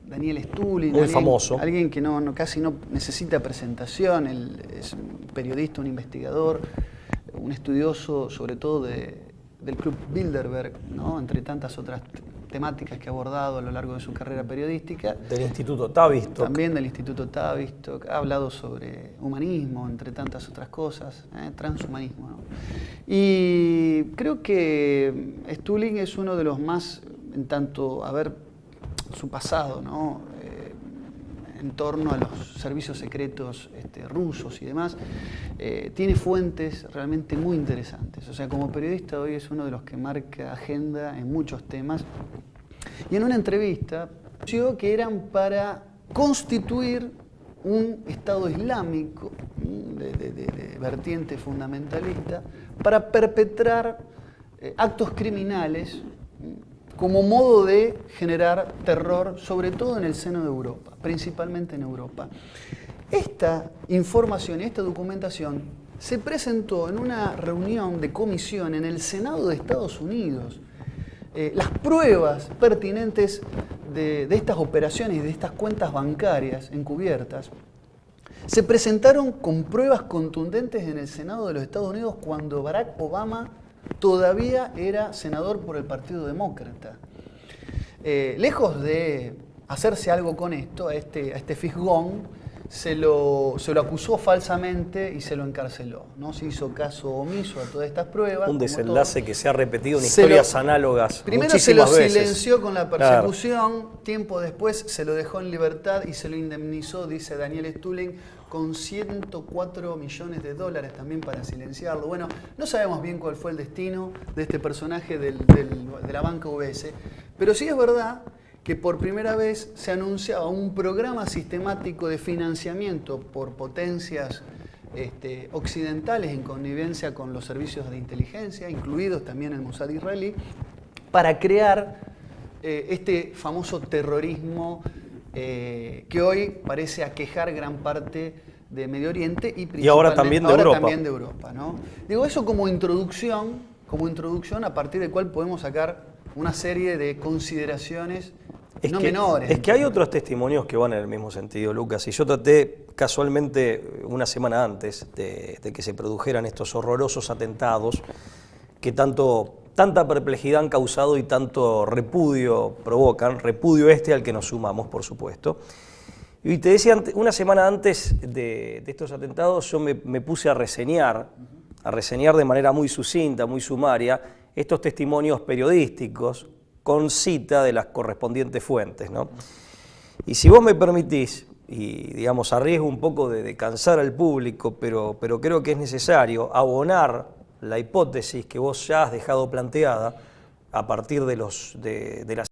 Daniel Stulin, muy famoso. Alguien que casi no necesita presentación, él es un periodista, un investigador, un estudioso sobre todo del Club Bilderberg, ¿no?, entre tantas otras temáticas que ha abordado a lo largo de su carrera periodística. Del Instituto Tavistock. También del Instituto Tavistock. Ha hablado sobre humanismo, entre tantas otras cosas, transhumanismo, ¿no? Y creo que Stulin es uno de los más, en tanto a ver su pasado, ¿no?, en torno a los servicios secretos rusos y demás, tiene fuentes realmente muy interesantes. O sea, como periodista hoy es uno de los que marca agenda en muchos temas. Y en una entrevista anunció que eran para constituir un Estado islámico de vertiente fundamentalista para perpetrar actos criminales como modo de generar terror, sobre todo en el seno de Europa, principalmente en Europa. Esta información y esta documentación se presentó en una reunión de comisión en el Senado de Estados Unidos. Las pruebas pertinentes de estas operaciones y de estas cuentas bancarias encubiertas se presentaron con pruebas contundentes en el Senado de los Estados Unidos cuando Barack Obama todavía era senador por el Partido Demócrata. Lejos de hacerse algo con esto, a este fisgón se lo acusó falsamente y se lo encarceló. No se hizo caso omiso a todas estas pruebas. Un desenlace que se ha repetido en historias análogas primero muchísimas veces. Se lo silenció con la persecución, tiempo después se lo dejó en libertad y se lo indemnizó, dice Daniel Stulin, con 104 millones de dólares también para silenciarlo. Bueno, no sabemos bien cuál fue el destino de este personaje de la banca UBS, pero sí es verdad que por primera vez se anunciaba un programa sistemático de financiamiento por potencias occidentales en connivencia con los servicios de inteligencia, incluidos también el Mossad israelí, para crear este famoso terrorismo que hoy parece aquejar gran parte de Medio Oriente y principalmente ahora también de Europa, ¿no? Digo eso como introducción a partir del cual podemos sacar una serie de consideraciones menores. Es que hay otros testimonios que van en el mismo sentido, Lucas, y yo traté casualmente una semana antes de que se produjeran estos horrorosos atentados que tanta perplejidad han causado y tanto repudio provocan, repudio al que nos sumamos, por supuesto. Y te decía, una semana antes de estos atentados yo me puse a reseñar de manera muy sucinta, muy sumaria, estos testimonios periodísticos con cita de las correspondientes fuentes, ¿no? Y si vos me permitís, y digamos arriesgo un poco de cansar al público, pero creo que es necesario abonar la hipótesis que vos ya has dejado planteada a partir de las